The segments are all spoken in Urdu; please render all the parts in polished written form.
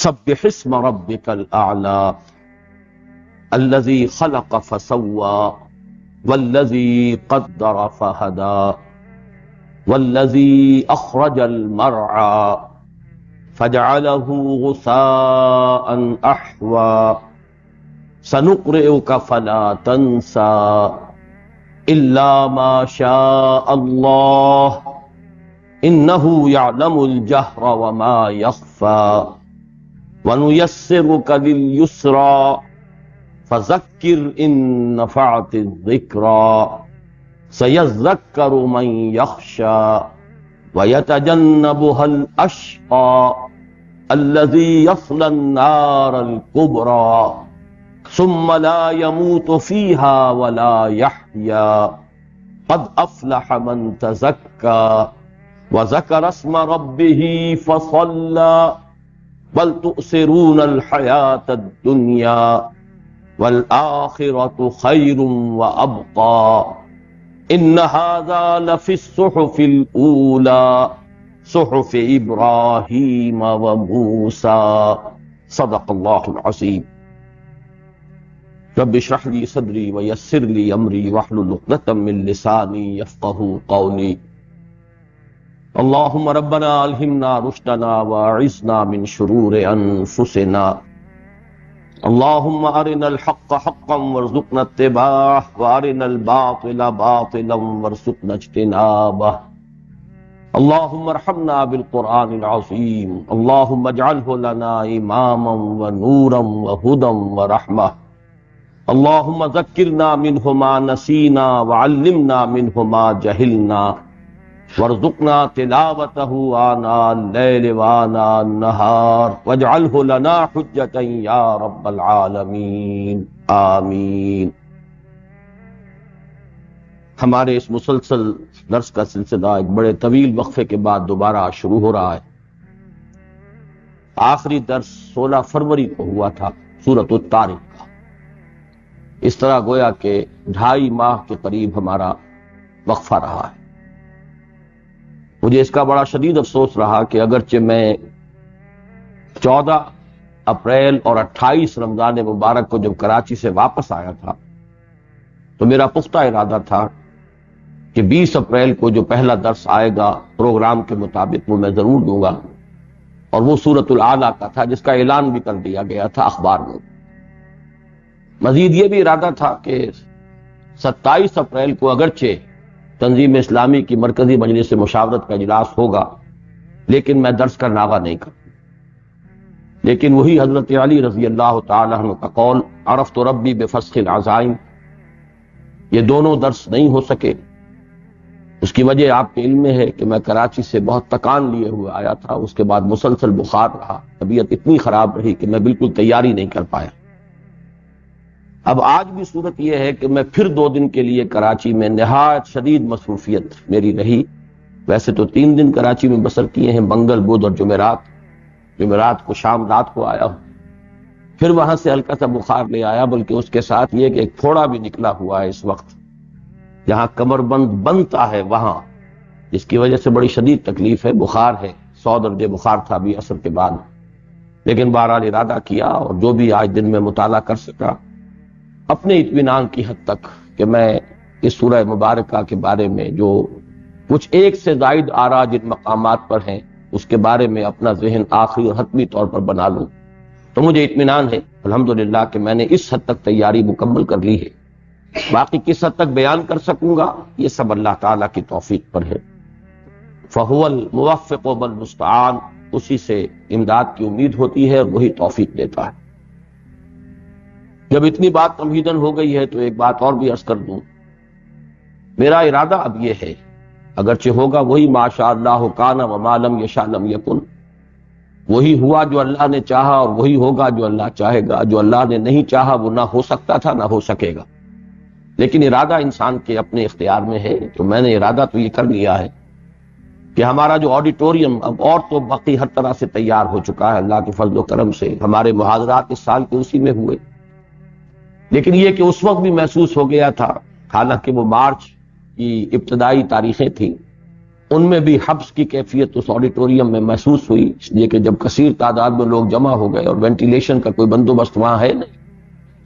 سبح اسم ربک الاعلی الذی خلق فسوى والذی قدر فہدى والذی اخرج المرعى فجعله غثاء احوى سنقرئك فلا تنسى الا ما شاء الله انه يعلم الجهر وما يخفى ونيسرك لليسرى فذكر ان نفعت الذكرى سيذكر من يخشى ويتجنبها الاشقى الذي يصلى النار الكبرى ثم لا يموت فيها ولا يحيا قد افلح من تزكى وذكر اسم ربه فصلى بل تؤثرون الحياة الدنيا والآخرة خير وأبقى إن هذا لفي الصحف الأولى صحف إبراهيم وموسى صدق الله العظيم رب اشرح لي صدري ويسر لي أمري واحلل عقدة من لساني يفقهوا قولي اللهم ربنا الہمنا رشدنا واعصمنا من شرور انفسنا اللهم ارنا الحق حقا وارزقنا اتباعه وارنا الباطل باطلا وارزقنا اجتنابه اللهم ارحمنا بالقرآن العظيم اللهم اجعله لنا اماما ونورا وهدى ورحمة اللهم ذكرنا منه ما نسينا وعلمنا منه ما جهلنا وارزقنا تلاوته آناء الليل وآناء النهار واجعله لنا حجة يا رب العالمين آمین۔ ہمارے اس مسلسل درس کا سلسلہ ایک بڑے طویل وقفے کے بعد دوبارہ شروع ہو رہا ہے۔ آخری درس 16 فروری کو ہوا تھا سورۃ الطارق کا۔ اس طرح گویا کہ 2.5 ماہ کے قریب ہمارا وقفہ رہا ہے۔ مجھے اس کا بڑا شدید افسوس رہا کہ اگرچہ میں 14 اپریل اور 28 رمضان مبارک کو جب کراچی سے واپس آیا تھا تو میرا پختہ ارادہ تھا کہ 20 اپریل کو جو پہلا درس آئے گا پروگرام کے مطابق وہ میں ضرور دوں گا، اور وہ سورۃ الاعلیٰ کا تھا جس کا اعلان بھی کر دیا گیا تھا اخبار میں۔ مزید یہ بھی ارادہ تھا کہ 27 اپریل کو اگرچہ تنظیم اسلامی کی مرکزی مجلس مشاورت کا اجلاس ہوگا لیکن میں درس کا ناغہ نہیں کروں، لیکن وہی حضرت علی رضی اللہ تعالیٰ عنہ کا قول عرفت ربی بفسخ العزائم، یہ دونوں درس نہیں ہو سکے۔ اس کی وجہ آپ کے علم میں ہے کہ میں کراچی سے بہت تکان لیے ہوئے آیا تھا، اس کے بعد مسلسل بخار رہا، طبیعت اتنی خراب رہی کہ میں بالکل تیاری نہیں کر پایا۔ اب آج بھی صورت یہ ہے کہ میں پھر 2 دن کے لیے کراچی میں نہایت شدید مصروفیت میری رہی۔ ویسے تو 3 دن کراچی میں بسر کیے ہیں، منگل بدھ اور جمعرات کو شام رات کو آیا ہوں، پھر وہاں سے ہلکا سا بخار لے آیا، بلکہ اس کے ساتھ یہ کہ ایک پھوڑا بھی نکلا ہوا ہے اس وقت، جہاں کمر بند بنتا ہے وہاں، جس کی وجہ سے بڑی شدید تکلیف ہے، بخار ہے، 100 درجے بخار تھا ابھی عصر کے بعد۔ لیکن بہرحال ارادہ کیا اور جو بھی آج دن میں مطالعہ کر سکا اپنے اطمینان کی حد تک کہ میں اس سورہ مبارکہ کے بارے میں جو کچھ 1 سے زائد آراء جن مقامات پر ہیں اس کے بارے میں اپنا ذہن آخری اور حتمی طور پر بنا لوں، تو مجھے اطمینان ہے الحمدللہ کہ میں نے اس حد تک تیاری مکمل کر لی ہے۔ باقی کس حد تک بیان کر سکوں گا یہ سب اللہ تعالیٰ کی توفیق پر ہے۔ فَهُوَ الْمُوَفِّقُ وَالْمُسْتَعَانُ، اسی سے امداد کی امید ہوتی ہے اور وہی توفیق دیتا ہے۔ جب اتنی بات تمہیدن ہو گئی ہے تو ایک بات اور بھی عرض کر دوں۔ میرا ارادہ اب یہ ہے، اگرچہ ہوگا وہی ما شاء اللہ کان وما لم یشاء لم یکن، وہی ہوا جو اللہ نے چاہا اور وہی ہوگا جو اللہ چاہے گا، جو اللہ نے نہیں چاہا وہ نہ ہو سکتا تھا نہ ہو سکے گا، لیکن ارادہ انسان کے اپنے اختیار میں ہے۔ تو میں نے ارادہ تو یہ کر لیا ہے کہ ہمارا جو آڈیٹوریم اب اور تو باقی ہر طرح سے تیار ہو چکا ہے اللہ کے فضل و کرم سے، ہمارے محاضرات اس سال کے اسی میں ہوئے، لیکن یہ کہ اس وقت بھی محسوس ہو گیا تھا، حالانکہ وہ مارچ کی ابتدائی تاریخیں تھیں، ان میں بھی حبس کی کیفیت اس آڈیٹوریم میں محسوس ہوئی، اس لیے کہ جب کثیر تعداد میں لوگ جمع ہو گئے اور وینٹیلیشن کا کوئی بندوبست وہاں ہے نہیں،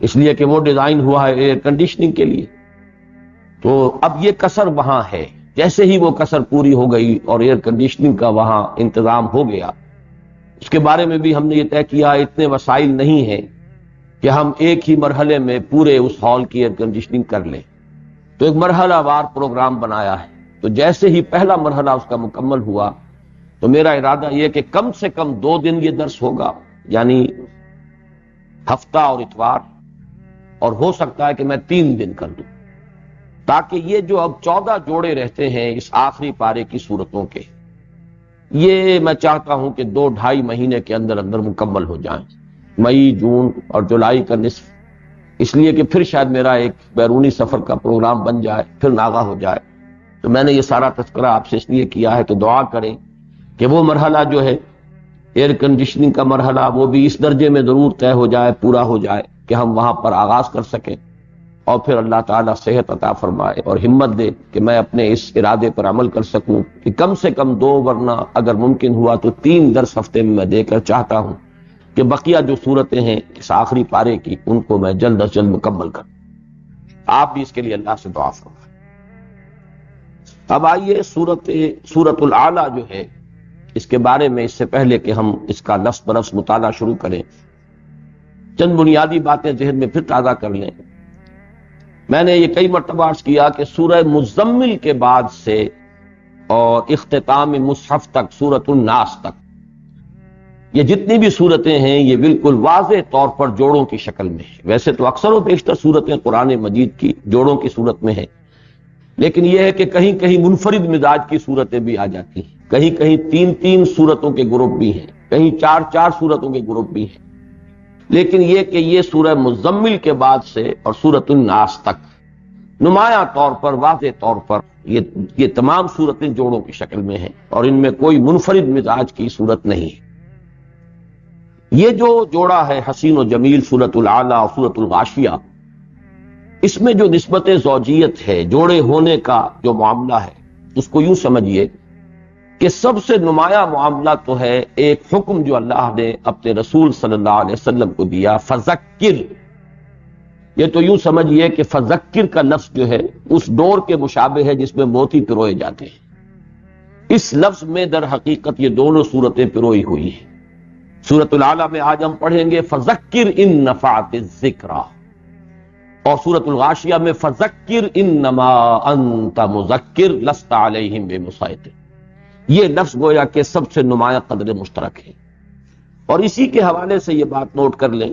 اس لیے کہ وہ ڈیزائن ہوا ہے ایئر کنڈیشننگ کے لیے، تو اب یہ کسر وہاں ہے۔ جیسے ہی وہ کسر پوری ہو گئی اور ایئر کنڈیشننگ کا وہاں انتظام ہو گیا، اس کے بارے میں بھی ہم نے یہ طے کیا اتنے وسائل نہیں ہیں کہ ہم ایک ہی مرحلے میں پورے اس ہال کی ایئر کنڈیشننگ کر لیں، تو ایک مرحلہ وار پروگرام بنایا ہے۔ تو جیسے ہی پہلا مرحلہ اس کا مکمل ہوا تو میرا ارادہ یہ کہ کم سے کم 2 دن یہ درس ہوگا، یعنی ہفتہ اور اتوار، اور ہو سکتا ہے کہ میں 3 دن کر دوں، تاکہ یہ جو اب 14 جوڑے رہتے ہیں اس آخری پارے کی صورتوں کے، یہ میں چاہتا ہوں کہ 2-2.5 مہینے کے اندر اندر مکمل ہو جائیں، مئی، جون اور جولائی کا نصف، اس لیے کہ پھر شاید میرا ایک بیرونی سفر کا پروگرام بن جائے، پھر ناغہ ہو جائے۔ تو میں نے یہ سارا تذکرہ آپ سے اس لیے کیا ہے کہ دعا کریں کہ وہ مرحلہ جو ہے ایئر کنڈیشننگ کا مرحلہ، وہ بھی اس درجے میں ضرور طے ہو جائے، پورا ہو جائے کہ ہم وہاں پر آغاز کر سکیں، اور پھر اللہ تعالیٰ صحت عطا فرمائے اور ہمت دے کہ میں اپنے اس ارادے پر عمل کر سکوں کہ کم سے کم 2، ورنہ اگر ممکن ہوا تو 3 درس ہفتے میں دے کر چاہتا ہوں کہ بقیہ جو صورتیں ہیں اس آخری پارے کی ان کو میں جلد از جلد مکمل کروں۔ آپ بھی اس کے لیے اللہ سے دعا فرمائیں۔ اب آئیے سورۃ الاعلیٰ جو ہے، اس کے بارے میں اس سے پہلے کہ ہم اس کا لفظ برفظ مطالعہ شروع کریں، چند بنیادی باتیں ذہن میں پھر تازہ کر لیں۔ میں نے یہ کئی مرتبہ عرض کیا کہ سورہ مزمل کے بعد سے اور اختتام مصحف تک، سورۃ الناس تک، یہ جتنی بھی صورتیں ہیں یہ بالکل واضح طور پر جوڑوں کی شکل میں ہیں۔ ویسے تو اکثر و بیشتر صورتیں قرآن مجید کی جوڑوں کی صورت میں ہیں، لیکن یہ ہے کہ کہیں کہیں منفرد مزاج کی صورتیں بھی آ جاتی ہیں، کہیں کہیں 3 صورتوں کے گروپ بھی ہیں، کہیں 4 صورتوں کے گروپ بھی ہیں، لیکن یہ کہ یہ سورہ مزمل کے بعد سے اور سورۃ الناس تک نمایاں طور پر، واضح طور پر یہ تمام صورتیں جوڑوں کی شکل میں ہیں اور ان میں کوئی منفرد مزاج کی صورت نہیں ہے۔ یہ جو جوڑا ہے حسین و جمیل، سورۃ الاعلیٰ اور سورۃ الغاشیہ، اس میں جو نسبت زوجیت ہے، جوڑے ہونے کا جو معاملہ ہے، اس کو یوں سمجھیے کہ سب سے نمایاں معاملہ تو ہے ایک حکم جو اللہ نے اپنے رسول صلی اللہ علیہ وسلم کو دیا، فذکر۔ یہ تو یوں سمجھیے کہ فذکر کا لفظ جو ہے اس ڈور کے مشابہ ہے جس میں موتی پروئے جاتے ہیں۔ اس لفظ میں در حقیقت یہ دونوں صورتیں پروئی ہوئی ہیں۔ سورۃ الاعلیٰ میں آج ہم پڑھیں گے فذکر ان نفعت الذکریٰ، اور سورۃ الغاشیہ میں فذکر انما انت مذکر لست علیہم بمسیطر۔ یہ لفظ گویا کہ سب سے نمایاں قدر مشترک ہے، اور اسی کے حوالے سے یہ بات نوٹ کر لیں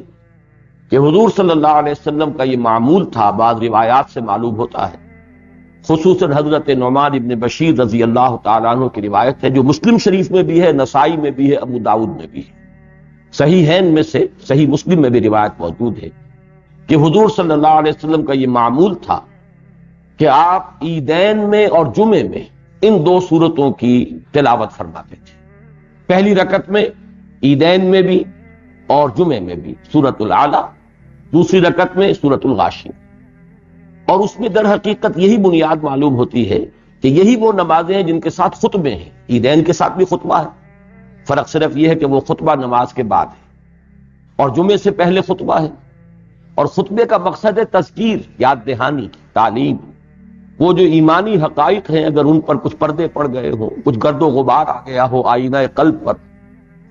کہ حضور صلی اللہ علیہ وسلم کا یہ معمول تھا، بعض روایات سے معلوم ہوتا ہے، خصوصاً حضرت نعمان ابن بشیر رضی اللہ تعالیٰ عنہ کی روایت ہے جو مسلم شریف میں بھی ہے، نسائی میں بھی ہے، ابو داؤد میں بھی ہے، صحیحین میں سے صحیح مسلم میں بھی روایت موجود ہے کہ حضور صلی اللہ علیہ وسلم کا یہ معمول تھا کہ آپ عیدین میں اور جمعے میں ان 2 صورتوں کی تلاوت فرماتے تھے، پہلی رکعت میں عیدین میں بھی اور جمعے میں بھی سورۃ الاعلیٰ، دوسری رکعت میں سورۃ الغاشیہ۔ اور اس میں در حقیقت یہی بنیاد معلوم ہوتی ہے کہ یہی وہ نمازیں ہیں جن کے ساتھ خطبے ہیں، عیدین کے ساتھ بھی خطبہ ہے، فرق صرف یہ ہے کہ وہ خطبہ نماز کے بعد ہے اور جمعے سے پہلے خطبہ ہے، اور خطبے کا مقصد ہے تذکیر، یاد دہانی، تعلیم۔ وہ جو ایمانی حقائق ہیں اگر ان پر کچھ پردے پڑ گئے ہوں، کچھ گرد و غبار آ گیا ہو آئینہ قلب پر،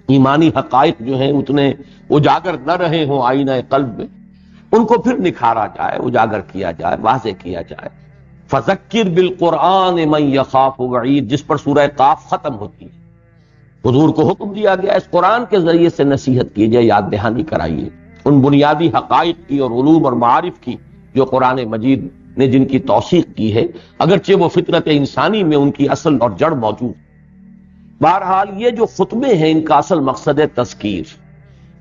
ایمانی حقائق جو ہیں اتنے اجاگر نہ رہے ہوں آئینہ قلب میں، ان کو پھر نکھارا جائے، اجاگر کیا جائے، واضح کیا جائے۔ فذکر بالقرآن من یخاف وعید، جس پر سورہ قاف ختم ہوتی ہے، حضور کو حکم دیا گیا اس قرآن کے ذریعے سے نصیحت کیجئے، یاد دہانی کرائیے ان بنیادی حقائق کی اور علوم اور معارف کی جو قرآن مجید نے جن کی توثیق کی ہے، اگرچہ وہ فطرت انسانی میں ان کی اصل اور جڑ موجود۔ بہرحال یہ جو خطبے ہیں ان کا اصل مقصد ہے تذکیر،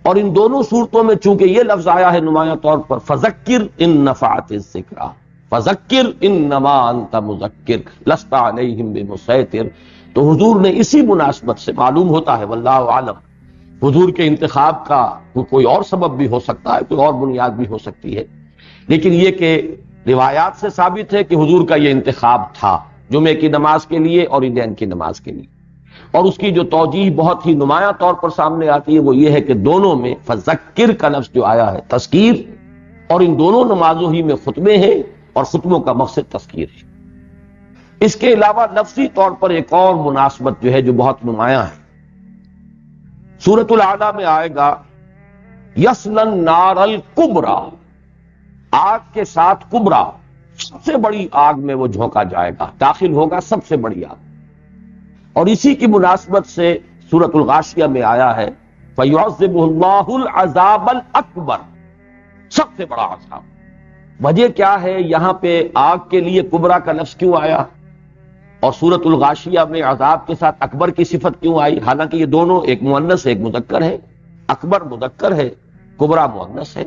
اور ان دونوں صورتوں میں چونکہ یہ لفظ آیا ہے نمایاں طور پر فذکر ان نفعت الذکریٰ، فذکر انما انت مذکر لست علیہم بمسیطر، تو حضور نے اسی مناسبت سے، معلوم ہوتا ہے واللہ عالم حضور کے انتخاب کا کوئی اور سبب بھی ہو سکتا ہے، کوئی اور بنیاد بھی ہو سکتی ہے، لیکن یہ کہ روایات سے ثابت ہے کہ حضور کا یہ انتخاب تھا، جمعے کی نماز کے لیے اور عیدین کی نماز کے لیے. اور اس کی جو توجیہ بہت ہی نمایاں طور پر سامنے آتی ہے وہ یہ ہے کہ دونوں میں فذکر کا لفظ جو آیا ہے تذکیر، اور ان دونوں نمازوں ہی میں خطبے ہیں اور خطبوں کا مقصد تذکیر ہے. اس کے علاوہ لفظی طور پر ایک اور مناسبت جو ہے جو بہت نمایاں ہے، سورۃ الاعلیٰ میں آئے گا یصلی النار الکبریٰ، آگ کے ساتھ کبریٰ، سب سے بڑی آگ میں وہ جھونکا جائے گا، داخل ہوگا سب سے بڑی آگ. اور اسی کی مناسبت سے سورۃ الغاشیہ میں آیا ہے فَيُعَذِّبُهُ اللَّهُ الْعَذَابَ الْأَكْبَرَ، سب سے بڑا عذاب. وجہ کیا ہے یہاں پہ آگ کے لیے کبریٰ کا لفظ کیوں آیا اور سورۃ الغاشیہ میں عذاب کے ساتھ اکبر کی صفت کیوں آئی؟ حالانکہ یہ دونوں ایک مؤنث ایک مذکر ہے، اکبر مذکر ہے، کبریٰ مؤنث ہے.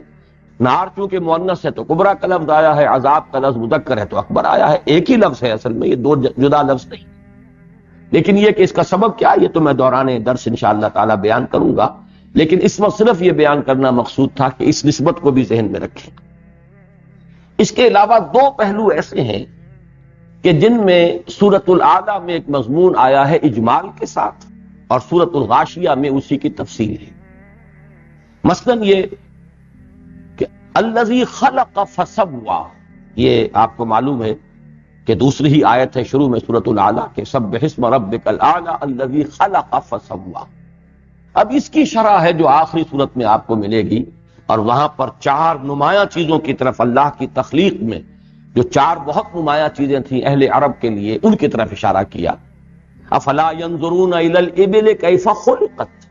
نار چونکہ مؤنث ہے تو کبریٰ کا لفظ آیا ہے، عذاب کا لفظ مذکر ہے تو اکبر آیا ہے. ایک ہی لفظ ہے اصل میں، یہ دو جدا لفظ نہیں. لیکن یہ کہ اس کا سبب کیا، یہ تو میں دوران درس انشاءاللہ تعالی بیان کروں گا، لیکن اس وقت صرف یہ بیان کرنا مقصود تھا کہ اس نسبت کو بھی ذہن میں رکھیں. اس کے علاوہ دو پہلو ایسے ہیں کہ جن میں سورۃ الاعلیٰ میں ایک مضمون آیا ہے اجمال کے ساتھ اور سورۃ الغاشیہ میں اسی کی تفصیل ہے. مثلا یہ کہ الذی خلق فسوی، یہ آپ کو معلوم ہے کہ دوسری ہی آیت ہے شروع میں سورۃ الاعلیٰ کہ سبح اسم ربک الاعلیٰ الذی خلق فسوی. اب اس کی شرح ہے جو آخری صورت میں آپ کو ملے گی، اور وہاں پر چار نمایاں چیزوں کی طرف اللہ کی تخلیق میں جو چار بہت نمایاں چیزیں تھیں اہل عرب کے لیے ان کی طرف اشارہ کیا. افلا ينظرون الى الابل كيف خلقت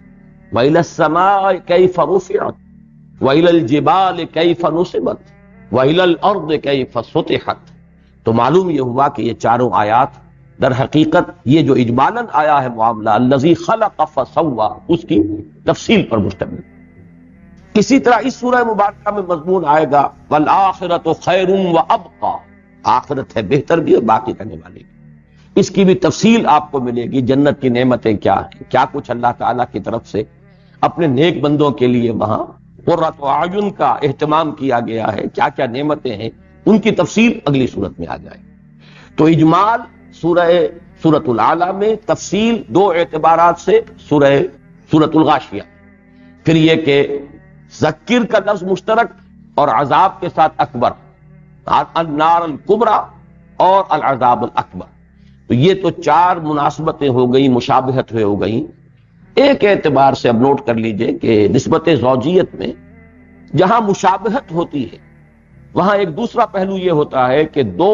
والى السماء كيف رفعت والى الجبال كيف نصبت والى الارض كيف سطحت. تو معلوم یہ ہوا کہ یہ چاروں آیات در حقیقت یہ جو اجمالاً آیا ہے معاملہ الذی خلق فسوی اس کی تفصیل پر مشتمل. اسی طرح اس سورہ مبارکہ میں مضمون آئے گا والآخرۃ خیر وابقی، آخرت ہے بہتر بھی اور باقی رہنے والی بھی. اس کی بھی تفصیل آپ کو ملے گی، جنت کی نعمتیں کیا ہیں، کیا کچھ اللہ تعالیٰ کی طرف سے اپنے نیک بندوں کے لیے وہاں قرۃ اعین کا اہتمام کیا گیا ہے، کیا کیا نعمتیں ہیں، ان کی تفصیل اگلی صورت میں آ جائے. تو اجمال سورۃ الاعلیٰ میں، تفصیل دو اعتبارات سے سورۃ الغاشیہ. پھر یہ کہ ذکر کا لفظ مشترک اور عذاب کے ساتھ اکبر، النار الکبریٰ اور العذاب الاکبر. تو یہ تو چار مناسبتیں ہو گئیں، مشابہت ہو گئیں. ایک اعتبار سے اب نوٹ کر لیجئے کہ نسبت زوجیت میں جہاں مشابہت ہوتی ہے وہاں ایک دوسرا پہلو یہ ہوتا ہے کہ دو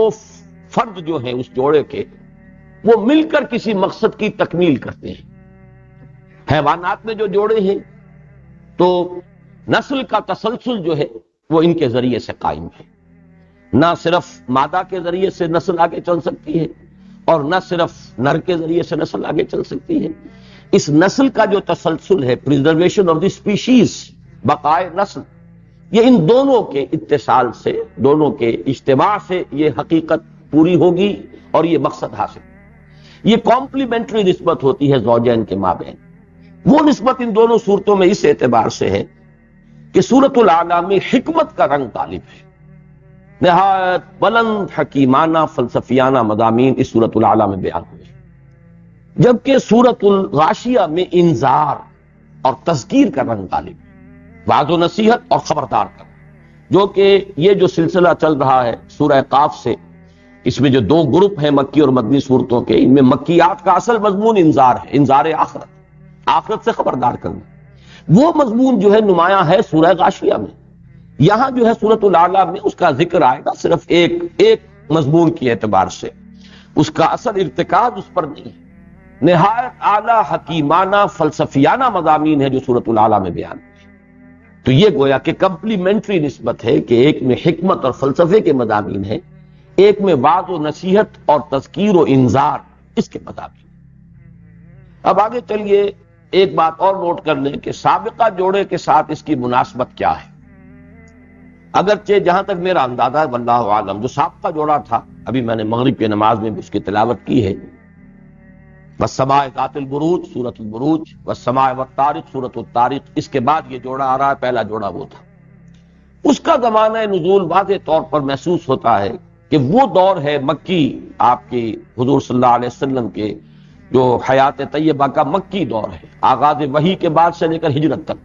فرد جو ہیں اس جوڑے کے وہ مل کر کسی مقصد کی تکمیل کرتے ہیں. حیوانات میں جو جوڑے ہیں تو نسل کا تسلسل جو ہے وہ ان کے ذریعے سے قائم ہے. نہ صرف مادہ کے ذریعے سے نسل آگے چل سکتی ہے اور نہ صرف نر کے ذریعے سے نسل آگے چل سکتی ہے. اس نسل کا جو تسلسل ہے، پریزرویشن آف دی اسپیشیز، بقائے نسل، یہ ان دونوں کے اتصال سے، دونوں کے اجتماع سے یہ حقیقت پوری ہوگی اور یہ مقصد حاصل. یہ کمپلیمنٹری نسبت ہوتی ہے زوجین کے مابین. وہ نسبت ان دونوں صورتوں میں اس اعتبار سے ہے کہ سورۃ الاعلیٰ میں حکمت کا رنگ غالب ہے. نہایت بلند حکیمانہ فلسفیانہ مضامین اس سورۃ الاعلیٰ میں بیان ہوئے، جبکہ سورۃ الغاشیہ میں انذار اور تذکیر کا رنگ غالب ہے، وعظ و نصیحت اور خبردار کرنا. جو کہ یہ جو سلسلہ چل رہا ہے سورہ قاف سے، اس میں جو دو گروپ ہیں مکی اور مدنی صورتوں کے، ان میں مکیات کا اصل مضمون انذار ہے، انذار آخرت سے خبردار کرنا. وہ مضمون جو ہے نمایاں ہے سورہ غاشیہ میں. یہاں جو ہے سورۃ الاعلیٰ میں اس کا ذکر آئے گا صرف ایک مضمون کی اعتبار سے، اس کا اصل ارتکاز اس پر نہیں ہے. نہایت اعلیٰ حکیمانہ فلسفیانہ مضامین ہے جو سورۃ الاعلیٰ میں بیان ہے. تو یہ گویا کہ کمپلیمنٹری نسبت ہے کہ ایک میں حکمت اور فلسفے کے مضامین ہیں، ایک میں وعظ و نصیحت اور تذکیر و انذار اس کے مضامین. اب آگے چلیے ایک بات اور نوٹ کر لیں کہ سابقہ جوڑے کے ساتھ اس کی مناسبت کیا ہے. اگرچہ جہاں تک میرا اندازہ ہے واللہ عالم، جو سابقہ جوڑا تھا ابھی میں نے مغرب کی نماز میں بھی اس کی تلاوت کی ہے، والسماء ذات البروج سورۃ البروج، والسماء والطارق سورۃ الطارق، اس کے بعد یہ جوڑا آ رہا ہے، پہلا جوڑا وہ تھا. اس کا زمانہ نزول واضح طور پر محسوس ہوتا ہے کہ وہ دور ہے مکی، آپ کی حضور صلی اللہ علیہ وسلم کے جو حیات طیبہ کا مکی دور ہے، آغاز وحی کے بعد سے لے کر ہجرت تک،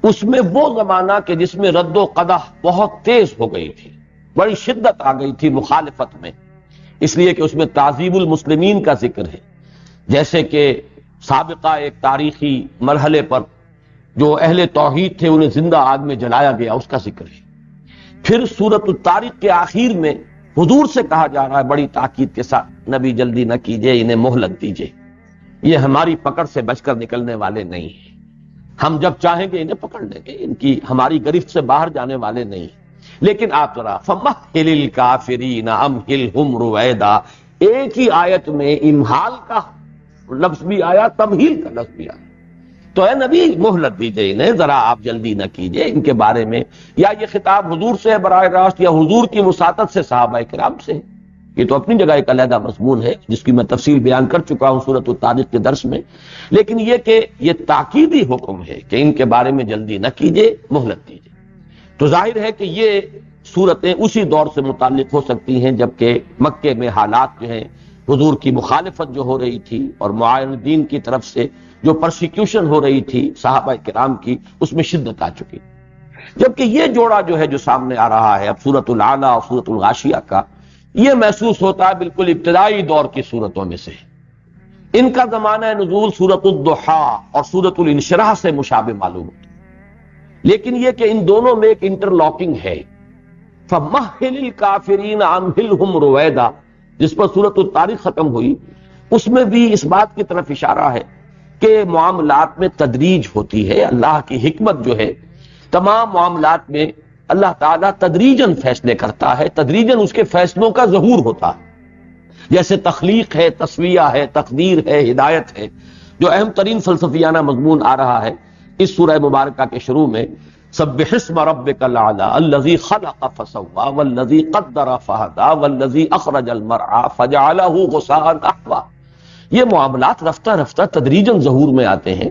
اس میں وہ زمانہ کہ جس میں رد و قدح بہت تیز ہو گئی تھی، بڑی شدت آ گئی تھی مخالفت میں، اس لیے کہ اس میں تعذیب المسلمین کا ذکر ہے، جیسے کہ سابقہ ایک تاریخی مرحلے پر جو اہل توحید تھے انہیں زندہ آگ میں جلایا گیا، اس کا ذکر ہے۔ پھر سورۃ الطارق کے آخر میں حضور سے کہا جا رہا ہے بڑی تاکید کے ساتھ، نبی جلدی نہ کیجئے، انہیں مہلت دیجئے، یہ ہماری پکڑ سے بچ کر نکلنے والے نہیں ہیں، ہم جب چاہیں گے انہیں پکڑ لیں گے، ان کی ہماری گرفت سے باہر جانے والے نہیں ہیں۔ لیکن آپ ذرا فَمَهِّلِ الْكَافِرِينَ أَمْهِلْهُمْ رُوَيْدًا، ایک ہی آیت میں امہال کا لفظ بھی آیا، تمہیل کا لفظ بھی آیا، تو اے نبی مہلت دیجئے انہیں، ذرا آپ جلدی نہ کیجئے ان کے بارے میں، یا یہ خطاب حضور سے ہے براہ راست، یا حضور کی وساطت سے صحابہ کرام سے ہے، یہ تو اپنی جگہ ایک علیحدہ مضمون ہے جس کی میں تفصیل بیان کر چکا ہوں سورۃ الطارق کے درس میں، لیکن یہ کہ یہ تاکیدی حکم ہے کہ ان کے بارے میں جلدی نہ کیجئے، مہلت دیجئے۔ تو ظاہر ہے کہ یہ صورتیں اسی دور سے متعلق ہو سکتی ہیں جبکہ مکے میں حالات جو ہیں، حضور کی مخالفت جو ہو رہی تھی اور معاندین کی طرف سے جو پرسیکیوشن ہو رہی تھی صحابہ کرام کی، اس میں شدت آ چکی، جبکہ یہ جوڑا جو ہے جو سامنے آ رہا ہے اب سورۃ الاعلیٰ اور سورۃ الغاشیہ کا، یہ محسوس ہوتا ہے بالکل ابتدائی دور کی صورتوں میں سے، ان کا زمانہ نزول سورۃ الضحیٰ اور سورۃ الانشراح سے مشابہ معلوم ہوتا، لیکن یہ کہ ان دونوں میں ایک انٹرلاکنگ ہے۔ فَمَهِّلِ الْكَافِرِينَ أَمْهِلْهُمْ رُوَيْدًا، جس پر سورۃ الطارق ختم ہوئی، اس میں بھی اس بات کی طرف اشارہ ہے کہ معاملات میں تدریج ہوتی ہے، اللہ کی حکمت جو ہے تمام معاملات میں اللہ تعالیٰ تدریجاً فیصلے کرتا ہے، تدریجاً اس کے فیصلوں کا ظہور ہوتا ہے، جیسے تخلیق ہے، تسویہ ہے، تقدیر ہے، ہدایت ہے، جو اہم ترین فلسفیانہ مضمون آ رہا ہے اس سورہ مبارکہ کے شروع میں، سبح اسم ربک الاعلی الذی خلق فسوی والذی قدر فہدی والذی اخرج المرعی فجعلہ غثاء احوی، یہ معاملات رفتہ رفتہ تدریجاً ظہور میں آتے ہیں،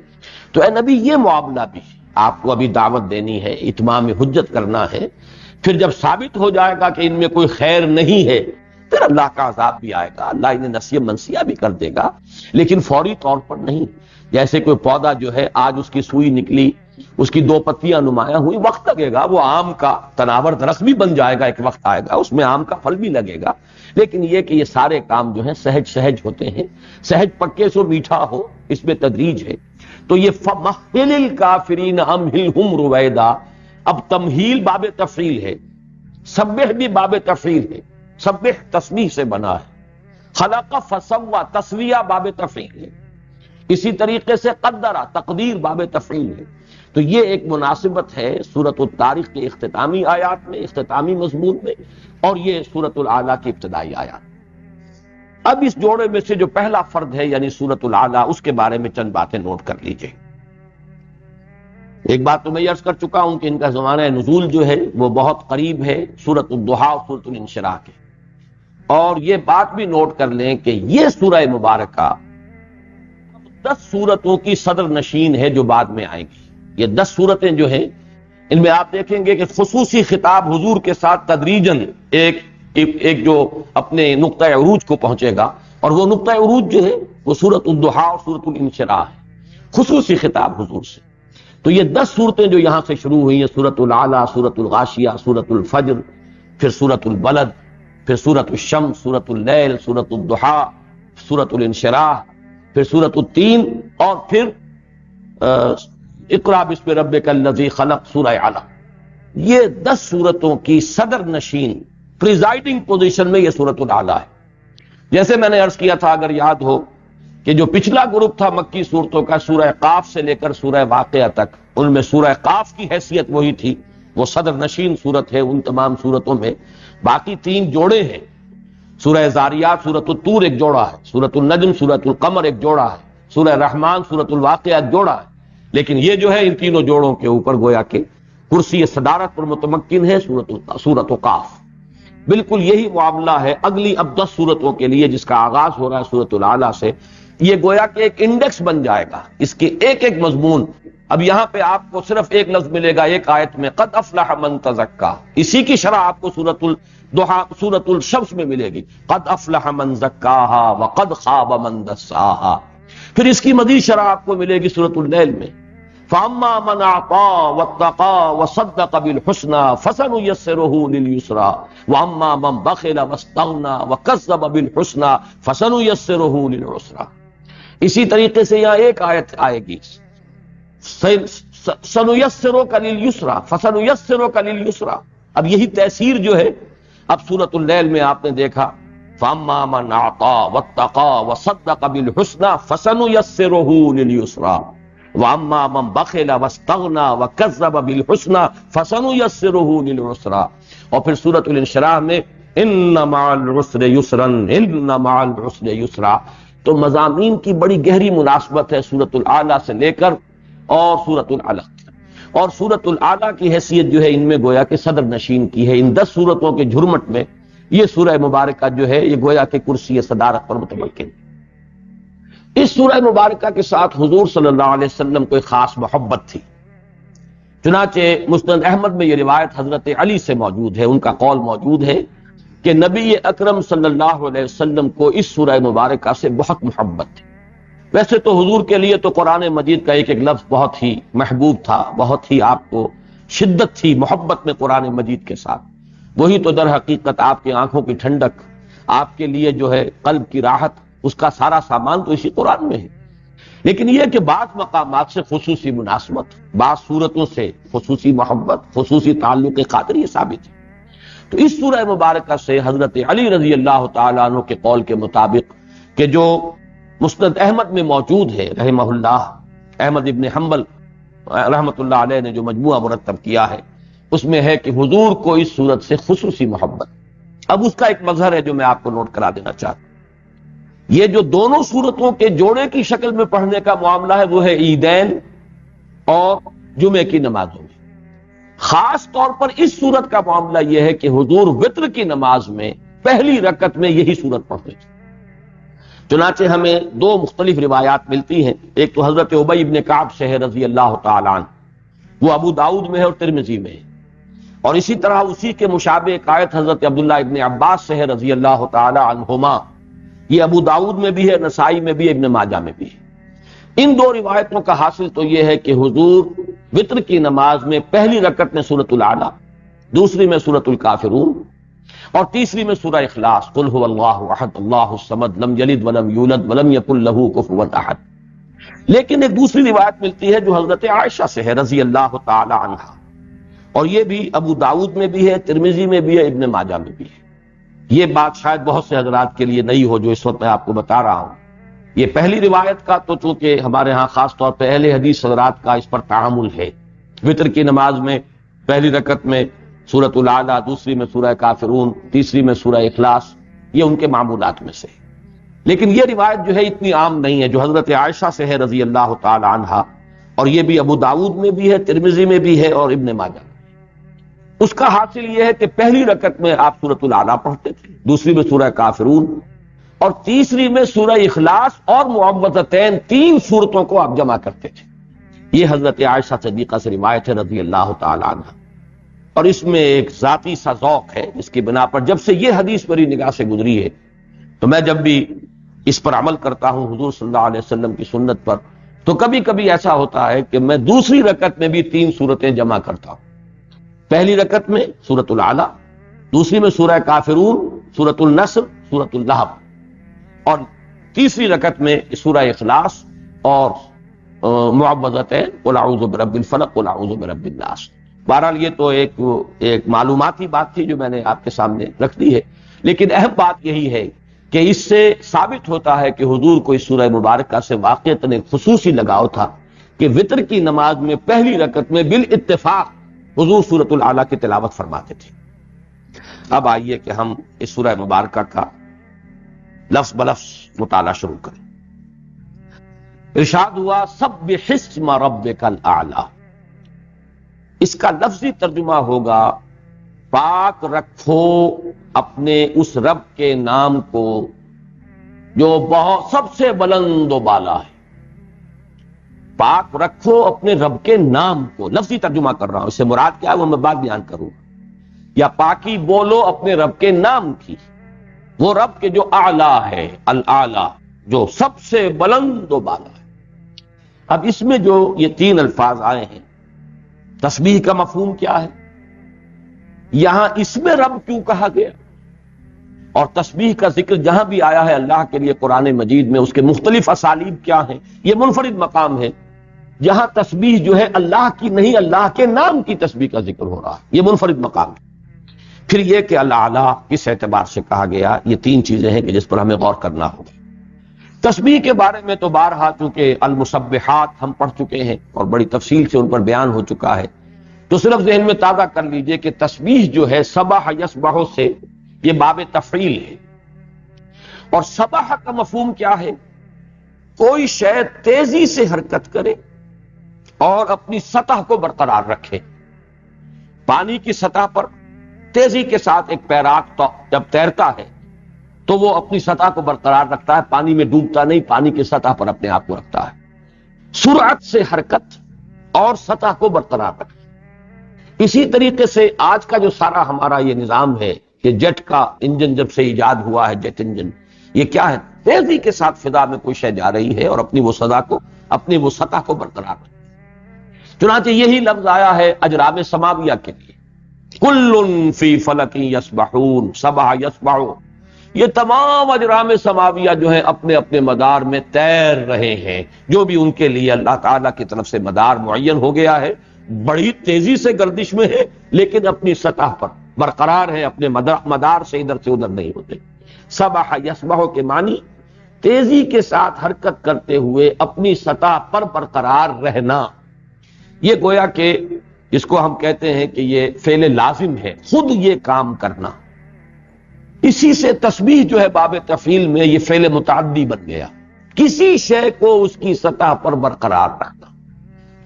تو اے نبی یہ معاملہ بھی آپ کو ابھی دعوت دینی ہے، اتمام حجت کرنا ہے، پھر جب ثابت ہو جائے گا کہ ان میں کوئی خیر نہیں ہے پھر اللہ کا عذاب بھی آئے گا، اللہ انہیں نسیہ منسیہ بھی کر دے گا، لیکن فوری طور پر نہیں، جیسے کوئی پودا جو ہے آج اس کی سوئی نکلی، اس کی دو پتیاں نمایاں ہوئی، وقت لگے گا، وہ آم کا تناور درخت بھی بن جائے گا، ایک وقت آئے گا اس میں آم کا پھل بھی لگے گا، لیکن یہ کہ یہ سارے کام جو ہیں سہج سہج ہوتے ہیں، سہج پکے سو میٹھا ہو، اس میں تدریج ہے۔ تو یہ فَمَهِّلِ الْكَافِرِينَ أَمْهِلْهُمْ رُوَيْدًا، اب تمہیل باب تفعیل ہے، سبح بھی باب تفعیل ہے، سبح تسبیح سے بنا ہے، خلق فسوى تسویہ باب تفعیل ہے، اسی طریقے سے قدرہ تقدیر باب تفعیل ہے، تو یہ ایک مناسبت ہے سورۃ الطارق کے اختتامی آیات میں، اختتامی مضمون میں، اور یہ سورۃ الاعلیٰ کی ابتدائی آیات۔ اب اس جوڑے میں سے جو پہلا فرد ہے یعنی سورۃ الاعلیٰ، اس کے بارے میں چند باتیں نوٹ کر لیجئے۔ ایک بات تو میں عرض کر چکا ہوں کہ ان کا زمانہ نزول جو ہے وہ بہت قریب ہے سورۃ الضحیٰ اور سورۃ الانشراح کے، اور یہ بات بھی نوٹ کر لیں کہ یہ سورہ مبارکہ 10 سورتوں کی صدر نشین ہے جو بعد میں آئیں گی۔ یہ 10 سورتیں جو ہیں ان میں آپ دیکھیں گے کہ خصوصی خطاب حضور کے ساتھ تدریجاً ایک جو اپنے نقطہ عروج کو پہنچے گا، اور وہ نقطہ عروج جو ہے وہ سورۃ الضحیٰ اور سورۃ الانشراح ہے، خصوصی خطاب حضور سے۔ تو یہ 10 سورتیں جو یہاں سے شروع ہوئی ہیں، سورۃ الاعلیٰ، سورۃ الغاشیہ، سورۃ الفجر، پھر سورۃ البلد، پھر سورۃ الشمس، سورۃ اللیل، سورۃ الضحیٰ، سورۃ الانشراح، پھر سورۃ التین، اور پھر اقرأ باسم ربک الذی خلق سورہ علق، یہ 10 سورتوں کی صدر نشین پریزائڈنگ پوزیشن میں یہ سورۃ الاعلیٰ ہے۔ جیسے میں نے عرض کیا تھا، اگر یاد ہو کہ جو پچھلا گروپ تھا مکی صورتوں کا، سورہ قاف سے لے کر سورہ واقعہ تک، ان میں سورہ قاف کی حیثیت وہی تھی، وہ صدر نشین صورت ہے ان تمام صورتوں میں۔ باقی 3 جوڑے ہیں، سورہ زاریات، سورۃ الطور ایک جوڑا ہے، سورۃ النجم، سورۃ القمر ایک جوڑا ہے، سورہ رحمان، سورۃ الواقعہ ایک جوڑا ہے، لیکن یہ جو ہے ان تینوں جوڑوں کے اوپر گویا کہ کرسی صدارت پر متمکن ہے سورۃ قاف۔ بالکل یہی معاملہ ہے اگلی اب 10 سورتوں کے لیے جس کا آغاز ہو رہا ہے سورۃ الاعلیٰ سے۔ یہ گویا کہ ایک انڈیکس بن جائے گا، اس کے ایک ایک مضمون۔ اب یہاں پہ آپ کو صرف ایک لفظ ملے گا ایک آیت میں، قد افلح من تزکا، اسی کی شرح آپ کو سورۃ دوحہ سورۃ الشمس میں ملے گی، قد افلح من زکاہا وقد خاب من دساہا۔ پھر اس کی مزید شرح آپ کو ملے گی سورۃ اللیل میں، فاما من اعطى واتقى وصدق بالحسنى فسنيسره لليسرى واما من بخل واستغنى وكذب بالحسنى فسنيسره للعسرى۔ اسی طریقے سے یہاں ایک آیت آئے گی، سنيسرك لليسرى فسنيسرك لليسرى۔ اب یہی تیسیر جو ہے اب سورۃ اللیل میں آپ نے دیکھا، فاما من اعطى واتقى وصدق بالحسنى فسنيسره لليسرى واما من بخل واستغنى وكذب بالحسنى فسنيسره للعسرى۔ اور پھر سورۃ الانشراح میں ان مع العسر یسرا ان مع العسر یسرا۔ تو مضامین کی بڑی گہری مناسبت ہے سورۃ الاعلیٰ سے لے کر اور سورۃ العلق، اور سورۃ الاعلیٰ کی حیثیت جو ہے ان میں گویا کہ صدر نشین کی ہے۔ ان 10 سورتوں کے جھرمٹ میں یہ سورہ مبارکہ جو ہے یہ گویا کہ کرسی صدارت پر متمکن۔ اس سورہ مبارکہ کے ساتھ حضور صلی اللہ علیہ وسلم کو ایک خاص محبت تھی، چنانچہ مسند احمد میں یہ روایت حضرت علی سے موجود ہے، ان کا قول موجود ہے کہ نبی اکرم صلی اللہ علیہ وسلم کو اس سورہ مبارکہ سے بہت محبت تھی۔ ویسے تو حضور کے لیے تو قرآن مجید کا ایک ایک لفظ بہت ہی محبوب تھا، بہت ہی آپ کو شدت تھی محبت میں قرآن مجید کے ساتھ، وہی تو در حقیقت آپ کی آنکھوں کی ٹھنڈک، آپ کے لیے جو ہے قلب کی راحت، اس کا سارا سامان تو اسی قرآن میں ہے۔ لیکن یہ کہ بعض مقامات سے خصوصی مناسبت، بعض صورتوں سے خصوصی محبت، خصوصی تعلق خاطر یہ ثابت ہے۔ تو اس سورہ مبارکہ سے حضرت علی رضی اللہ تعالیٰ عنہ کے قول کے مطابق کہ جو مسند احمد میں موجود ہے رحمہ اللہ، احمد ابن حنبل رحمۃ اللہ علیہ نے جو مجموعہ مرتب کیا ہے، اس میں ہے کہ حضور کو اس صورت سے خصوصی محبت۔ اب اس کا ایک مظہر ہے جو میں آپ کو نوٹ کرا دینا چاہتا ہوں۔ یہ جو دونوں صورتوں کے جوڑے کی شکل میں پڑھنے کا معاملہ ہے وہ ہے عیدین اور جمعے کی نمازوں میں۔ خاص طور پر اس صورت کا معاملہ یہ ہے کہ حضور وتر کی نماز میں پہلی رکعت میں یہی صورت پڑھتے تھے۔ چنانچہ ہمیں 2 مختلف روایات ملتی ہیں، ایک تو حضرت ابی ابن کعب سے ہے رضی اللہ تعالیٰ عنہ، وہ ابو داؤد میں ہے اور ترمذی میں ہے، اور اسی طرح اسی کے مشابہ ایک آیت حضرت عبداللہ ابن عباس سے ہے رضی اللہ تعالیٰ عنہما، یہ ابو داؤد میں بھی ہے، نسائی میں بھی، ابن ماجہ میں بھی ہے۔ ان 2 روایتوں کا حاصل تو یہ ہے کہ حضور وتر کی نماز میں پہلی رکعت میں سورۃ الاعلیٰ، دوسری میں سورۃ الکافرون، اور تیسری میں سورہ اخلاص، قل هو اللہ احد اللہ الصمد لم یلد ولم یولد ولم یکن له کفوا احد۔ لیکن ایک دوسری روایت ملتی ہے جو حضرت عائشہ سے ہے رضی اللہ تعالی عنہا، اور یہ بھی ابو داؤد میں بھی ہے، ترمذی میں بھی ہے، ابن ماجہ میں بھی ہے۔ یہ بات شاید بہت سے حضرات کے لیے نئی ہو جو اس وقت میں آپ کو بتا رہا ہوں۔ یہ پہلی روایت کا تو چونکہ ہمارے ہاں خاص طور پہ اہل حدیث حضرات کا اس پر تعامل ہے، وتر کی نماز میں پہلی رکعت میں سورۃ الاعلیٰ، دوسری میں سورہ کافرون، تیسری میں سورہ اخلاص، یہ ان کے معمولات میں سے۔ لیکن یہ روایت جو ہے اتنی عام نہیں ہے جو حضرت عائشہ سے ہے رضی اللہ تعالی عنہا، اور یہ بھی ابو داؤد میں بھی ہے، ترمذی میں بھی ہے اور ابن ماجہ میں۔ اس کا حاصل یہ ہے کہ پہلی رکعت میں آپ سورۃ الاعلیٰ پڑھتے تھے، دوسری میں سورہ کافرون، اور تیسری میں سورہ اخلاص اور معوذتین، 3 سورتوں کو آپ جمع کرتے تھے۔ یہ حضرت عائشہ صدیقہ سے روایت ہے رضی اللہ تعالی عنہ، اور اس میں ایک ذاتی سا ذوق ہے جس کی بنا پر جب سے یہ حدیث میری نگاہ سے گزری ہے تو میں جب بھی اس پر عمل کرتا ہوں حضور صلی اللہ علیہ وسلم کی سنت پر، تو کبھی کبھی ایسا ہوتا ہے کہ میں دوسری رکعت میں بھی 3 سورتیں جمع کرتا ہوں۔ پہلی رکعت میں سورۃ الاعلیٰ، دوسری میں سورہ کافرون، سورۃ النصر، سورۃ اللہب، اور تیسری رکعت میں سورہ اخلاص اور معوذتین، قل اعوذ برب الفلق، قل اعوذ برب الناس۔ بہرحال یہ تو ایک معلوماتی بات تھی جو میں نے آپ کے سامنے رکھ دی ہے، لیکن اہم بات یہی ہے کہ اس سے ثابت ہوتا ہے کہ حضور کو اس سورہ مبارکہ سے واقعتاً ایک خصوصی لگاؤ تھا کہ وتر کی نماز میں پہلی رکعت میں بالاتفاق حضور سورۃ الاعلیٰ کی تلاوت فرماتے تھے۔ اب آئیے کہ ہم اس سورہ مبارکہ کا لفظ بلفظ مطالعہ شروع کریں۔ ارشاد ہوا سبح اسم ربک الاعلیٰ، اس کا لفظی ترجمہ ہوگا پاک رکھو اپنے اس رب کے نام کو جو بہت سب سے بلند و بالا ہے۔ پاک رکھو اپنے رب کے نام کو، لفظی ترجمہ کر رہا ہوں، اس سے مراد کیا ہے وہ میں بعد بیان کروں۔ یا پاکی بولو اپنے رب کے نام کی، وہ رب کے جو اعلیٰ ہے، الاعلیٰ، جو سب سے بلند و بالا ہے۔ اب اس میں جو یہ تین الفاظ آئے ہیں، تسبیح کا مفہوم کیا ہے؟ یہاں اس میں رب کیوں کہا گیا؟ اور تسبیح کا ذکر جہاں بھی آیا ہے اللہ کے لیے قرآن مجید میں، اس کے مختلف اسالیب کیا ہیں؟ یہ منفرد مقام ہے جہاں تسبیح جو ہے اللہ کی نہیں، اللہ کے نام کی تسبیح کا ذکر ہو رہا ہے، یہ منفرد مقام ہے۔ پھر یہ کہ الاعلیٰ کس اعتبار سے کہا گیا، یہ تین چیزیں ہیں کہ جس پر ہمیں غور کرنا ہوگا۔ تسبیح کے بارے میں تو بارہا چونکہ المسبحات ہم پڑھ چکے ہیں اور بڑی تفصیل سے ان پر بیان ہو چکا ہے، تو صرف ذہن میں تازہ کر لیجئے کہ تسبیح جو ہے سبح یسبح سے یہ باب تفعیل ہے، اور سبح کا مفہوم کیا ہے؟ کوئی شے تیزی سے حرکت کرے اور اپنی سطح کو برقرار رکھے۔ پانی کی سطح پر تیزی کے ساتھ ایک پیراک جب تیرتا ہے تو وہ اپنی سطح کو برقرار رکھتا ہے، پانی میں ڈوبتا نہیں، پانی کی سطح پر اپنے آپ کو رکھتا ہے۔ سرعت سے حرکت اور سطح کو برقرار رکھے۔ اسی طریقے سے آج کا جو سارا ہمارا یہ نظام ہے کہ جیٹ کا انجن جب سے ایجاد ہوا ہے، جیٹ انجن، یہ کیا ہے؟ تیزی کے ساتھ فضا میں کوئی شے جا رہی ہے اور اپنی وہ سطح کو برقرار رکھے۔ چنانچہ یہی لفظ آیا ہے اجرام سماویہ کے لیے، کل فی فلک یسبحون، سبح یسبح، یہ تمام اجرام سماویہ جو ہیں اپنے اپنے مدار میں تیر رہے ہیں، جو بھی ان کے لیے اللہ تعالیٰ کی طرف سے مدار معین ہو گیا ہے، بڑی تیزی سے گردش میں ہے لیکن اپنی سطح پر برقرار ہے، اپنے مدار سے ادھر سے ادھر نہیں ہوتے۔ سبح یسبح کے معنی تیزی کے ساتھ حرکت کرتے ہوئے اپنی سطح پر برقرار رہنا۔ یہ گویا کہ اس کو ہم کہتے ہیں کہ یہ فعل لازم ہے، خود یہ کام کرنا۔ اسی سے تسبیح جو ہے باب تفعیل میں یہ فعل متعدی بن گیا، کسی شے کو اس کی سطح پر برقرار رکھنا،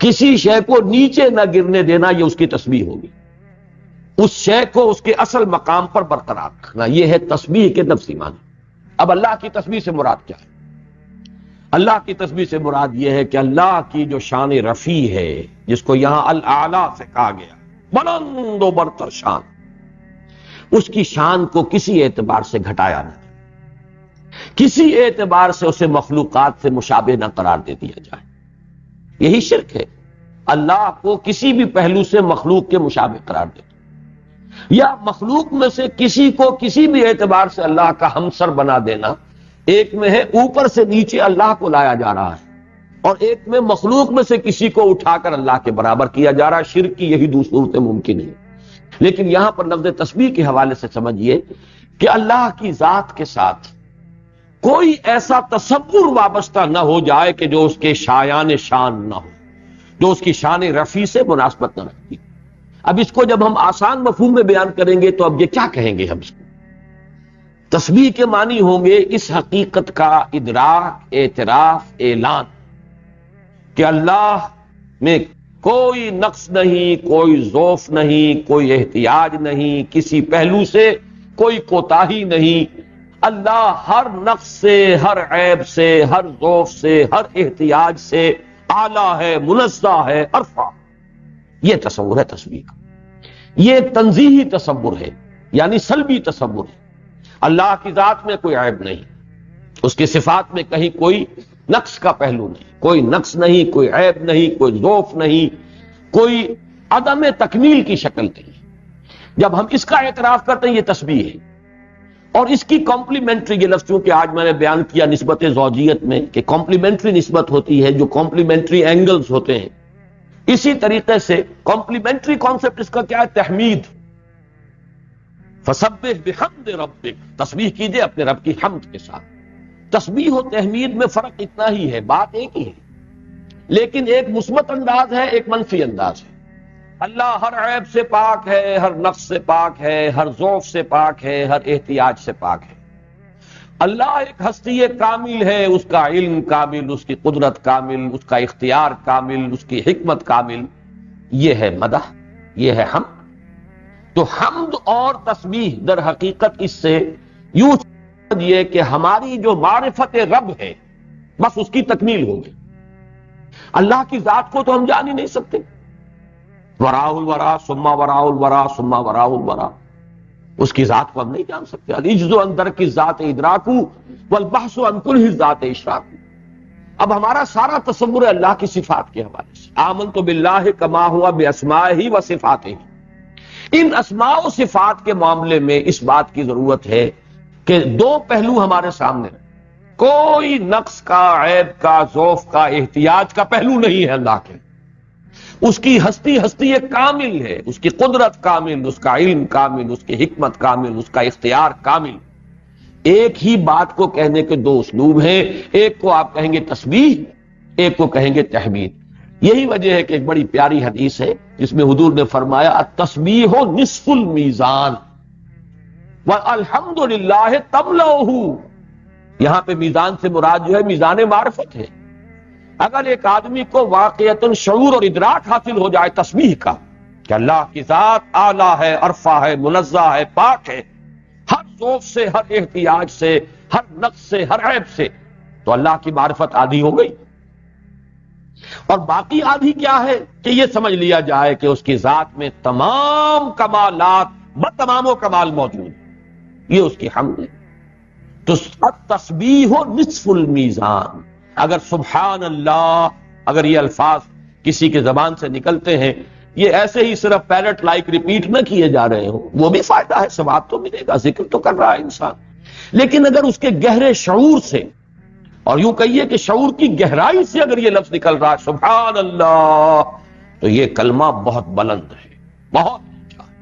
کسی شے کو نیچے نہ گرنے دینا، یہ اس کی تسبیح ہوگی۔ اس شے کو اس کے اصل مقام پر برقرار رکھنا، یہ ہے تسبیح کے لفظی معنی۔ اب اللہ کی تسبیح سے مراد کیا ہے؟ اللہ کی تسبیح سے مراد یہ ہے کہ اللہ کی جو شان رفیع ہے، جس کو یہاں الاعلیٰ سے کہا گیا، بلند و برتر شان، اس کی شان کو کسی اعتبار سے گھٹایا نہ جائے، کسی اعتبار سے اسے مخلوقات سے مشابہ نہ قرار دے دیا جائے۔ یہی شرک ہے، اللہ کو کسی بھی پہلو سے مخلوق کے مشابہ قرار دے دو، یا مخلوق میں سے کسی کو کسی بھی اعتبار سے اللہ کا ہمسر بنا دینا۔ ایک میں ہے اوپر سے نیچے اللہ کو لایا جا رہا ہے، اور ایک میں مخلوق میں سے کسی کو اٹھا کر اللہ کے برابر کیا جا رہا ہے۔ شرک کی یہی دو صورتیں ممکن ہیں۔ لیکن یہاں پر لفظ تسبیح کے حوالے سے سمجھیے کہ اللہ کی ذات کے ساتھ کوئی ایسا تصور وابستہ نہ ہو جائے کہ جو اس کے شایان شان نہ ہو، جو اس کی شان رفیع سے مناسبت نہ رکھتی۔ اب اس کو جب ہم آسان مفہوم میں بیان کریں گے تو اب یہ کیا کہیں گے ہم اس کو؟ تسبیح کے معنی ہوں گے اس حقیقت کا ادراک، اعتراف، اعلان کہ اللہ میں کوئی نقص نہیں، کوئی ضعف نہیں، کوئی احتیاج نہیں، کسی پہلو سے کوئی کوتاہی نہیں۔ اللہ ہر نقص سے، ہر عیب سے، ہر ضعف سے، ہر احتیاج سے اعلیٰ ہے، منزہ ہے، ارفع۔ یہ تصور ہے تسبیح کا۔ یہ تنزیہی تصور ہے، یعنی سلبی تصور ہے۔ اللہ کی ذات میں کوئی عیب نہیں، اس کی صفات میں کہیں کوئی نقص کا پہلو نہیں، کوئی نقص نہیں، کوئی عیب نہیں، کوئی ضعف نہیں، کوئی عدم تکمیل کی شکل نہیں۔ جب ہم اس کا اعتراف کرتے ہیں یہ تسبیح ہے۔ اور اس کی کمپلیمنٹری، یہ لفظ چونکہ آج میں نے بیان کیا نسبت زوجیت میں کہ کمپلیمنٹری نسبت ہوتی ہے، جو کمپلیمنٹری اینگلز ہوتے ہیں، اسی طریقے سے کمپلیمنٹری کانسیپٹ اس کا کیا ہے؟ تحمید۔ فسبح بحمد ربک، تسبیح کیجئے اپنے رب کی حمد کے ساتھ۔ تسبیح و تحمید میں فرق اتنا ہی ہے، بات ایک ہی ہے، لیکن ایک مثبت انداز ہے، ایک منفی انداز ہے۔ اللہ ہر عیب سے پاک ہے، ہر نقص سے پاک ہے، ہر ضعف سے پاک ہے، ہر احتیاج سے پاک ہے۔ اللہ ایک ہستی کامل ہے، اس کا علم کامل، اس کی قدرت کامل، اس کا اختیار کامل، اس کی حکمت کامل۔ یہ ہے مدح، یہ ہے حمد۔ تو حمد اور تسبیح در حقیقت اس سے یوں سمجھیے کہ ہماری جو معرفت رب ہے بس اس کی تکمیل ہوگی۔ اللہ کی ذات کو تو ہم جان ہی نہیں سکتے، وراء الورا ثم وراء الورا ثم وراء الورا، اس کی ذات کو ہم نہیں جان سکتے. العجز عن درک الذات ادراک والبحث عن کنہ الذات اشراک. اب ہمارا سارا تصور ہے اللہ کی صفات کے حوالے سے. آمنت باللہ کما ہوا باسمائہ و صفاتہ. ان اسماء و صفات کے معاملے میں اس بات کی ضرورت ہے کہ دو پہلو ہمارے سامنے ہیں. کوئی نقص کا، عیب کا، ضعف کا، احتیاج کا پہلو نہیں ہے اللہ کے. اس کی ہستی ایک کامل ہے، اس کی قدرت کامل، اس کا علم کامل، اس کی حکمت کامل، اس کا اختیار کامل. ایک ہی بات کو کہنے کے دو اسلوب ہیں، ایک کو آپ کہیں گے تسبیح، ایک کو کہیں گے تحمید. یہی وجہ ہے کہ ایک بڑی پیاری حدیث ہے جس میں حضور نے فرمایا التسبیح نصف المیزان والحمد للہ تملؤہ. یہاں پہ میزان سے مراد جو ہے میزان معرفت ہے. اگر ایک آدمی کو واقعتاً شعور اور ادراک حاصل ہو جائے تسبیح کا کہ اللہ کی ذات اعلیٰ ہے، عرفہ ہے، منزہ ہے، پاک ہے ہر ذوف سے، ہر احتیاج سے، ہر نقص سے، ہر عیب سے، تو اللہ کی معرفت آدھی ہو گئی. اور باقی آدھی کیا ہے کہ یہ سمجھ لیا جائے کہ اس کی ذات میں تمام کمالات بتمام و کمال موجود، یہ اس کی حمد ہے. تو التسبیح نصف المیزان. اگر سبحان اللہ، اگر یہ الفاظ کسی کے زبان سے نکلتے ہیں، یہ ایسے ہی صرف پیرٹ لائک ریپیٹ نہ کیے جا رہے ہوں، وہ بھی فائدہ ہے، ثواب تو ملے گا، ذکر تو کر رہا ہے انسان. لیکن اگر اس کے گہرے شعور سے، اور یوں کہیے کہ شعور کی گہرائی سے اگر یہ لفظ نکل رہا ہے سبحان اللہ، تو یہ کلمہ بہت بلند ہے، بہت اونچا ہے.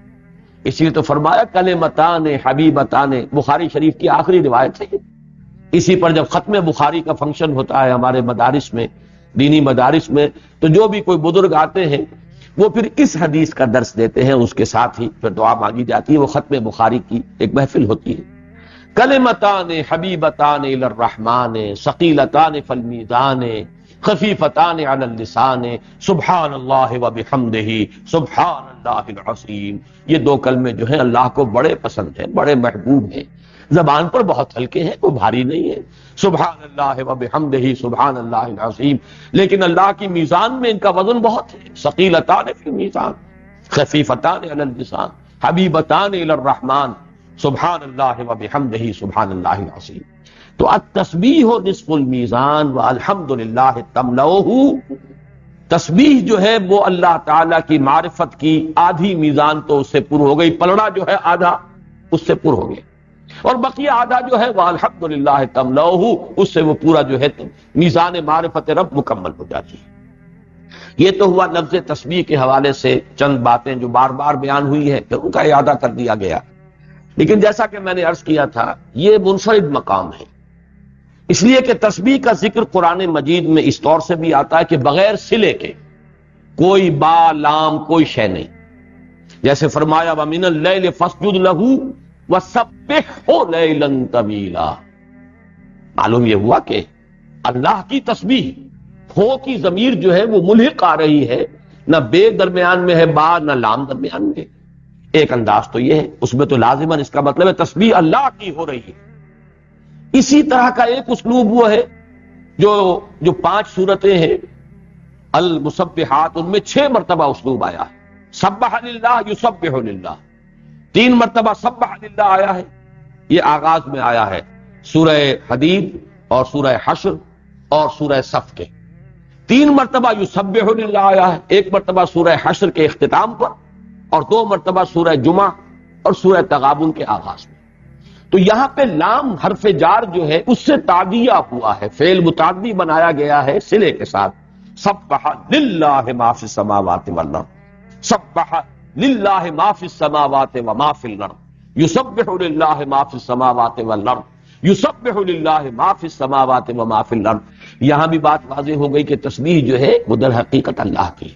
اسی لیے تو فرمایا کلمتان حبیبتان، بخاری شریف کی آخری روایت ہے. اسی پر جب ختم بخاری کا فنکشن ہوتا ہے ہمارے مدارس میں، دینی مدارس میں، تو جو بھی کوئی بزرگ آتے ہیں وہ پھر اس حدیث کا درس دیتے ہیں، اس کے ساتھ ہی پھر دعا مانگی جاتی ہے. وہ ختم بخاری کی ایک محفل ہوتی ہے. کلمتان حبیبتان الی الرحمن ثقیلتان فی المیزان خفیفتان علی اللسان سبحان اللہ وبحمدہ سبحان اللہ العظیم. یہ دو کلمے جو ہیں اللہ کو بڑے پسند ہیں، بڑے محبوب ہیں، زبان پر بہت ہلکے ہیں، کوئی بھاری نہیں ہے. سبحان اللہ وبحمدہ سبحان اللہ العظیم. لیکن اللہ کی میزان میں ان کا وزن بہت ہے. ثقیلتان فی المیزان خفیفتان علی اللسان حبیبتان الی الرحمن سبحان اللہ وبحمدہ سبحان اللہ العظیم. تو التسبیح نصف المیزان والحمد للہ تملؤہ. تسبیح جو ہے وہ اللہ تعالیٰ کی معرفت کی آدھی میزان تو اس سے پر ہو گئی، پلڑا جو ہے آدھا اس سے پر ہو گیا، اور بقیہ آدھا جو ہے والحمد للہ تملؤہ، اس سے وہ پورا جو ہے میزان معرفت رب مکمل ہو جاتی ہے. یہ تو ہوا لفظ تسبیح کے حوالے سے چند باتیں جو بار بار بیان ہوئی ہے، پھر ان کا اعادہ کر دیا گیا. لیکن جیسا کہ میں نے عرض کیا تھا یہ منفرد مقام ہے، اس لیے کہ تسبیح کا ذکر قرآن مجید میں اس طور سے بھی آتا ہے کہ بغیر صلے کے، کوئی با لام کوئی شے نہیں. جیسے فرمایا وَمِنَ اللَّيْلِ فَاسْجُدْ لَهُ وَسَبِّحْهُ لَيْلًا طَوِيلًا. معلوم یہ ہوا کہ اللہ کی تسبیح ہو کی ضمیر جو ہے وہ ملحق آ رہی ہے، نہ بے درمیان میں ہے با، نہ لام درمیان میں. ایک انداز تو یہ ہے، اس میں تو لازماً اس کا مطلب ہے تسبیح اللہ کی ہو رہی ہے. اسی طرح کا ایک اسلوب وہ ہے جو 5 صورتیں ہیں المسبحات، ان میں 6 مرتبہ اسلوب آیا ہے. سبح للہ یسبح للہ، 3 مرتبہ سبح للہ آیا ہے. یہ آغاز میں آیا ہے سورہ حدید اور سورہ حشر اور سورہ صف کے. 3 مرتبہ یسبح للہ آیا ہے، 1 مرتبہ سورہ حشر کے اختتام پر اور 2 مرتبہ سورہ جمعہ اور سورہ تغابن کے آغاز میں. تو یہاں پہ لام حرف جار جو ہے اس سے تعدیہ ہوا ہے، فعل متعدی بنایا گیا ہے صلے کے ساتھ. سبح للہ ما فی السماوات والارض، سبح للہ ما فی السماوات وما فی الارض، یسبح للہ ما فی السماوات والارض، یسبح للہ ما فی السماوات وما فی الارض. یہاں بھی بات واضح ہو گئی کہ تسبیح جو ہے وہ در حقیقت اللہ کی.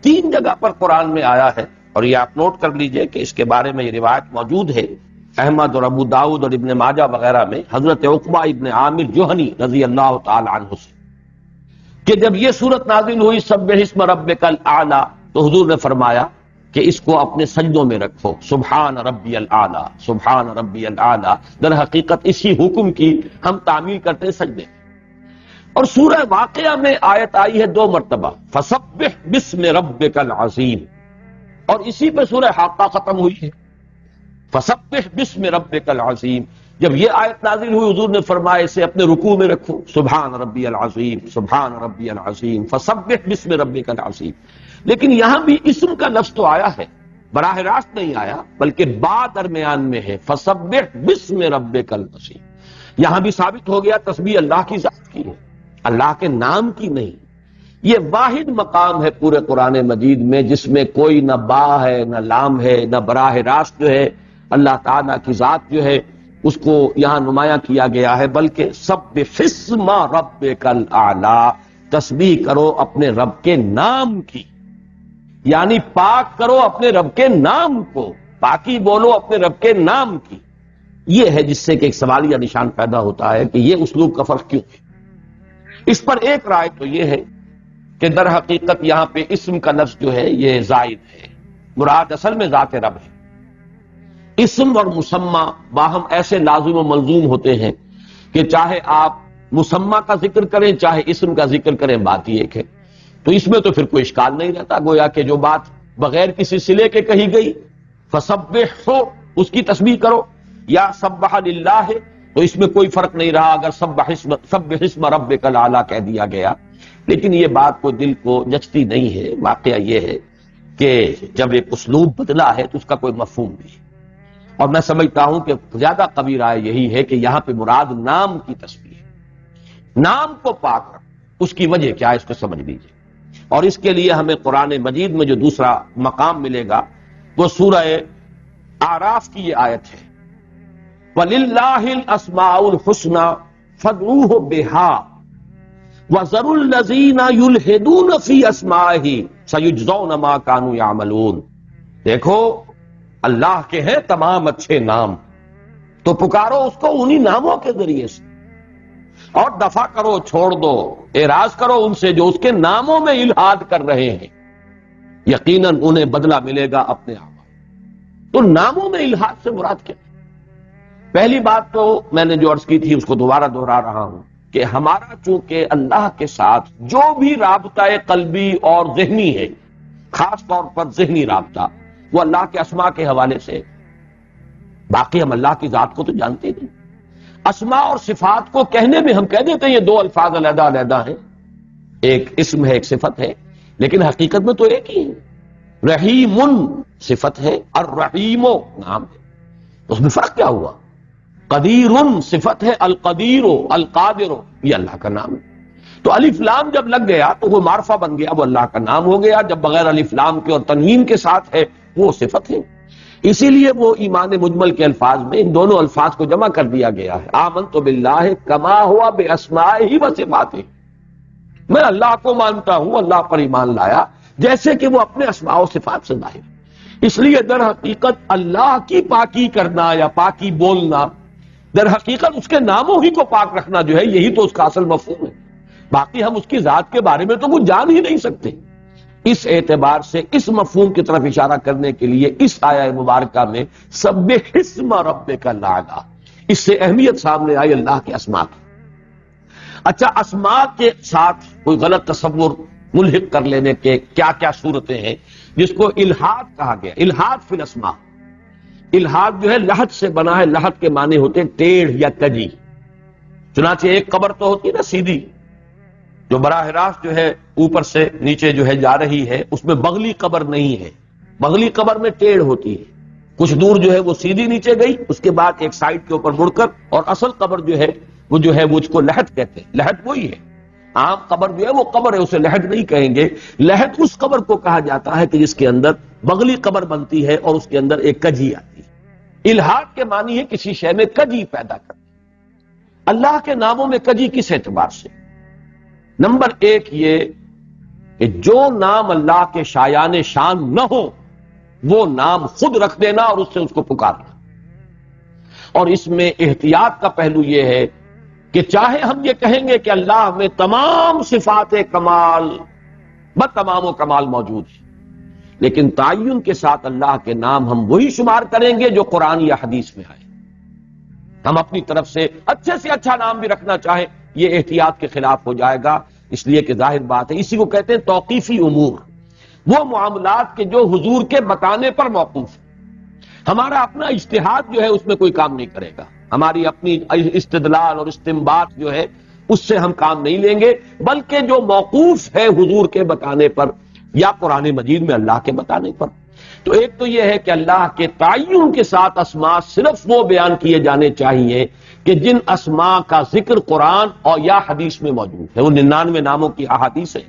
3 جگہ پر قرآن میں آیا ہے، اور یہ آپ نوٹ کر لیجئے کہ اس کے بارے میں یہ روایت موجود ہے احمد اور ابو داؤد اور ابن ماجہ وغیرہ میں، حضرت عقبہ ابن عامر جوہنی رضی اللہ تعالی عنہ سے، کہ جب یہ صورت نازل ہوئی سبح اسم ربک الاعلی، تو حضور نے فرمایا کہ اس کو اپنے سجدوں میں رکھو، سبحان ربی الاعلی سبحان ربی الاعلی. در حقیقت اسی حکم کی ہم تعمیل کرتے ہیں سجدے. اور سورہ واقعہ میں آیت آئی ہے 2 مرتبہ، فسبح بسم ربک العظیم، اور اسی پہ سورہ حاقہ ختم ہوئی ہے، فسبح بسم ربک العظیم۔ جب یہ آیت نازل ہوئی حضور نے فرمایا اسے اپنے رکوع میں رکھو، سبحان ربی العظیم سبحان ربی العظیم فسبح بسم ربک العظیم۔ لیکن یہاں بھی اسم کا لفظ تو آیا ہے، براہ راست نہیں آیا، بلکہ با درمیان میں ہے، فسبح بسم ربک العظیم۔ یہاں بھی ثابت ہو گیا تسبیح اللہ کی ذات کی ہے، اللہ کے نام کی نہیں۔ یہ واحد مقام ہے پورے قرآن مجید میں جس میں کوئی نہ با ہے نہ لام ہے نہ براہ راست جو ہے اللہ تعالیٰ کی ذات جو ہے اس کو یہاں نمایاں کیا گیا ہے، بلکہ سبح اسم ربک الاعلی، تسبیح کرو اپنے رب کے نام کی، یعنی پاک کرو اپنے رب کے نام کو، پاکی بولو اپنے رب کے نام کی۔ یہ ہے جس سے کہ ایک سوالیہ نشان پیدا ہوتا ہے کہ یہ اسلوب کا فرق کیوں ہے۔ اس پر ایک رائے تو یہ ہے کہ در حقیقت یہاں پہ اسم کا لفظ جو ہے یہ زائد ہے، مراد اصل میں ذات رب ہے۔ اسم اور مسمى باہم ایسے لازم و ملزوم ہوتے ہیں کہ چاہے آپ مسمى کا ذکر کریں چاہے اسم کا ذکر کریں بات ہی ایک ہے، تو اس میں تو پھر کوئی اشکال نہیں رہتا، گویا کہ جو بات بغیر کسی صلے کے کہی گئی فسبح ہو اس کی تسبیح کرو، یا سبح للہ ہے تو اس میں کوئی فرق نہیں رہا اگر سبح اسم ربک الاعلی کہہ دیا گیا۔ لیکن یہ بات کو دل کو جچتی نہیں ہے۔ واقعہ یہ ہے کہ جب ایک اسلوب بدلا ہے تو اس کا کوئی مفہوم نہیں ہے، اور میں سمجھتا ہوں کہ زیادہ قوی رائے یہی ہے کہ یہاں پہ مراد نام کی تسبیح ہے، نام کو پاک رکھ، اس کی وجہ کیا ہے اس کو سمجھ لیجیے۔ اور اس کے لیے ہمیں قرآن مجید میں جو دوسرا مقام ملے گا وہ سورہ اعراف کی یہ آیت ہے، وَلِلَّهِ الْأَسْمَاءُ الْحُسْنَى فَادْعُوهُ بِهَا وَذَرُوا الَّذِينَ يُلْحِدُونَ فِي أَسْمَائِهِ سَيُجْزَوْنَ مَا كَانُوا يَعْمَلُونَ۔ دیکھو اللہ کے ہیں تمام اچھے نام، تو پکارو اس کو انہی ناموں کے ذریعے سے، اور دفع کرو چھوڑ دو اعراض کرو ان سے جو اس کے ناموں میں الحاد کر رہے ہیں، یقیناً انہیں بدلہ ملے گا اپنے آپ۔ تو ناموں میں الحاد سے مراد کیا؟ پہلی بات تو میں نے جو عرض کی تھی اس کو دوبارہ دہرا رہا ہوں کہ ہمارا چونکہ اللہ کے ساتھ جو بھی رابطہ قلبی اور ذہنی ہے، خاص طور پر ذہنی رابطہ، وہ اللہ کے اسماء کے حوالے سے، باقی ہم اللہ کی ذات کو تو جانتے نہیں۔ اسماء اور صفات کو کہنے میں ہم کہہ دیتے ہیں یہ 2 الفاظ علیحدہ علیحدہ ہیں، ایک اسم ہے ایک صفت ہے، لیکن حقیقت میں تو ایک ہی ہے۔ رحیم صفت ہے اور رحیم نام ہے، اس میں فرق کیا ہوا؟ قدیر صفت ہے، القدیر القادر یہ اللہ کا نام ہے۔ تو الف لام جب لگ گیا تو وہ معرفہ بن گیا، وہ اللہ کا نام ہو گیا، جب بغیر الف لام کے اور تنوین کے ساتھ ہے وہ صفت ہے۔ اسی لیے وہ ایمان مجمل کے الفاظ میں ان دونوں الفاظ کو جمع کر دیا گیا ہے، آمنت باللہ کما ہوا باسمائہ و صفاتہ، میں اللہ کو مانتا ہوں، اللہ پر ایمان لایا جیسے کہ وہ اپنے اسماء و صفات سے ظاہر۔ اس لیے در حقیقت اللہ کی پاکی کرنا یا پاکی بولنا، در حقیقت اس کے ناموں ہی کو پاک رکھنا جو ہے، یہی تو اس کا اصل مفہوم ہے۔ باقی ہم اس کی ذات کے بارے میں تو کچھ جان ہی نہیں سکتے۔ اس اعتبار سے اس مفہوم کی طرف اشارہ کرنے کے لیے اس آیہ مبارکہ میں سبح اسم ربک الاعلی، اس سے اہمیت سامنے آئی اللہ کے اسماء کی۔ اچھا، اسماء کے ساتھ کوئی غلط تصور ملحق کر لینے کے کیا کیا صورتیں ہیں جس کو الحاد کہا گیا؟ الحاد فی الاسماء، الحاد جو ہے لحد سے بنا ہے، لحد کے معنی ہوتے ہیں ٹیڑھ یا کجی۔ چنانچہ ایک قبر تو ہوتی ہے نا سیدھی، جو براہ راست جو ہے اوپر سے نیچے جو ہے جا رہی ہے، اس میں بغلی قبر نہیں ہے، بغلی قبر میں ٹیڑھ ہوتی ہے، کچھ دور جو ہے وہ سیدھی نیچے گئی، اس کے بعد ایک سائڈ کے اوپر مڑ کر، اور اصل قبر جو ہے وہ اس کو لحد کہتے ہیں، لحد وہی ہے، عام قبر جو ہے وہ قبر ہے، اسے لحد نہیں کہیں گے۔ لحد اس قبر کو کہا جاتا ہے کہ جس کے اندر بغلی قبر بنتی ہے اور اس کے اندر ایک کجی آتی ہے۔ الحاد کے معنی ہے کسی شے میں کجی پیدا کرنا۔ اللہ کے ناموں میں کجی کس اعتبار سے؟ نمبر 1 یہ کہ جو نام اللہ کے شایان شان نہ ہو وہ نام خود رکھ دینا اور اس سے اس کو پکارنا۔ اور اس میں احتیاط کا پہلو یہ ہے کہ چاہے ہم یہ کہیں گے کہ اللہ میں تمام صفات کمال تمام و کمال موجود ہے، لیکن تعین کے ساتھ اللہ کے نام ہم وہی شمار کریں گے جو قرآن یا حدیث میں آئے۔ ہم اپنی طرف سے اچھا نام بھی رکھنا چاہیں یہ احتیاط کے خلاف ہو جائے گا، اس لیے کہ ظاہر بات ہے اسی کو کہتے ہیں توقیفی امور، وہ معاملات کے جو حضور کے بتانے پر موقوف ہے۔ ہمارا اپنا اجتہاد جو ہے اس میں کوئی کام نہیں کرے گا، ہماری اپنی استدلال اور استنباط جو ہے اس سے ہم کام نہیں لیں گے، بلکہ جو موقوف ہے حضور کے بتانے پر یا قرآن مجید میں اللہ کے بتانے پر۔ تو ایک تو یہ ہے کہ اللہ کے تعین کے ساتھ اسماء صرف وہ بیان کیے جانے چاہیے کہ جن اسماء کا ذکر قرآن اور یا حدیث میں موجود ہے۔ وہ 99 ناموں کی احادیث ہے،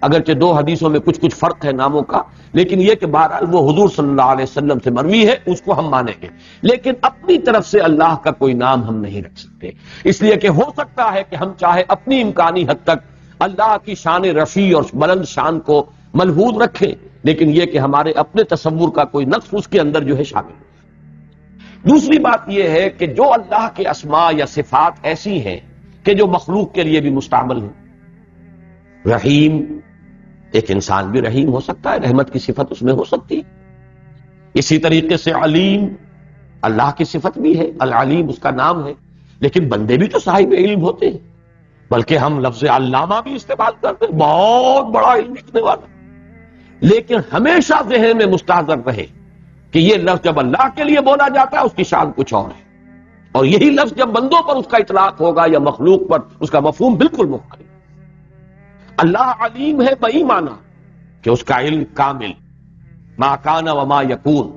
اگرچہ 2 حدیثوں میں کچھ فرق ہے ناموں کا، لیکن یہ کہ بہرحال وہ حضور صلی اللہ علیہ وسلم سے مروی ہے، اس کو ہم مانیں گے، لیکن اپنی طرف سے اللہ کا کوئی نام ہم نہیں رکھ سکتے، اس لیے کہ ہو سکتا ہے کہ ہم چاہے اپنی امکانی حد تک اللہ کی شان رفیع اور بلند شان کو ملحوظ رکھیں، لیکن یہ کہ ہمارے اپنے تصور کا کوئی نقص اس کے اندر جو ہے شامل ہے۔ دوسری بات یہ ہے کہ جو اللہ کے اسماء یا صفات ایسی ہیں کہ جو مخلوق کے لیے بھی مستعمل ہیں، رحیم، ایک انسان بھی رحیم ہو سکتا ہے، رحمت کی صفت اس میں ہو سکتی ہے۔ اسی طریقے سے علیم، اللہ کی صفت بھی ہے، العلیم اس کا نام ہے، لیکن بندے بھی تو صاحب علم ہوتے ہیں، بلکہ ہم لفظ علامہ بھی استعمال کرتے ہیں، بہت بڑا علم لکھنے والا، لیکن ہمیشہ ذہن میں مستحضر رہے کہ یہ لفظ جب اللہ کے لیے بولا جاتا ہے اس کی شان کچھ اور ہے، اور یہی لفظ جب بندوں پر اس کا اطلاق ہوگا یا مخلوق پر اس کا مفہوم بالکل مختلف۔ اللہ علیم ہے بئی معنی کہ اس کا علم کامل، ما کان وما یکون،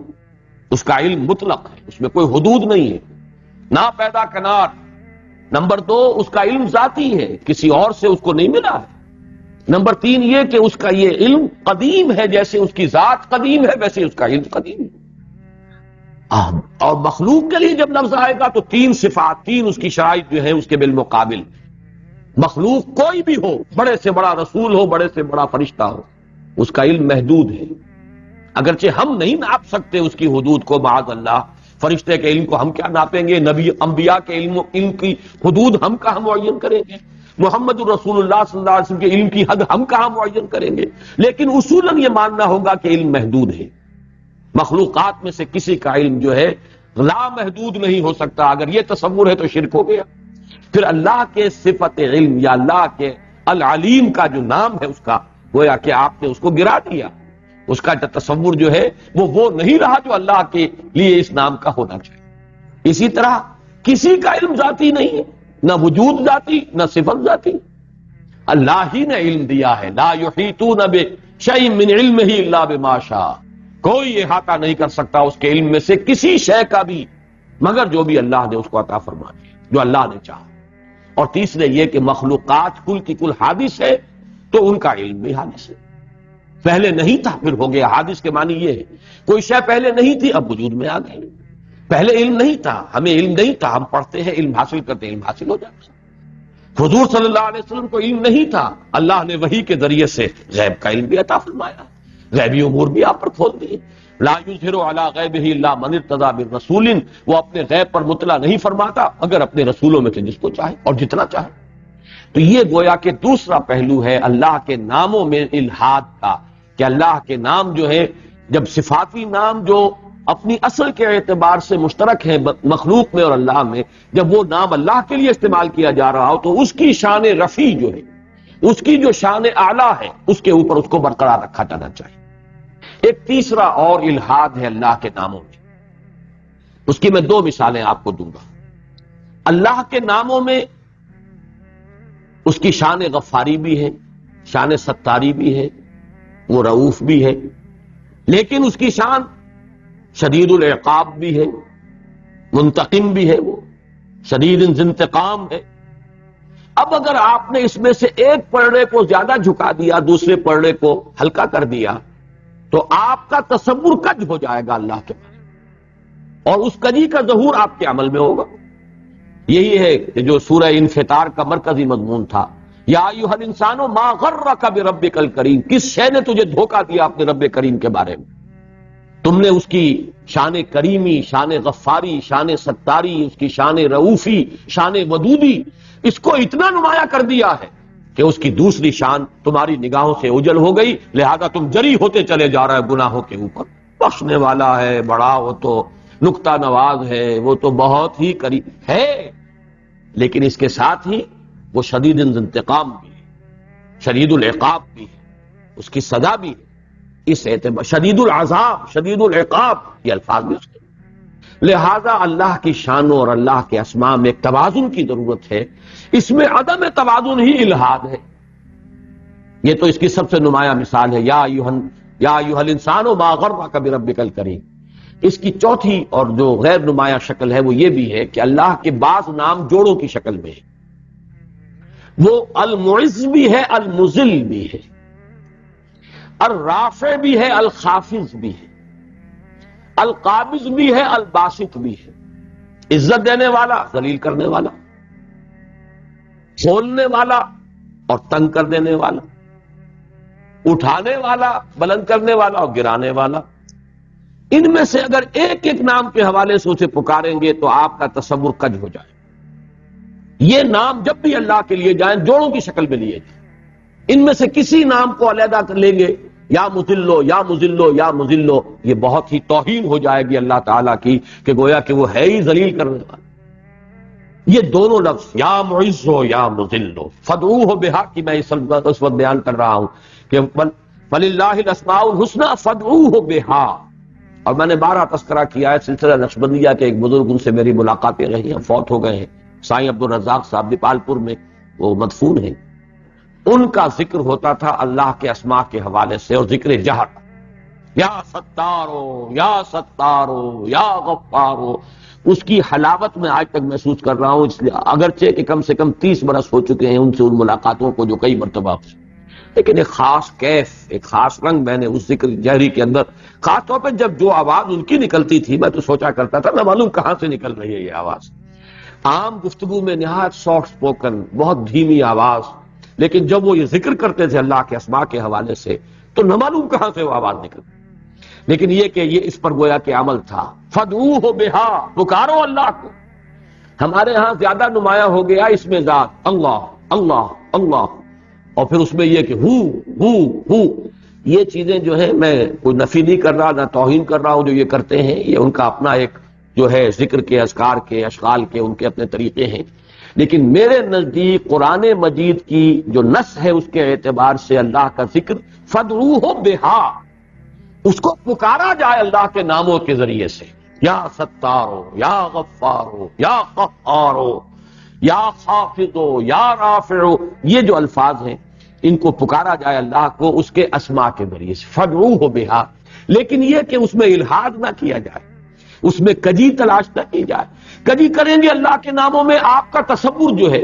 اس کا علم مطلق ہے، اس میں کوئی حدود نہیں ہے، نہ پیدا کنار۔ نمبر 2، اس کا علم ذاتی ہے، کسی اور سے اس کو نہیں ملا ہے۔ نمبر 3 یہ کہ اس کا یہ علم قدیم ہے، جیسے اس کی ذات قدیم ہے ویسے اس کا علم قدیم ہے۔ اور مخلوق کے لیے جب لفظ آئے گا تو 3 صفات، 3 اس کی شرائط جو ہے اس کے بالمقابل، مخلوق کوئی بھی ہو، بڑے سے بڑا رسول ہو، بڑے سے بڑا فرشتہ ہو، اس کا علم محدود ہے، اگرچہ ہم نہیں ناپ سکتے اس کی حدود کو، معاذ اللہ، فرشتے کے علم کو ہم کیا ناپیں گے، نبی انبیاء کے علم کی حدود ہم کہاں معین کریں گے، محمد الرسول اللہ صلی اللہ علیہ وسلم کے علم کی حد ہم کہاں معین کریں گے، لیکن اصولاً یہ ماننا ہوگا کہ علم محدود ہے۔ مخلوقات میں سے کسی کا علم جو ہے لامحدود نہیں ہو سکتا، اگر یہ تصور ہے تو شرک ہو گیا۔ پھر اللہ کے صفت علم یا اللہ کے العلیم کا جو نام ہے اس کا گویا کہ آپ نے اس کو گرا دیا، اس کا تصور جو ہے وہ نہیں رہا جو اللہ کے لیے اس نام کا ہونا چاہیے۔ اسی طرح کسی کا علم ذاتی نہیں ہے، نہ وجود ذاتی نہ صفت ذاتی، اللہ ہی نے علم دیا ہے، لا یحیطون بشیء من علمہ الا بما شاء، کوئی احاطہ نہیں کر سکتا اس کے علم میں سے کسی شے کا بھی مگر جو بھی اللہ نے اس کو عطا فرما دیا، جو اللہ نے چاہا۔ اور تیسرے یہ کہ مخلوقات کل کی کل حادث ہے تو ان کا علم بھی حادث ہے، پہلے نہیں تھا پھر ہو گیا۔ حادث کے معنی یہ ہے کوئی شے پہلے نہیں تھی اب وجود میں آ گئی، پہلے علم نہیں تھا، ہمیں علم نہیں تھا، ہم پڑھتے ہیں علم حاصل کرتے ہیں، علم حاصل ہو جاتا ہے۔ حضور صلی اللہ علیہ وسلم کو علم نہیں تھا، اللہ نے وحی کے ذریعے سے غیب کا علم بھی عطا فرمایا، غیبی امور بھی آپ پر کھول دیے۔ لا یظہر علی غیبہ الا من ارتضی برسول، وہ اپنے غیب پر مطلع نہیں فرماتا مگر اپنے رسولوں میں سے جس کو چاہے اور جتنا چاہے۔ تو یہ گویا کہ دوسرا پہلو ہے اللہ کے ناموں میں الحاد کا، کہ اللہ کے نام جو ہے جب صفاتی نام جو اپنی اصل کے اعتبار سے مشترک ہے مخلوق میں اور اللہ میں، جب وہ نام اللہ کے لیے استعمال کیا جا رہا ہو تو اس کی شان رفیع جو ہے، اس کی جو شان اعلیٰ ہے اس کے اوپر اس کو برقرار رکھا جانا چاہیے۔ ایک تیسرا اور الحاد ہے اللہ کے ناموں میں، اس کی میں 2 مثالیں آپ کو دوں گا۔ اللہ کے ناموں میں اس کی شان غفاری بھی ہے، شان ستاری بھی ہے، وہ رؤوف بھی ہے، لیکن اس کی شان شدید العقاب بھی ہے، منتقم بھی ہے، وہ شدید انتقام ہے۔ اب اگر آپ نے اس میں سے ایک پلڑے کو زیادہ جھکا دیا، دوسرے پلڑے کو ہلکا کر دیا، تو آپ کا تصور کج ہو جائے گا اللہ کے بارے، اور اس کجی کا ظہور آپ کے عمل میں ہوگا۔ یہی ہے کہ جو سورہ انفطار کا مرکزی مضمون تھا، یا ایھا الانسان ما غرک بربک الکریم، کس شے نے تجھے دھوکہ دیا اپنے رب کریم کے بارے میں، تم نے اس کی شان کریمی، شان غفاری، شان ستاری، اس کی شان رؤوفی، شان ودودی، اس کو اتنا نمایاں کر دیا ہے کہ اس کی دوسری شان تمہاری نگاہوں سے اوجھل ہو گئی، لہذا تم جری ہوتے چلے جا رہے گناہوں کے اوپر۔ بخشنے والا ہے، بڑا، وہ تو نکتہ نواز ہے، وہ تو بہت ہی قریب ہے، لیکن اس کے ساتھ ہی وہ شدید انتقام بھی ہے، شدید العقاب بھی ہے، اس کی سزا بھی ہے، اس اعتبار شدید العذاب، شدید العقاب، یہ الفاظ بھی اس کے۔ لہذا اللہ کی شانوں اور اللہ کے اسماء میں ایک توازن کی ضرورت ہے، اس میں عدم توازن ہی الحاد ہے۔ یہ تو اس کی سب سے نمایاں مثال ہے، یا ایھا الانسان ما غرک بربک الکریم۔ اس کی چوتھی اور جو غیر نمایاں شکل ہے وہ یہ بھی ہے کہ اللہ کے بعض نام جوڑوں کی شکل میں ہے، وہ المعز بھی ہے، المذل بھی ہے، الرافع بھی ہے، الخافض بھی ہے، القابض بھی ہے، الباسط بھی ہے، عزت دینے والا، ذلیل کرنے والا، کھولنے والا اور تنگ کر دینے والا، اٹھانے والا، بلند کرنے والا اور گرانے والا۔ ان میں سے اگر ایک ایک نام کے حوالے سے اسے پکاریں گے تو آپ کا تصور کج ہو جائے۔ یہ نام جب بھی اللہ کے لیے جائیں جوڑوں کی شکل میں لیے جائیں، ان میں سے کسی نام کو علیحدہ کر لیں گے، یا مذلو یا مذلو یا مذلو، یہ بہت ہی توہین ہو جائے گی اللہ تعالیٰ کی، کہ گویا کہ وہ ہے ہی ذلیل کرنے والا۔ یہ دونوں لفظ یا معزو یا مذلو فدعوہ بہا کی میں اس وقت بیان کر رہا ہوں کہ فللہ الاسماء الحسنی فدعوہ بہا۔ اور میں نے بارہ تذکرہ کیا ہے سلسلہ نقشبندیہ کے ایک بزرگ، ان سے میری ملاقاتیں رہی ہیں، فوت ہو گئے ہیں، سائیں عبدالرزاق صاحب دیپال پور میں وہ مدفون ہیں۔ ان کا ذکر ہوتا تھا اللہ کے اسماء کے حوالے سے، اور ذکر جہر، یا ستارو یا ستارو یا غفارو، اس کی حلاوت میں آج تک محسوس کر رہا ہوں، اس لیے اگرچہ کہ کم سے کم 30 برس ہو چکے ہیں ان سے، ان ملاقاتوں کو جو کئی مرتبہ، لیکن ایک خاص کیف، ایک خاص رنگ میں نے اس ذکر جہری کے اندر، خاص طور پہ جب جو آواز ان کی نکلتی تھی، میں تو سوچا کرتا تھا نہ معلوم کہاں سے نکل رہی ہے یہ آواز۔ عام گفتگو میں نہایت سافٹ سپوکن، بہت دھیمی آواز، لیکن جب وہ یہ ذکر کرتے تھے اللہ کے اسماء کے حوالے سے تو نہ معلوم کہاں سے وہ آواز نکل۔ لیکن یہ کہ یہ اس پر گویا کہ عمل تھا، فدعوہ بہا، پکارو اللہ کو۔ ہمارے ہاں زیادہ نمایاں ہو گیا اس میں ذات، اللہ اللہ اللہ، اور پھر اس میں یہ کہ ہو، یہ چیزیں جو ہے میں کوئی نفی نہیں کر رہا، نہ توہین کر رہا ہوں، جو یہ کرتے ہیں یہ ان کا اپنا ایک جو ہے ذکر کے اذکار کے اشغال کے ان کے اپنے طریقے ہیں، لیکن میرے نزدیک قرآن مجید کی جو نص ہے اس کے اعتبار سے اللہ کا ذکر فدعوہ بہا، اس کو پکارا جائے اللہ کے ناموں کے ذریعے سے، یا ستارو یا غفارو یا قہارو یا خافضو یا رافعو، یہ جو الفاظ ہیں ان کو پکارا جائے اللہ کو اس کے اسماء کے ذریعے سے، فدعوہ بہا۔ لیکن یہ کہ اس میں الحاد نہ کیا جائے، اس میں کجی تلاش نہ کی جائے۔ کجی کریں گے اللہ کے ناموں میں، آپ کا تصور جو ہے،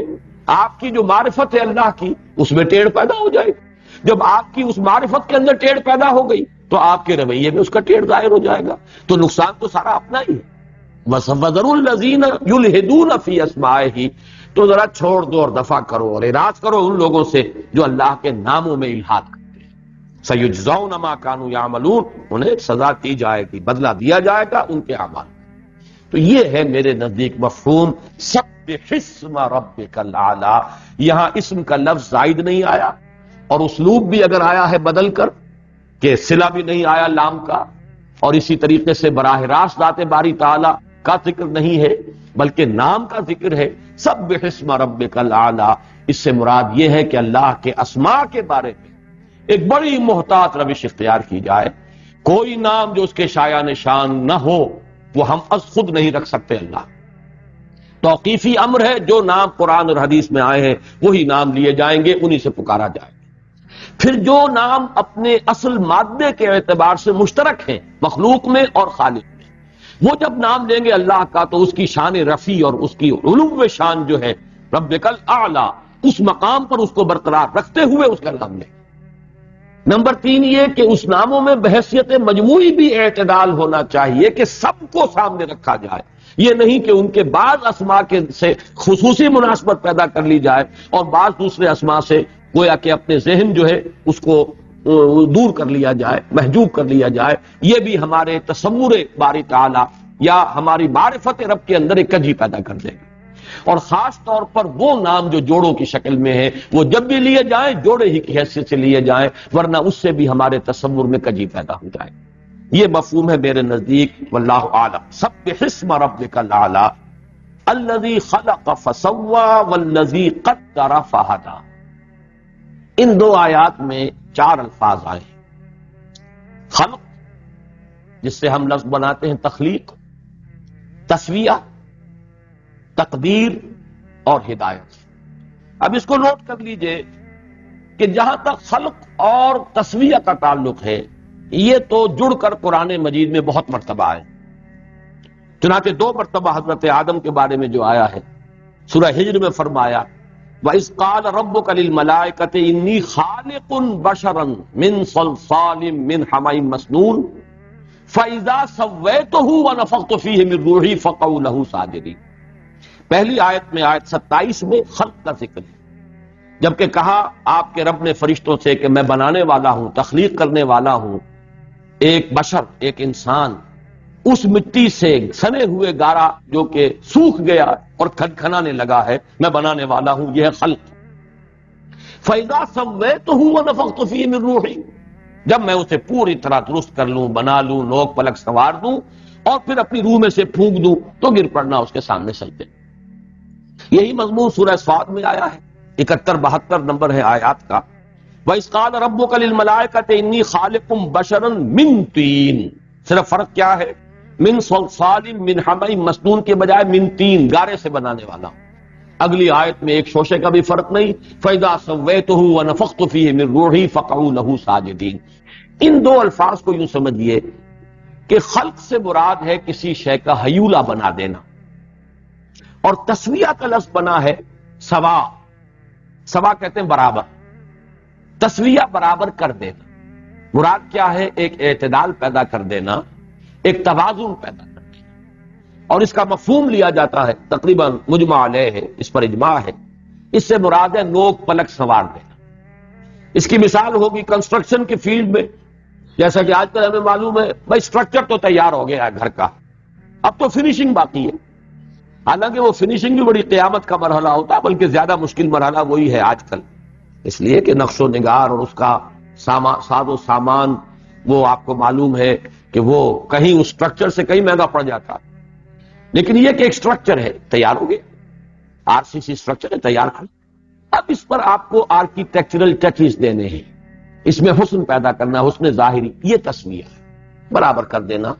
آپ کی جو معرفت ہے اللہ کی، اس میں ٹیڑھ پیدا ہو جائے گی۔ جب آپ کی اس معرفت کے اندر ٹیڑھ پیدا ہو گئی تو آپ کے رویے میں اس کا ٹیڑھ ظاہر ہو جائے گا، تو نقصان تو سارا اپنا ہی ہے۔ وَذَرُوا الَّذِينَ يُلْحِدُونَ فِي أَسْمَائِهِ، تو ذرا چھوڑ دو اور دفع کرو اور اعراض کرو ان لوگوں سے جو اللہ کے ناموں میں الحاد کرتے ہیں۔ سَيُجْزَوْنَ مَا كَانُوا يَعْمَلُونَ، انہیں سزا دی جائے گی، بدلہ دیا جائے گا ان کے اعمال۔ تو یہ ہے میرے نزدیک مفہوم سبح اسم ربک الاعلی۔ یہاں اسم کا لفظ زائد نہیں آیا، اور اسلوب بھی اگر آیا ہے بدل کر کہ صلہ بھی نہیں آیا لام کا، اور اسی طریقے سے براہ راست ذات باری تعالی کا ذکر نہیں ہے بلکہ نام کا ذکر ہے، سبح اسم ربک الاعلی۔ اس سے مراد یہ ہے کہ اللہ کے اسماء کے بارے میں ایک بڑی محتاط روش اختیار کی جائے۔ کوئی نام جو اس کے شایان شان نہ ہو وہ ہم از خود نہیں رکھ سکتے۔ اللہ توقیفی امر ہے، جو نام قرآن اور حدیث میں آئے ہیں وہی نام لیے جائیں گے، انہی سے پکارا جائے گا۔ پھر جو نام اپنے اصل مادے کے اعتبار سے مشترک ہیں مخلوق میں اور خالق میں، وہ جب نام لیں گے اللہ کا تو اس کی شان رفیع اور اس کی علو شان جو ہے ربک الاعلی، اس مقام پر اس کو برقرار رکھتے ہوئے اس کا نام لیں۔ نمبر 3 یہ کہ اس ناموں میں بحیثیت مجموعی بھی اعتدال ہونا چاہیے کہ سب کو سامنے رکھا جائے، یہ نہیں کہ ان کے بعض اسماء کے سے خصوصی مناسبت پیدا کر لی جائے اور بعض دوسرے اسماء سے گویا کہ اپنے ذہن جو ہے اس کو دور کر لیا جائے، محجوب کر لیا جائے۔ یہ بھی ہمارے تصور باری تعالی یا ہماری معرفت رب کے اندر ایک کجی پیدا کر دے گا۔ اور خاص طور پر وہ نام جو جوڑوں کی شکل میں ہیں وہ جب بھی لیے جائیں جوڑے ہی کی حیثیت سے لیے جائیں، ورنہ اس سے بھی ہمارے تصور میں کجی پیدا ہو جائے۔ یہ مفہوم ہے میرے نزدیک، واللہ اعلم۔ سبح اسم ربک الاعلی۔ الذی خلق فسوى والذی قدر فہدی. ان دو آیات میں 4 الفاظ آئے ہیں. خلق جس سے ہم لفظ بناتے ہیں تخلیق، تسویہ، تقدیر اور ہدایت. اب اس کو نوٹ کر لیجئے کہ جہاں تک خلق اور تسویہ کا تعلق ہے یہ تو جڑ کر قرآن مجید میں بہت مرتبہ آئے. چنانچہ 2 مرتبہ حضرت آدم کے بارے میں جو آیا ہے سورہ ہجر میں فرمایا وَإِذْ قَالَ رَبُّكَ لِلْمَلَائِكَةِ إِنِّي خَالِقٌ بَشَرًا مِّن صَلْصَالٍ مِّنْ حَمَإٍ مَسْنُونٍ فَإِذَا سَوَّيْتُهُ وَنَفَخْتُ فِيهِ مِن رُوحِي فَقَعُوا لَهُ سَاجِدِينَ. پہلی آیت میں آیت 27 میں خلق کا ذکر ہے، جبکہ کہا آپ کے رب نے فرشتوں سے کہ میں بنانے والا ہوں، تخلیق کرنے والا ہوں ایک بشر، ایک انسان، اس مٹی سے سنے ہوئے گارا جو کہ سوکھ گیا اور کھنکھنانے لگا ہے، میں بنانے والا ہوں. یہ ہے خلق. فَإِذَا سَوَّيْتُهُ وَنَفَخْتُ فِيهِ مِن رُوحِي، جب میں اسے پوری طرح درست کر لوں، بنا لوں، نوک پلک سنوار دوں اور پھر اپنی روح میں سے پھونک دوں تو گر پڑنا اس کے سامنے سجدے. یہی مضمون سورہ صاد میں آیا ہے، 71-72 نمبر ہے آیات کا. وَإِذْ قَالَ رَبُّكَ لِلْمَلَائِكَةِ إِنِّي خَالِقٌ بَشَرًا مِّن طِينٍ. صرف فرق کیا ہے؟ من صلصال من حمأ مسنون کے بجائے من طین، گارے سے بنانے والا. اگلی آیت میں ایک شوشے کا بھی فرق نہیں. فَإِذَا سَوَّيْتُهُ وَنَفَخْتُ فِيهِ مِن رُوحِي فَقَعُوا لَهُ سَاجِدِينَ. ان 2 الفاظ کو یوں سمجھیے کہ خلق سے مراد ہے کسی شے کا ہیولہ بنا دینا، اور تسویہ کا لفظ بنا ہے سوا. سوا کہتے ہیں برابر، تسویہ برابر کر دینا. مراد کیا ہے؟ ایک اعتدال پیدا کر دینا، ایک توازن پیدا کر دینا. اور اس کا مفہوم لیا جاتا ہے تقریباً مجمع علیہ ہے، اس پر اجماع ہے. اس سے مراد ہے نوک پلک سنوار دینا. اس کی مثال ہوگی کنسٹرکشن کے فیلڈ میں، جیسا کہ آج کل ہمیں معلوم ہے بھائی اسٹرکچر تو تیار ہو گیا ہے گھر کا، اب تو فنیشنگ باقی ہے. حالانکہ وہ فنیشنگ بھی بڑی قیامت کا مرحلہ ہوتا ہے، بلکہ زیادہ مشکل مرحلہ وہی ہے آج کل، اس لیے کہ نقش و نگار اور اس کا ساز و سامان وہ آپ کو معلوم ہے کہ وہ کہیں اس اسٹرکچر سے کہیں مہنگا پڑ جاتا. لیکن یہ کہ ایک اسٹرکچر ہے تیار ہو گیا، RCC اسٹرکچر ہے تیار کر. اب اس پر آپ کو آرکیٹیکچرل ٹچز دینے ہیں، اس میں حسن پیدا کرنا، حسن ظاہری. یہ تسویہ ہے، برابر کر دینا.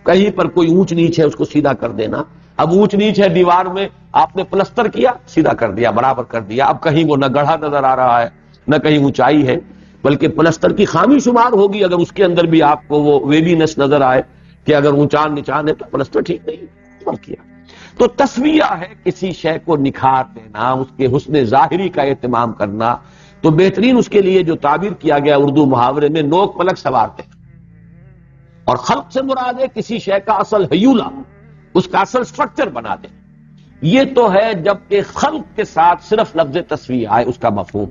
کہیں پر کوئی اونچ نیچ ہے اس کو سیدھا کر دینا. اب اونچ نیچ ہے دیوار میں، آپ نے پلستر کیا، سیدھا کر دیا، برابر کر دیا. اب کہیں وہ نہ گڑھا نظر آ رہا ہے نہ کہیں اونچائی ہے، بلکہ پلستر کی خامی شمار ہوگی اگر اس کے اندر بھی آپ کو وہ ویبینس نظر آئے کہ اگر اونچان نچان ہے تو پلستر ٹھیک نہیں کیا. تو تسویہ ہے کسی شے کو نکھار دینا، اس کے حسن ظاہری کا اہتمام کرنا. تو بہترین اس کے لیے جو تعبیر کیا گیا اردو محاورے میں نوک پلک سنوار دینا. اور خلق سے مراد ہے کسی شے کا اصل ہیولہ، اس کا اصل سٹرکچر بنا دے. یہ تو ہے جبکہ خلق کے ساتھ صرف لفظ تسویہ آئے اس کا مفہوم.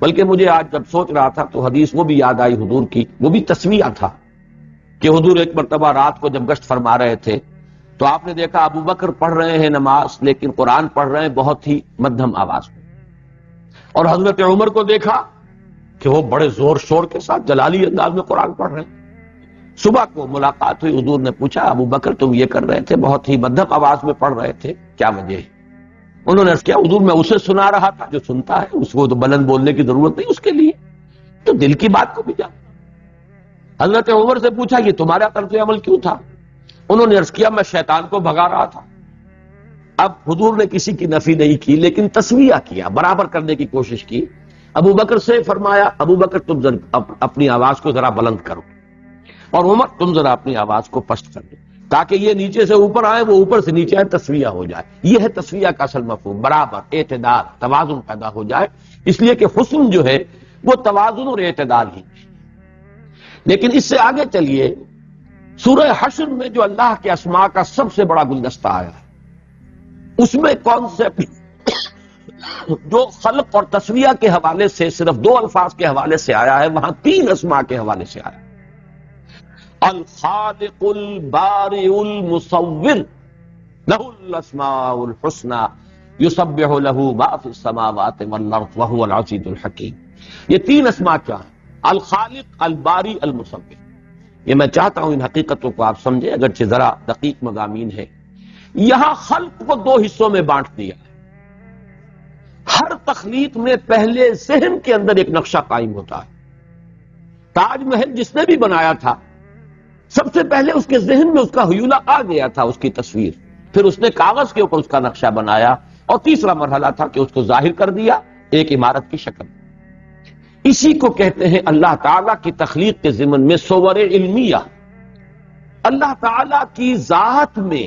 بلکہ مجھے آج جب سوچ رہا تھا تو حدیث وہ بھی یاد آئی حضور کی، وہ بھی تسویہ تھا کہ حضور ایک مرتبہ رات کو جب گشت فرما رہے تھے تو آپ نے دیکھا ابو بکر پڑھ رہے ہیں نماز، لیکن قرآن پڑھ رہے ہیں بہت ہی مدھم آواز میں، اور حضرت عمر کو دیکھا کہ وہ بڑے زور شور کے ساتھ جلالی انداز میں قرآن پڑھ رہے ہیں. صبح کو ملاقات ہوئی، حضور نے پوچھا ابو بکر تم یہ کر رہے تھے، بہت ہی مدھم آواز میں پڑھ رہے تھے، کیا وجہ ہے؟ انہوں نے عرض کیا حضور میں اسے سنا رہا تھا جو سنتا ہے، اس کو تو بلند بولنے کی ضرورت نہیں، اس کے لیے تو دل کی بات کو بھی جانتا. حضرت عمر سے پوچھا یہ تمہارا طرز عمل کیوں تھا؟ انہوں نے عرض کیا میں شیطان کو بھگا رہا تھا. اب حضور نے کسی کی نفی نہیں کی لیکن تسویہ کیا، برابر کرنے کی کوشش کی. ابو بکر سے فرمایا ابو بکر تم اپنی آواز کو ذرا بلند کرو، اور عمر تم ذرا اپنی آواز کو پست کر دو، تاکہ یہ نیچے سے اوپر آئے وہ اوپر سے نیچے آئے، تسویہ ہو جائے. یہ ہے تسویہ کا اصل مفہوم، برابر، اعتدال، توازن پیدا ہو جائے. اس لیے کہ حسن جو ہے وہ توازن اور اعتدال ہی. لیکن اس سے آگے چلیے، سورہ حشر میں جو اللہ کے اسماء کا سب سے بڑا گلدستہ آیا ہے اس میں کانسیپٹ جو خلق اور تسویہ کے حوالے سے صرف 2 الفاظ کے حوالے سے آیا ہے، وہاں 3 اسماء کے حوالے سے آیا. الخالق البارئ المصور لہ الاسماء الحسنى یسبح لہ ما فی السماوات والارض وہو العزیز الحکیم. یہ 3 اسماء کیا ہیں؟ الخالق، الباری، المصور. یہ میں چاہتا ہوں ان حقیقتوں کو آپ سمجھیں، اگرچہ ذرا دقیق مضامین ہے یہاں خلق کو دو حصوں میں بانٹ دیا ہے۔ ہر تخلیق میں پہلے ذہن کے اندر ایک نقشہ قائم ہوتا ہے۔ تاج محل جس نے بھی بنایا تھا، سب سے پہلے اس کے ذہن میں اس کا حیولہ آ گیا تھا، اس کی تصویر، پھر اس نے کاغذ کے اوپر اس کا نقشہ بنایا، اور تیسرا مرحلہ تھا کہ اس کو ظاہر کر دیا ایک عمارت کی شکل۔ اسی کو کہتے ہیں اللہ تعالیٰ کی تخلیق کے ضمن میں صور علمیہ۔ اللہ تعالیٰ کی ذات میں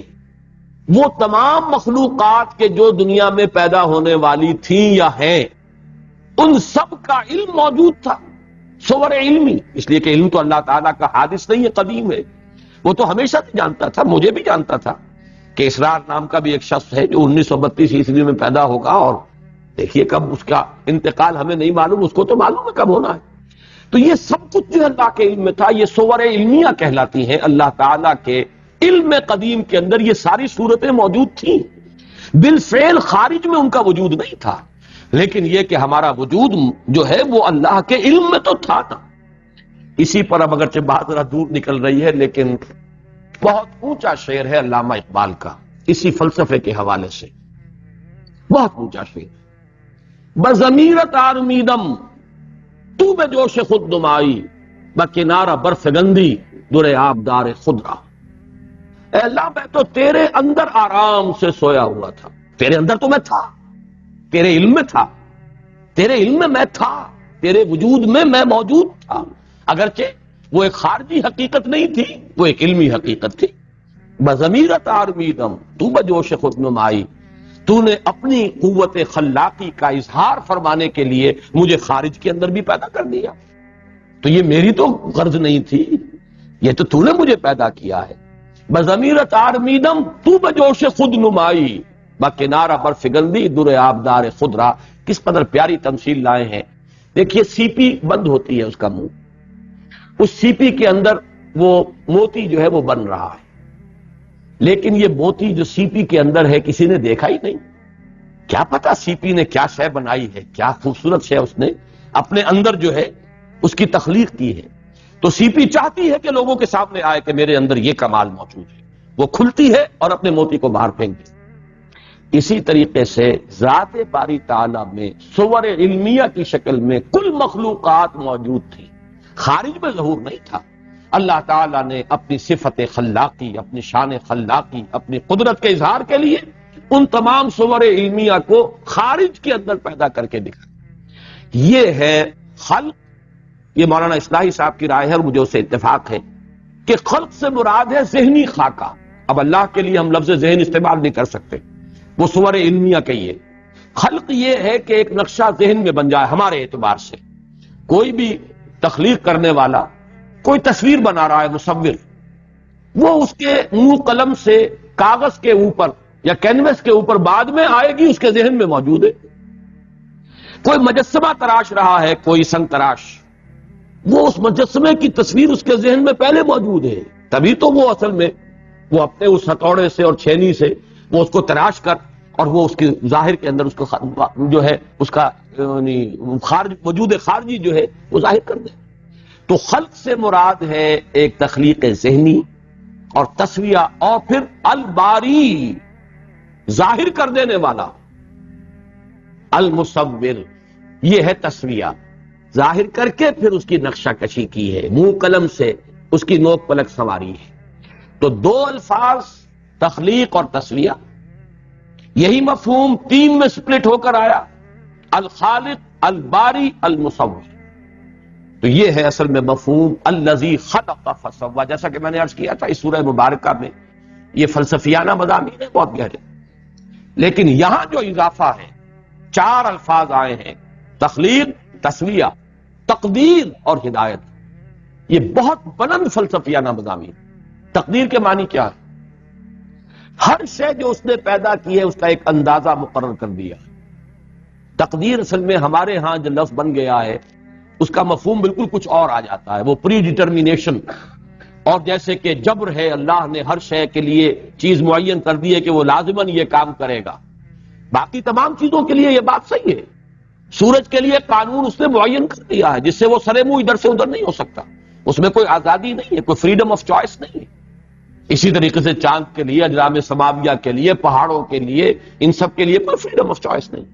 وہ تمام مخلوقات کے جو دنیا میں پیدا ہونے والی تھیں یا ہیں، ان سب کا علم موجود تھا، صور علمی۔ اس لیے کہ علم تو اللہ تعالیٰ کا حادث نہیں ہے، قدیم ہے، وہ تو ہمیشہ سے جانتا تھا، مجھے بھی جانتا تھا کہ اسرار نام کا بھی ایک شخص ہے جو 1932 عیسوی میں پیدا ہوگا، اور دیکھیے کب اس کا انتقال ہمیں نہیں معلوم، اس کو تو معلوم ہے کب ہونا ہے۔ تو یہ سب کچھ جو اللہ کے علم میں تھا، یہ صور علمیہ کہلاتی ہیں۔ اللہ تعالیٰ کے علم قدیم کے اندر یہ ساری صورتیں موجود تھیں، بالفعل خارج میں ان کا وجود نہیں تھا، لیکن یہ کہ ہمارا وجود جو ہے وہ اللہ کے علم میں تو تھا نا۔ اسی پر اب اگرچہ بات ذرا دور نکل رہی ہے، لیکن بہت اونچا شعر ہے علامہ اقبال کا اسی فلسفے کے حوالے سے، بہت اونچا شعر۔ بضمیرت آرمیدم تو بے جوش خود نمائی، بکنارہ برف گندی در آبدار خود را۔ اے اللہ، میں تو تیرے اندر آرام سے سویا ہوا تھا، تیرے اندر تو میں تھا، تیرے علم میں تھا، تیرے علم میں تھا، تیرے وجود میں میں موجود تھا، اگرچہ وہ ایک خارجی حقیقت نہیں تھی، وہ ایک علمی حقیقت تھی۔ بضمیرت آرمیدم تو بجوش خود نمائی، تو نے اپنی قوت خلاقی کا اظہار فرمانے کے لیے مجھے خارج کے اندر بھی پیدا کر دیا، تو یہ میری تو غرض نہیں تھی، یہ تو نے مجھے پیدا کیا ہے۔ بضمیرت آرمیدم تو بجوش خود نمائی، بکنارہ برف گندی در آبدار خود را۔ کس قدر پیاری تمثیل لائے ہیں۔ دیکھیے سی پی بند ہوتی ہے اس کا منہ، اس سی پی کے اندر وہ موتی جو ہے وہ بن رہا ہے، لیکن یہ موتی جو سی پی کے اندر ہے کسی نے دیکھا ہی نہیں۔ کیا پتا سی پی نے کیا شے بنائی ہے، کیا خوبصورت شے اس نے اپنے اندر جو ہے اس کی تخلیق کی ہے۔ تو سی پی چاہتی ہے کہ لوگوں کے سامنے آئے کہ میرے اندر یہ کمال موجود ہے، وہ کھلتی ہے اور اپنے موتی کو باہر پھینک دیتی۔ اسی طریقے سے ذات باری تعالیٰ میں صور علمیہ کی شکل میں کل مخلوقات موجود تھی، خارج میں ظہور نہیں تھا۔ اللہ تعالیٰ نے اپنی صفت خلاقی، اپنی شان خلاقی، اپنی قدرت کے اظہار کے لیے ان تمام صور علمیہ کو خارج کے اندر پیدا کر کے دکھایا۔ یہ ہے خلق۔ یہ مولانا اصلاحی صاحب کی رائے ہے اور مجھے اسے اتفاق ہے کہ خلق سے مراد ہے ذہنی خاکہ۔ اب اللہ کے لیے ہم لفظ ذہن استعمال نہیں کر سکتے، وہ صور علمیہ کہیے۔ خلق یہ ہے کہ ایک نقشہ ذہن میں بن جائے ہمارے اعتبار سے۔ کوئی بھی تخلیق کرنے والا کوئی تصویر بنا رہا ہے، مصور، وہ اس کے منہ قلم سے کاغذ کے اوپر یا کینوس کے اوپر بعد میں آئے گی، اس کے ذہن میں موجود ہے۔ کوئی مجسمہ تراش رہا ہے، کوئی سنگ تراش، وہ اس مجسمے کی تصویر اس کے ذہن میں پہلے موجود ہے، تبھی تو وہ اصل میں وہ اپنے اس ہتھوڑے سے اور چھینی سے وہ اس کو تراش کر اور وہ اس کے ظاہر کے اندر اس کو جو ہے اس کا خارج وجود خارجی جو ہے وہ ظاہر کر دے۔ تو خلق سے مراد ہے ایک تخلیق ذہنی اور تسویہ، اور پھر الباری ظاہر کر دینے والا، المصور یہ ہے تسویہ، ظاہر کر کے پھر اس کی نقشہ کشی کی ہے، منہ قلم سے اس کی نوک پلک سنواری ہے۔ تو دو الفاظ تخلیق اور تسویہ، یہی مفہوم تین میں سپلٹ ہو کر آیا، الخالق، الباری، المصور۔ تو یہ ہے اصل میں مفہوم الذی خلق فسوی، جیسا کہ میں نے عرض کیا تھا اس سورہ مبارکہ میں یہ فلسفیانہ مضامین ہے بہت گہرے، لیکن یہاں جو اضافہ ہے، چار الفاظ آئے ہیں، تخلیق، تسویہ، تقدیر اور ہدایت، یہ بہت بلند فلسفیانہ مضامین۔ تقدیر کے معنی کیا ہے؟ ہر شے جو اس نے پیدا کی ہے اس کا ایک اندازہ مقرر کر دیا۔ تقدیر اصل میں ہمارے ہاں جو لفظ بن گیا ہے اس کا مفہوم بالکل کچھ اور آ جاتا ہے، وہ پری ڈٹرمینیشن، اور جیسے کہ جبر ہے، اللہ نے ہر شے کے لیے چیز معین کر دی ہے کہ وہ لازماً یہ کام کرے گا۔ باقی تمام چیزوں کے لیے یہ بات صحیح ہے، سورج کے لیے قانون اس نے معین کر دیا ہے جس سے وہ سرے منہ ادھر سے ادھر نہیں ہو سکتا، اس میں کوئی آزادی نہیں ہے، کوئی فریڈم آف چوائس نہیں ہے۔ اسی طریقے سے چاند کے لیے، اجرام سماویہ کے لیے، پہاڑوں کے لیے، ان سب کے لیے کوئی فریڈم آف چوائس نہیں.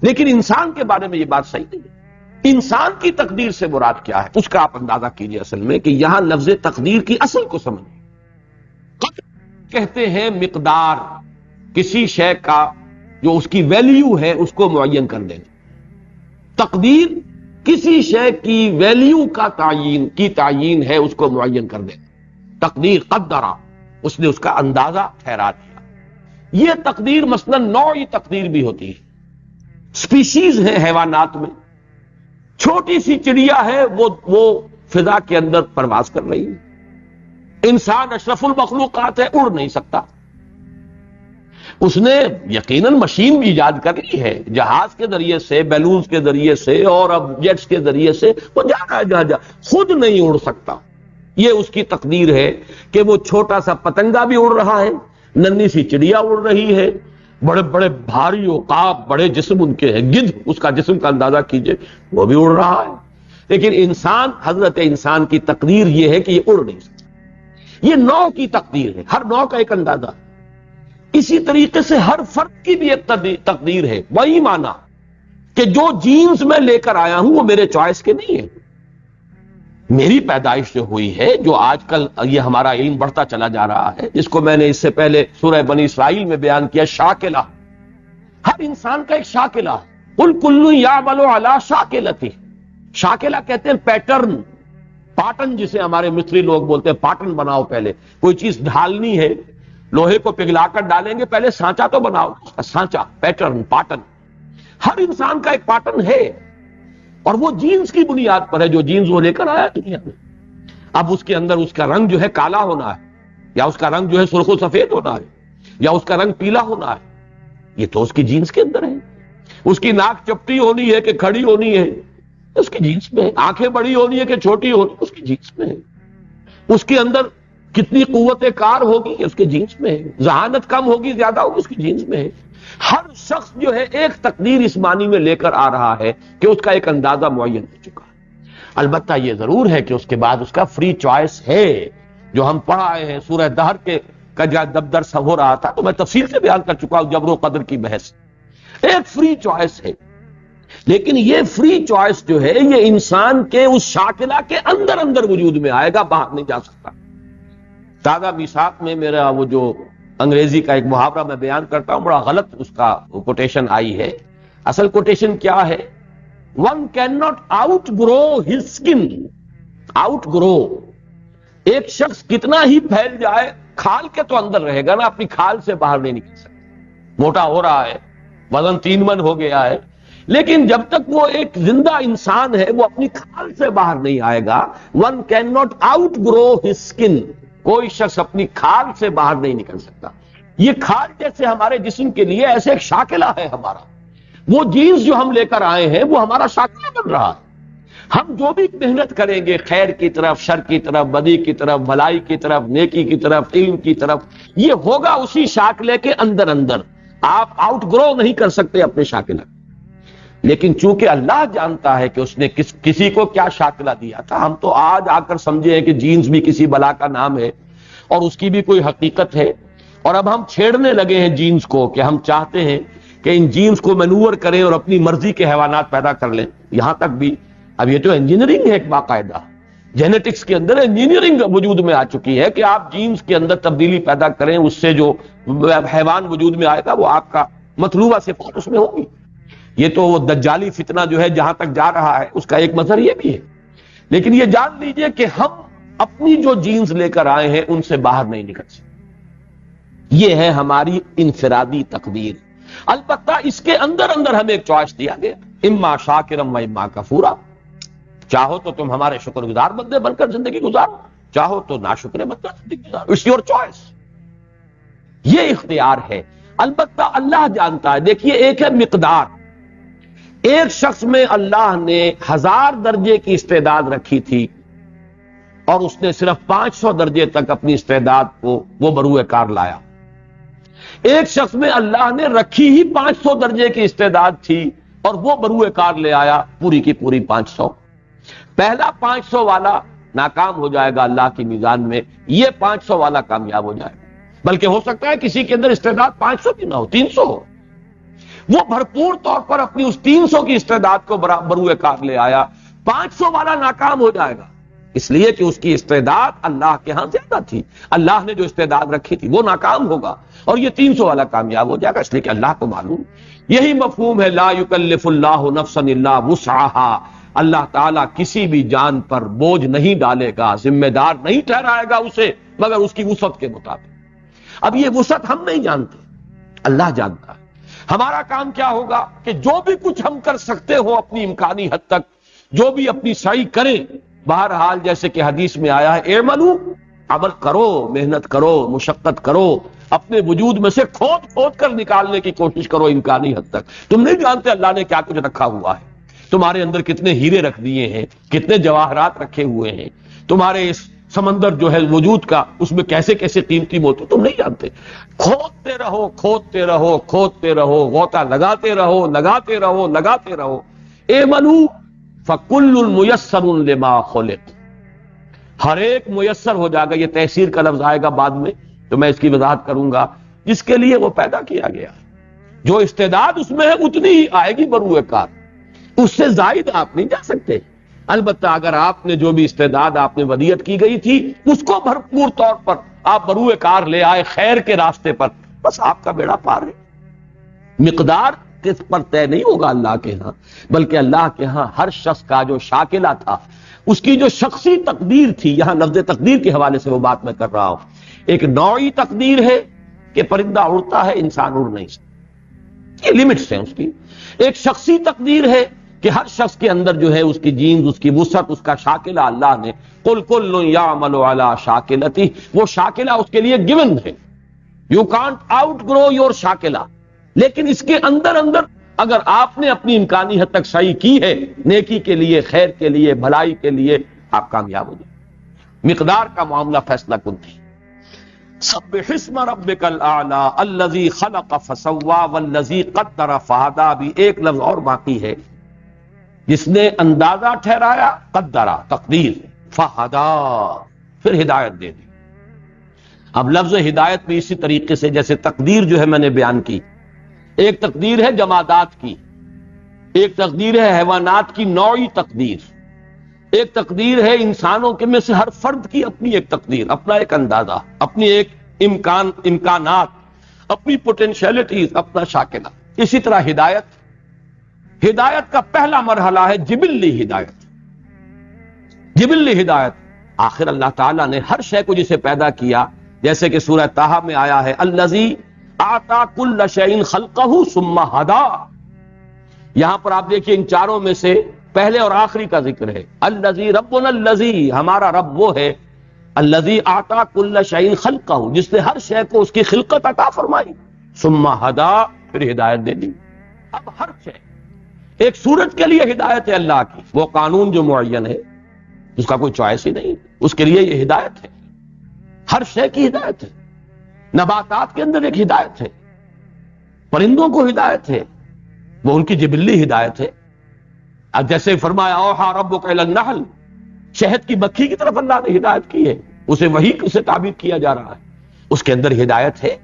لیکن انسان کے بارے میں یہ بات صحیح نہیں ہے. انسان کی تقدیر سے مراد کیا ہے اس کا آپ اندازہ کیجئے. اصل میں کہ یہاں لفظ تقدیر کی اصل کو سمجھیں. قدر کہتے ہیں مقدار، کسی شے کا جو اس کی ویلیو ہے اس کو معین کر دینا. تقدیر کسی شے کی ویلیو کا تعیین ہے، اس کو معین کر دینا. تقدیر قدرہ، اس نے اس کا اندازہ ٹھہرا دیا. یہ تقدیر مثلا نوعی تقدیر بھی ہوتی ہے. سپیشیز ہیں حیوانات میں، چھوٹی سی چڑیا ہے وہ فضا کے اندر پرواز کر رہی ہے. انسان اشرف المخلوقات ہے، اڑ نہیں سکتا. اس نے یقیناً مشین بھی ایجاد کر لی ہے، جہاز کے ذریعے سے، بیلونز کے ذریعے سے، اور اب جیٹس کے ذریعے سے وہ جا رہا ہے جہاں خود نہیں اڑ سکتا. یہ اس کی تقدیر ہے کہ وہ چھوٹا سا پتنگا بھی اڑ رہا ہے، ننھی سی چڑیا اڑ رہی ہے، بڑے بڑے بھاری عقاب، بڑے جسم ان کے ہیں، گدھ اس کا جسم کا اندازہ کیجئے وہ بھی اڑ رہا ہے. لیکن انسان، حضرت انسان کی تقدیر یہ ہے کہ یہ اڑ نہیں سکتا. یہ نوع کی تقدیر ہے، ہر نوع کا ایک اندازہ. اسی طریقے سے ہر فرد کی بھی ایک تقدیر ہے. وہی معنی کہ جو جینز میں لے کر آیا ہوں وہ میرے چوائس کے نہیں ہے. میری پیدائش جو ہوئی ہے، جو آج کل یہ ہمارا علم بڑھتا چلا جا رہا ہے، جس کو میں نے اس سے پہلے سورہ بنی اسرائیل میں بیان کیا، شاکلہ. ہر انسان کا ایک شاکلہ ہے. قل کل یعمل علی شاکلتہ. شاکلہ کہتے ہیں پیٹرن، پاٹن، جسے ہمارے مصری لوگ بولتے ہیں پاٹن بناؤ. پہلے کوئی چیز ڈھالنی ہے، لوہے کو پگھلا کر ڈالیں گے، پہلے سانچا تو بناؤ. سانچا، پیٹرن، پاٹن. ہر انسان کا ایک پاٹن ہے، اور وہ جینز کی بنیاد پر ہے، جو جینز وہ لے کر آیا دنیا میں. اب اس کے اندر اس کا رنگ جو ہے کالا ہونا ہے، یا اس کا رنگ جو ہے سرخ و سفید ہونا ہے، یا اس کا رنگ پیلا ہونا ہے، یہ تو اس کی جینز کے اندر ہے. اس کی ناک چپٹی ہونی ہے کہ کھڑی ہونی ہے، اس کی جینز میں ہے. آنکھیں بڑی ہونی ہے کہ چھوٹی ہونی، اس کی جینز میں ہے. اس کے اندر کتنی قوت کار ہوگی، اس کے جینز میں ہے. ذہانت کم ہوگی زیادہ ہوگی، اس کی جینز میں ہے. ہر شخص جو ہے ایک تقدیر اس معنی میں لے کر آ رہا ہے کہ اس کا ایک اندازہ معین ہو چکا ہے. البتہ یہ ضرور ہے کہ اس کے بعد اس کا فری چوائس ہے. جو ہم پڑھ آئے ہیں سورہ دہر کا جب درس ہو رہا تھا تو میں تفصیل سے بیان کر چکا ہوں جبر و قدر کی بحث. ایک فری چوائس ہے، لیکن یہ فری چوائس جو ہے یہ انسان کے اس شاکلہ کے اندر وجود میں آئے گا، باہر نہیں جا سکتا. تازہ میثاق میں میرا وہ جو انگریزی کا ایک محاورہ میں بیان کرتا ہوں، بڑا غلط اس کا کوٹیشن آئی ہے. اصل کوٹیشن کیا ہے؟ One can not outgrow his skin. Outgrow, ایک شخص کتنا ہی پھیل جائے کھال کے تو اندر رہے گا نا، اپنی کھال سے باہر نہیں نکل سکتا. موٹا ہو رہا ہے، وزن 3 من ہو گیا ہے، لیکن جب تک وہ ایک زندہ انسان ہے وہ اپنی کھال سے باہر نہیں آئے گا. One can not outgrow his skin. کوئی شخص اپنی کھال سے باہر نہیں نکل سکتا. یہ کھال جیسے ہمارے جسم کے لیے ایسے ایک شاکلہ ہے ہمارا. وہ جینز جو ہم لے کر آئے ہیں وہ ہمارا شاکلہ بن رہا ہے. ہم جو بھی محنت کریں گے خیر کی طرف، شر کی طرف، بدی کی طرف، بھلائی کی طرف، نیکی کی طرف، علم کی طرف، یہ ہوگا اسی شاکلے کے اندر. آپ آؤٹ گرو نہیں کر سکتے اپنے شاکلہ. لیکن چونکہ اللہ جانتا ہے کہ اس نے کسی کو کیا شاکلہ دیا تھا، ہم تو آج آ کر سمجھے ہیں کہ جینز بھی کسی بلا کا نام ہے اور اس کی بھی کوئی حقیقت ہے. اور اب ہم چھیڑنے لگے ہیں جینز کو کہ ہم چاہتے ہیں کہ ان جینز کو مینور کریں اور اپنی مرضی کے حیوانات پیدا کر لیں. یہاں تک بھی اب یہ تو انجینئرنگ ہے، ایک باقاعدہ جینیٹکس کے اندر انجینئرنگ وجود میں آ چکی ہے کہ آپ جینز کے اندر تبدیلی پیدا کریں، اس سے جو حیوان وجود میں آئے گا وہ آپ کا مطلوبہ صفات اس میں ہوگی. یہ تو وہ دجالی فتنہ جو ہے جہاں تک جا رہا ہے اس کا ایک مظہر یہ بھی ہے. لیکن یہ جان لیجئے کہ ہم اپنی جو جینز لے کر آئے ہیں ان سے باہر نہیں نکل سکتے. یہ ہے ہماری انفرادی تقدیر. البتہ اس کے اندر ہمیں ایک چوائس دیا گیا، اما شاکرم و اما کفورا. چاہو تو تم ہمارے شکر گزار بندے بن کر زندگی گزارو، چاہو تو ناشکر بن کر زندگی گزارو. اٹس یور چوائس، یہ اختیار ہے. البتہ اللہ جانتا ہے. دیکھیے ایک ہے مقدار. ایک شخص میں اللہ نے 1000 درجے کی استعداد رکھی تھی اور اس نے صرف 500 درجے تک اپنی استعداد کو وہ بروئے کار لایا. ایک شخص میں اللہ نے رکھی ہی 500 درجے کی استعداد تھی اور وہ بروئے کار لے آیا پوری کی پوری 500. پہلا 500 والا ناکام ہو جائے گا اللہ کی میزان میں، یہ 500 والا کامیاب ہو جائے گا۔ بلکہ ہو سکتا ہے کسی کے اندر استعداد 500 کی نہ ہو، 300 ہو، وہ بھرپور طور پر اپنی اس 300 کی استعداد کو بروئے کار لے آیا، 500 والا ناکام ہو جائے گا، اس لیے کہ اس کی استعداد اللہ کے ہاں زیادہ تھی، اللہ نے جو استعداد رکھی تھی وہ ناکام ہوگا، اور یہ 300 والا کامیاب ہو جائے گا، اس لیے کہ اللہ کو معلوم۔ یہی مفہوم ہے لا یکلف اللہ نفسا الا وسعها، اللہ تعالیٰ کسی بھی جان پر بوجھ نہیں ڈالے گا، ذمہ دار نہیں ٹھہرائے گا اسے مگر اس کی وسعت کے مطابق۔ اب یہ وسعت ہم نہیں جانتے، اللہ جانتا ہے۔ ہمارا کام کیا ہوگا کہ جو بھی کچھ ہم کر سکتے ہو اپنی امکانی حد تک، جو بھی اپنی سعی کریں، بہرحال جیسے کہ حدیث میں آیا ہے اعملوا، عمل کرو، محنت کرو، مشقت کرو، اپنے وجود میں سے کھود کھود کر نکالنے کی کوشش کرو امکانی حد تک۔ تم نہیں جانتے اللہ نے کیا کچھ رکھا ہوا ہے، تمہارے اندر کتنے ہیرے رکھ دیے ہیں، کتنے جواہرات رکھے ہوئے ہیں، تمہارے اس سمندر جو ہے وجود کا، اس میں کیسے کیسے قیمتی موتی تم نہیں جانتے۔ کھودتے رہو، کھودتے رہو، کھودتے رہو، غوطہ لگاتے رہو، لگاتے رہو، لگاتے رہو۔ اعملوا فکل میسر لما خلق، ہر ایک میسر ہو جائے گا۔ یہ تحسیر کا لفظ آئے گا بعد میں تو میں اس کی وضاحت کروں گا، جس کے لیے وہ پیدا کیا گیا، جو استعداد اس میں ہے اتنی ہی آئے گی بروئے کار، اس سے زائد آپ نہیں جا سکتے۔ البتہ اگر آپ نے جو بھی استعداد آپ نے ودیعت کی گئی تھی اس کو بھرپور طور پر آپ بروئے کار لے آئے خیر کے راستے پر، بس آپ کا بیڑا پار ہے۔ مقدار کس پر طے نہیں ہوگا اللہ کے ہاں، بلکہ اللہ کے ہاں ہر شخص کا جو شاکلہ تھا، اس کی جو شخصی تقدیر تھی، یہاں لفظ تقدیر کے حوالے سے وہ بات میں کر رہا ہوں۔ ایک نوعی تقدیر ہے کہ پرندہ اڑتا ہے، انسان اڑ نہیں سکتا، یہ لمٹس ہیں اس کی۔ ایک شخصی تقدیر ہے کہ ہر شخص کے اندر جو ہے اس کی جینز، اس کی وسعت، اس کا شاکلہ اللہ نے قل کل یعمل علی شاکلتہ، وہ شاکلہ اس کے لیے گیون ہے، you can't outgrow your شاکلہ۔ لیکن اس کے اندر اندر اگر آپ نے اپنی امکانی حد تک سعی کی ہے نیکی کے لیے، خیر کے لیے، بھلائی کے لیے، آپ کامیاب ہو جائیں۔ مقدار کا معاملہ فیصلہ کن تھی۔ سبح اسم ربک الاعلی الذی خلق فسوی والذی قدر فہدی، بھی ایک لفظ اور باقی ہے، جس نے اندازہ ٹھہرایا، قدرہ تقدیر، فہدا پھر ہدایت دے دی۔ اب لفظ ہدایت بھی اسی طریقے سے جیسے تقدیر جو ہے میں نے بیان کی، ایک تقدیر ہے جمادات کی، ایک تقدیر ہے حیوانات کی نوعی تقدیر، ایک تقدیر ہے انسانوں کے میں سے ہر فرد کی اپنی ایک تقدیر، اپنا ایک اندازہ، اپنی ایک امکانات، اپنی پوٹینشیلٹیز، اپنا شاکلہ۔ اسی طرح ہدایت کا پہلا مرحلہ ہے جبلی ہدایت۔ جبلی ہدایت، آخر اللہ تعالیٰ نے ہر شے کو جسے پیدا کیا، جیسے کہ سورہ طٰہٰ میں آیا ہے الذی اعطی کل شیء خلقہ ثم ہدی۔ یہاں پر آپ دیکھیے ان چاروں میں سے پہلے اور آخری کا ذکر ہے، الذی ربنا الذی، ہمارا رب وہ ہے، الذی اعطی کل شیء خلقہ، جس نے ہر شے کو اس کی خلقت عطا فرمائی، ثم ہدی، پھر ہدایت دے دی۔ اب ہر شے، ایک سورج کے لیے ہدایت ہے اللہ کی، وہ قانون جو معین ہے، اس کا کوئی چوائس ہی نہیں، اس کے لیے یہ ہدایت ہے۔ ہر شے کی ہدایت ہے، نباتات کے اندر ایک ہدایت ہے، پرندوں کو ہدایت ہے، وہ ان کی جبلی ہدایت ہے۔ اب جیسے فرمایا اوحیٰ ربک الی النحل، شہد کی مکھی کی طرف اللہ نے ہدایت کی ہے، اسے وہی سے تعبیر کیا جا رہا ہے، اس کے اندر ہدایت ہے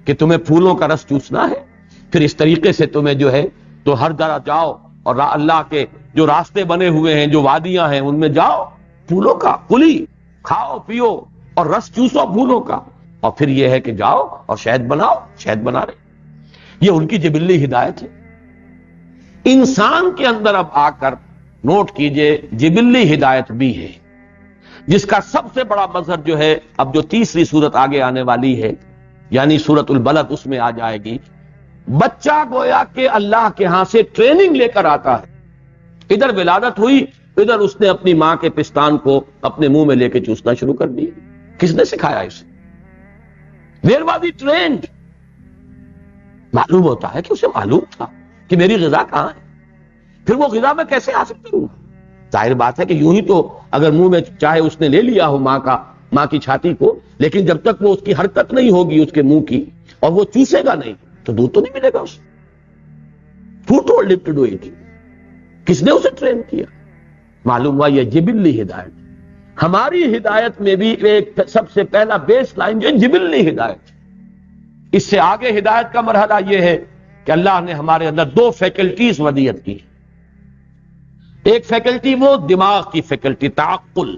کہ تمہیں پھولوں کا رس چوسنا ہے، پھر اس طریقے سے تمہیں جو ہے تو ہر جگہ جاؤ اور اللہ کے جو راستے بنے ہوئے ہیں، جو وادیاں ہیں، ان میں جاؤ، پھولوں کا کلی کھاؤ پیو اور رس چوسو پھولوں کا، اور پھر یہ ہے کہ جاؤ اور شہد بناؤ، شہد بنا رہے، یہ ان کی جبلی ہدایت ہے۔ انسان کے اندر اب آ کر نوٹ کیجئے جبلی ہدایت بھی ہے، جس کا سب سے بڑا مظہر جو ہے اب جو تیسری صورت آگے آنے والی ہے، یعنی سورۃ البلد، اس میں آ جائے گی۔ بچہ گویا کہ اللہ کے ہاں سے ٹریننگ لے کر آتا ہے، ادھر ولادت ہوئی، ادھر اس نے اپنی ماں کے پستان کو اپنے منہ میں لے کے چوسنا شروع کر دیا۔ کس نے سکھایا اسے؟ Where was he trained? معلوم ہوتا ہے کہ اسے معلوم تھا کہ میری غذا کہاں ہے، پھر وہ غذا میں کیسے حاصل کروں گا؟ ظاہر بات ہے کہ یوں ہی تو اگر منہ میں چاہے اس نے لے لیا ہو ماں کی چھاتی کو، لیکن جب تک وہ اس کی حرکت نہیں ہوگی اس کے منہ کی اور وہ چوسے گا نہیں تو دودھ تو نہیں ملے گا اسے۔ Who told him to do it؟ کس نے اسے ٹرین کیا؟ معلوم ہوا یہ جبلی ہدایت۔ ہماری ہدایت میں بھی ایک سب سے پہلا بیس لائن جو جبلی ہدایت، اس سے آگے ہدایت کا مرحلہ یہ ہے کہ اللہ نے ہمارے اندر دو فیکلٹیز ودیت کی. ایک فیکلٹی وہ دماغ کی فیکلٹی، تعقل،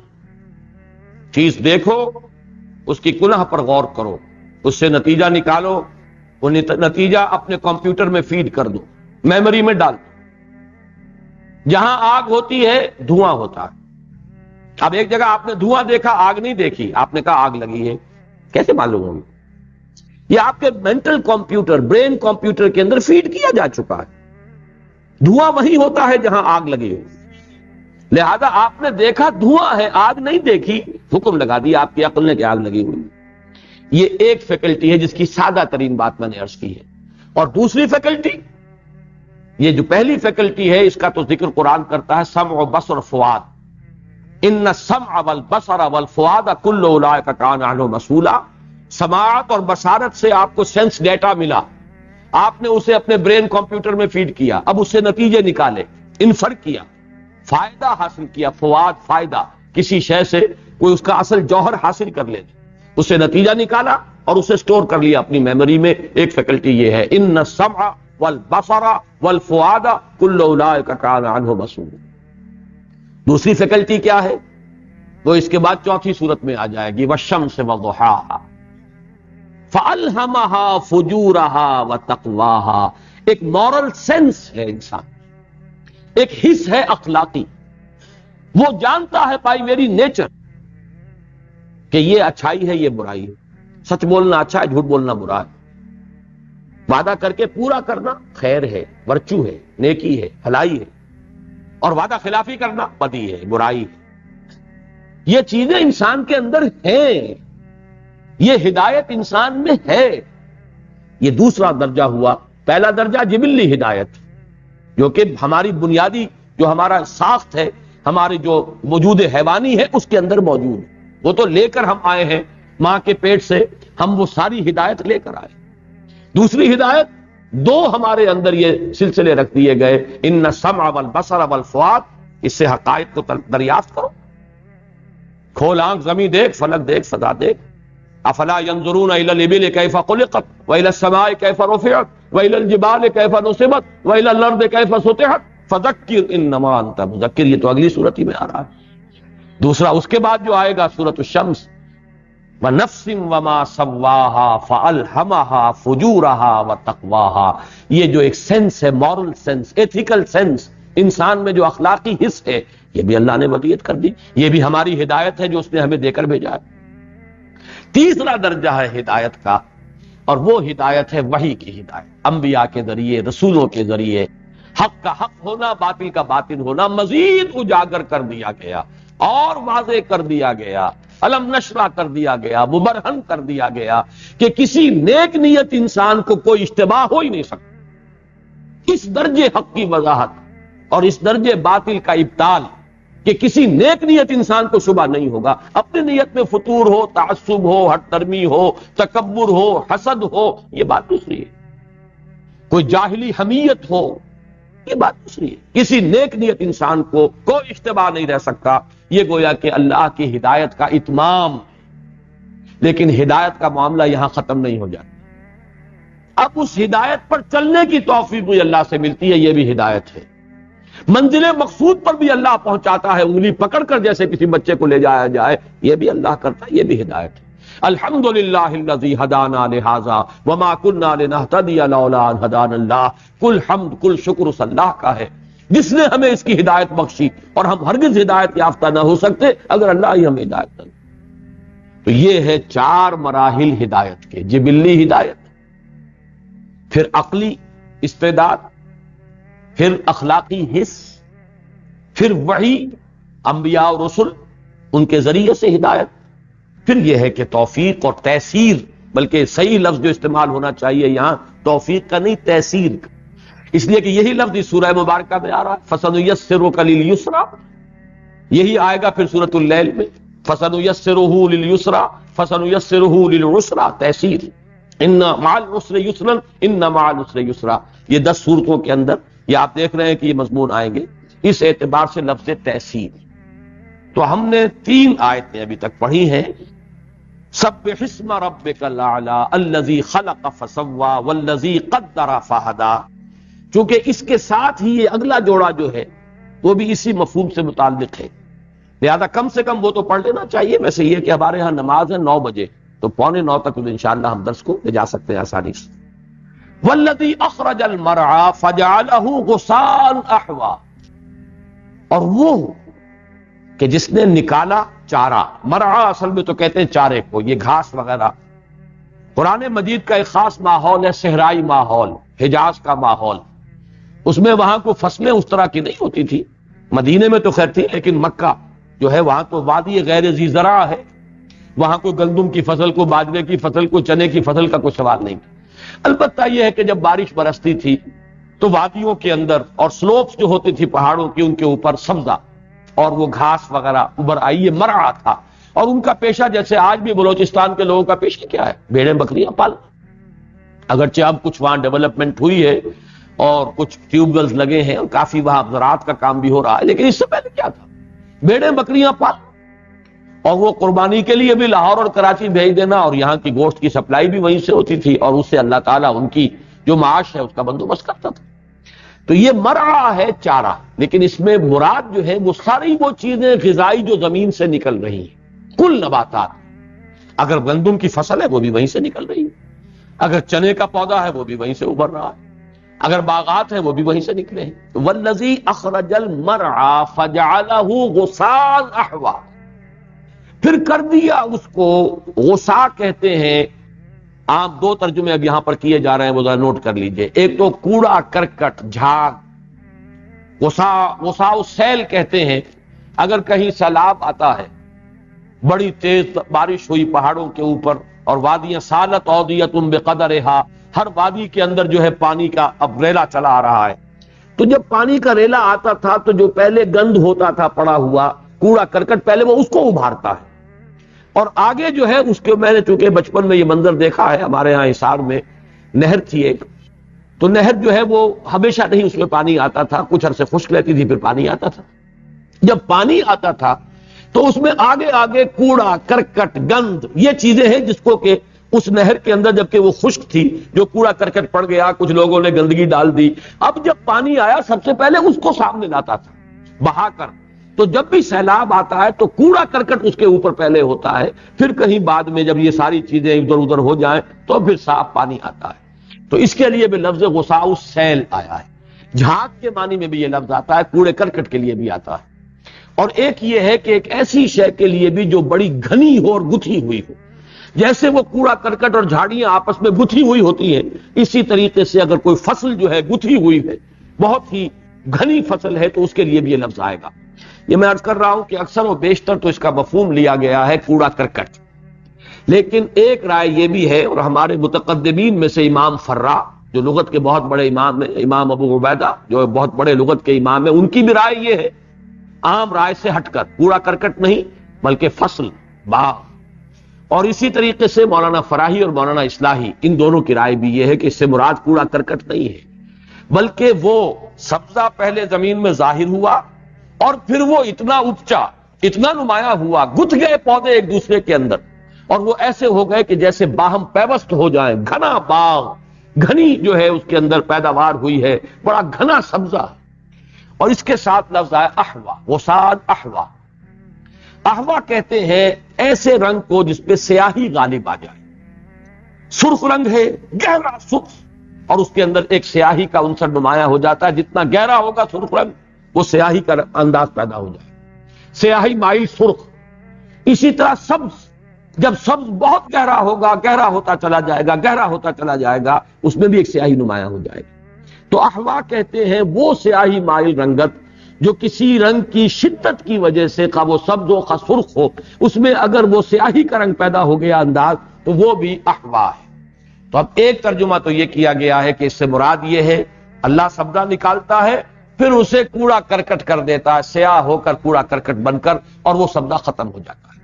چیز دیکھو، اس کی کنہ پر غور کرو، اس سے نتیجہ نکالو، وہ نتیجہ اپنے کمپیوٹر میں فیڈ کر دو، میموری میں ڈال دو. جہاں آگ ہوتی ہے دھواں ہوتا ہے. اب ایک جگہ آپ نے دھواں دیکھا، آگ نہیں دیکھی، آپ نے کہا آگ لگی ہے، کیسے معلوم ہوگی؟ یہ آپ کے مینٹل کمپیوٹر، برین کمپیوٹر کے اندر فیڈ کیا جا چکا ہے. دھواں وہی ہوتا ہے جہاں آگ لگی ہو. لہذا آپ نے دیکھا دھواں ہے، آگ نہیں دیکھی، حکم لگا دیا آپ کی عقل نے کہ آگ لگی ہوئی. یہ ایک فیکلٹی ہے جس کی سادہ ترین بات میں نے عرض کی ہے. اور دوسری فیکلٹی، یہ جو پہلی فیکلٹی ہے اس کا تو ذکر قرآن کرتا ہے، سمع و بصر فؤاد. ان السمع والبصر والفؤاد کل اولئک کان عنہ مسئولا. سماعت اور بصارت سے آپ کو سینس ڈیٹا ملا، آپ نے اسے اپنے برین کمپیوٹر میں فیڈ کیا، اب اس سے نتیجے نکالے، انفر کیا، فائدہ حاصل کیا. فواد فائدہ، کسی شے سے کوئی اس کا اصل جوہر حاصل کر لے، اس سے نتیجہ نکالا اور اسے سٹور کر لیا اپنی میموری میں. ایک فیکلٹی یہ ہے، ان السمع والبصر والفؤاد کل اولئک کان عنہ مسئولا. دوسری فیکلٹی کیا ہے؟ وہ اس کے بعد چوتھی صورت میں آ جائے گی، والشمس وضحاها فَأَلْهَمَهَا فُجُورَهَا وَتَقْوَاهَا. ایک مورل سینس ہے انسان، ایک حس ہے اخلاقی. وہ جانتا ہے بائی ویری نیچر کہ یہ اچھائی ہے، یہ برائی ہے، سچ بولنا اچھا ہے، جھوٹ بولنا برا ہے، وعدہ کر کے پورا کرنا خیر ہے، ورچو ہے، نیکی ہے، بھلائی ہے، اور وعدہ خلافی کرنا بدی ہے، برائی ہے. یہ چیزیں انسان کے اندر ہیں، یہ ہدایت انسان میں ہے. یہ دوسرا درجہ ہوا. پہلا درجہ جبلی ہدایت، جو کہ ہماری بنیادی جو ہمارا ساخت ہے، ہماری جو وجود حیوانی ہے اس کے اندر موجود ہے. وہ تو لے کر ہم آئے ہیں ماں کے پیٹ سے، ہم وہ ساری ہدایت لے کر آئے. دوسری ہدایت، دو ہمارے اندر یہ سلسلے رکھ دیے گئے، ان السمع والبصر والفؤاد. اس سے حقائق کو دریافت کرو، کھول آنکھ، زمین دیکھ، فلک دیکھ، فضا دیکھ. افلا ينظرون الى الابل كيف خلقت والى السماء كيف رفعت والى الجبال كيف نصبت والى الارض كيف سطحت فذكر انما انت مذکر. یہ تو اگلی صورت ہی میں آ رہا ہے. دوسرا اس کے بعد جو آئے گا سورۃ الشمس، ونفس وما سواها فالهمها فجورها وتقواها. یہ جو ایک سینس ہے، مورل سینس، ایتھیکل سینس، انسان میں جو اخلاقی حس ہے، یہ بھی اللہ نے ودیت کر دی. یہ بھی ہماری ہدایت ہے جو اس نے ہمیں دے کر بھیجا ہے. تیسرا درجہ ہے ہدایت کا، اور وہ ہدایت ہے وحی کی ہدایت. انبیاء کے ذریعے، رسولوں کے ذریعے حق کا حق ہونا، باطل کا باطل ہونا مزید اجاگر کر دیا گیا اور واضح کر دیا گیا، علم نشرہ کر دیا گیا، مبرہن کر دیا گیا کہ کسی نیک نیت انسان کو کوئی اشتباہ ہو ہی نہیں سکتا. اس درجے حق کی وضاحت اور اس درجے باطل کا ابطال کہ کسی نیک نیت انسان کو شبہ نہیں ہوگا. اپنی نیت میں فتور ہو، تعصب ہو، ہٹ درمی ہو، تکبر ہو، حسد ہو، یہ بات دوسری ہے. کوئی جاہلی حمیت ہو، یہ بات دوسری ہے. کسی نیک نیت انسان کو کوئی اشتباہ نہیں رہ سکتا. یہ گویا کہ اللہ کی ہدایت کا اتمام. لیکن ہدایت کا معاملہ یہاں ختم نہیں ہو جاتا. اب اس ہدایت پر چلنے کی توفیق بھی اللہ سے ملتی ہے، یہ بھی ہدایت ہے. منزل مقصود پر بھی اللہ پہنچاتا ہے، انگلی پکڑ کر جیسے کسی بچے کو لے جایا جائے، یہ بھی اللہ کرتا ہے، یہ بھی ہدایت ہے. الحمدللہ الذی ہدانا لہذا وما کنا لنہتدی لولا ان ہدانا اللہ. کل حمد، کل شکر اس اللہ کا ہے جس نے ہمیں اس کی ہدایت بخشی، اور ہم ہرگز ہدایت یافتہ نہ ہو سکتے اگر اللہ ہی ہمیں ہدایت نہ دے. تو یہ ہے 4 مراحل ہدایت کے: جبلی ہدایت، پھر عقلی استعداد، پھر اخلاقی حس، پھر وحی، انبیاء اور رسل، ان کے ذریعے سے ہدایت، پھر یہ ہے کہ توفیق اور تیسیر. بلکہ صحیح لفظ جو استعمال ہونا چاہیے یہاں توفیق کا نہیں، تیسیر کا، اس لیے کہ یہی لفظ اس سورہ مبارکہ میں آ رہا ہے، فَسَنُيَسِّرُكَ لِلْيُسْرَىٰ. یہی آئے گا پھر سورۃ اللیل میں، فَسَنُيَسِّرُهُ لِلْيُسْرَىٰ فَسَنُيَسِّرُهُ لِلْعُسْرَىٰ. تیسیر، ان مع العسر یسرا ان مع العسر یسرا. یہ 10 صورتوں کے اندر یہ آپ دیکھ رہے ہیں کہ یہ مضمون آئیں گے. اس اعتبار سے لفظ تیسیر، تو ہم نے 3 آیتیں ابھی تک پڑھی ہیں. سبح اسم ربک الاعلی الذی خلق فسوی والذی قدر فہدی. چونکہ اس کے ساتھ ہی یہ اگلا جوڑا جو ہے وہ بھی اسی مفہوم سے متعلق ہے، لہذا کم سے کم وہ تو پڑھ لینا چاہیے. ویسے یہ کہ ہمارے ہاں نماز ہے 9 بجے، تو 8:45 تک انشاءاللہ ہم درس کو لے جا سکتے ہیں آسانی سے. والذی اخرج المرعى فجعله غثاء احوا، اور وہ کہ جس نے نکالا چارہ. مرعا اصل میں تو کہتے ہیں چارے کو، یہ گھاس وغیرہ. قرآن مجید کا ایک خاص ماحول ہے، صحرائی ماحول، حجاز کا ماحول. اس میں وہاں کو فصلیں اس طرح کی نہیں ہوتی تھی. مدینے میں تو خیر تھی، لیکن مکہ جو ہے وہاں تو وادی غیر ذی زرع ہے، وہاں کوئی گندم کی فصل، کو باجرے کی فصل، کو چنے کی فصل کا کوئی سوال نہیں. البتہ یہ ہے کہ جب بارش برستی تھی تو وادیوں کے اندر اور سلوپس جو ہوتی تھی پہاڑوں کی، ان کے اوپر سبزہ اور وہ گھاس وغیرہ ابھر آئی. یہ مرعا تھا. اور ان کا پیشہ جیسے آج بھی بلوچستان کے لوگوں کا پیشہ کیا ہے؟ بھیڑیں بکریاں پالنا. اگرچہ اب کچھ وہاں ڈیولپمنٹ ہوئی ہے اور کچھ ٹیوب ویلز لگے ہیں اور کافی وہاں زراعت کا کام بھی ہو رہا ہے، لیکن اس سے پہلے کیا تھا؟ بھیڑیں بکریاں پالنا، اور وہ قربانی کے لیے بھی لاہور اور کراچی بھیج دینا، اور یہاں کی گوشت کی سپلائی بھی وہیں سے ہوتی تھی، اور اس سے اللہ تعالیٰ ان کی جو معاش ہے اس کا بندوبست کرتا تھا. تو یہ مرعا ہے چارہ، لیکن اس میں مراد جو ہے وہ ساری وہ چیزیں غذائی جو زمین سے نکل رہی ہیں، کل نباتات. اگر گندم کی فصل ہے وہ بھی وہیں سے نکل رہی ہے، اگر چنے کا پودا ہے وہ بھی وہیں سے ابھر رہا ہے، اگر باغات ہیں وہ بھی وہیں سے نکلے ہیں. والذی اخرج المرعى فجعله غثاء احوا، پھر کر دیا اس کو. غثاء کہتے ہیں، عام 2 ترجمے اب یہاں پر کیے جا رہے ہیں، وہ ذرا نوٹ کر لیجئے. ایک تو کوڑا کرکٹ، جھاگ. غثاء السیل کہتے ہیں، اگر کہیں سیلاب آتا ہے، بڑی تیز بارش ہوئی پہاڑوں کے اوپر، اور وادیاں سالت اودیۃ بقدرہا، ہر وادی کے اندر جو ہے پانی کا اب ریلا چلا آ رہا ہے. تو جب پانی کا ریلا آتا تھا تو جو پہلے گند ہوتا تھا پڑا ہوا کوڑا کرکٹ، پہلے وہ اس کو ابھارتا ہے، اور آگے جو ہے اس کے، میں نے چونکہ بچپن میں یہ منظر دیکھا ہے، ہمارے ہاں حصار میں نہر تھی ایک، تو نہر جو ہے وہ ہمیشہ نہیں اس میں پانی آتا تھا، کچھ عرصے خشک رہتی تھی پھر پانی آتا تھا. جب پانی آتا تھا تو اس میں آگے آگے کوڑا کرکٹ، گند، یہ چیزیں ہیں جس کو کہ اس نہر کے اندر جبکہ وہ خشک تھی، جو کوڑا کرکٹ پڑ گیا، کچھ لوگوں نے گندگی ڈال دی. اب جب پانی آیا سب سے پہلے اس کو سامنے لاتا تھا بہا کر. تو جب بھی سیلاب آتا ہے تو کوڑا کرکٹ اس کے اوپر پہلے ہوتا ہے، پھر کہیں بعد میں جب یہ ساری چیزیں ادھر ادھر ہو جائیں تو پھر صاف پانی آتا ہے. تو اس کے لیے بھی لفظ غثاء السیل آیا ہے. جھاگ کے معنی میں بھی یہ لفظ آتا ہے، کوڑے کرکٹ کے لیے بھی آتا ہے. اور ایک یہ ہے کہ ایک ایسی شے کے لیے بھی جو بڑی گھنی ہو اور گتھی ہوئی ہو. جیسے وہ کوڑا کرکٹ اور جھاڑیاں آپس میں گتھی ہوئی ہوتی ہیں، اسی طریقے سے اگر کوئی فصل جو ہے گتھی ہوئی ہے، بہت ہی گھنی فصل ہے، تو اس کے لیے بھی یہ لفظ آئے گا. یہ میں عرض کر رہا ہوں کہ اکثر و بیشتر تو اس کا مفہوم لیا گیا ہے کوڑا کرکٹ، لیکن ایک رائے یہ بھی ہے، اور ہمارے متقدمین میں سے امام فرا جو لغت کے بہت بڑے امام ہیں، امام ابو عبیدہ جو بہت بڑے لغت کے امام ہیں، ان کی بھی رائے یہ ہے، عام رائے سے ہٹ کر، کوڑا کرکٹ نہیں بلکہ فصل، باغ. اور اسی طریقے سے مولانا فراہی اور مولانا اصلاحی، ان دونوں کی رائے بھی یہ ہے کہ اس سے مراد کوڑا کرکٹ نہیں ہے، بلکہ وہ سبزہ پہلے زمین میں ظاہر ہوا اور پھر وہ اتنا اپچا، اتنا نمایاں ہوا، گتھ گئے پودے ایک دوسرے کے اندر، اور وہ ایسے ہو گئے کہ جیسے باہم پیوست ہو جائیں. گھنا باغ، گھنی جو ہے اس کے اندر پیداوار ہوئی ہے، بڑا گھنا سبزہ. اور اس کے ساتھ لفظ آیا احوا، غثاء احوا. احوا کہتے ہیں ایسے رنگ کو جس پہ سیاہی غالب آ جائے. سرخ رنگ ہے، گہرا سرخ، اور اس کے اندر ایک سیاہی کا عنصر نمایاں ہو جاتا ہے. جتنا گہرا ہوگا سرخ رنگ، وہ سیاہی کا انداز پیدا ہو جائے، سیاہی مائل سرخ. اسی طرح سبز، جب سبز بہت گہرا ہوگا، گہرا ہوتا چلا جائے گا، گہرا ہوتا چلا جائے گا، اس میں بھی ایک سیاہی نمایاں ہو جائے گی. تو احوا کہتے ہیں وہ سیاہی مائل رنگت جو کسی رنگ کی شدت کی وجہ سے، خواہ وہ سبز ہو خواہ سرخ ہو، اس میں اگر وہ سیاہی کا رنگ پیدا ہو گیا انداز، تو وہ بھی احوا ہے. تو اب ایک ترجمہ تو یہ کیا گیا ہے کہ اس سے مراد یہ ہے اللہ سبزہ نکالتا ہے، پھر اسے کوڑا کرکٹ کر دیتا ہے، سیاہ ہو کر کوڑا کرکٹ بن کر، اور وہ سبزہ ختم ہو جاتا ہے.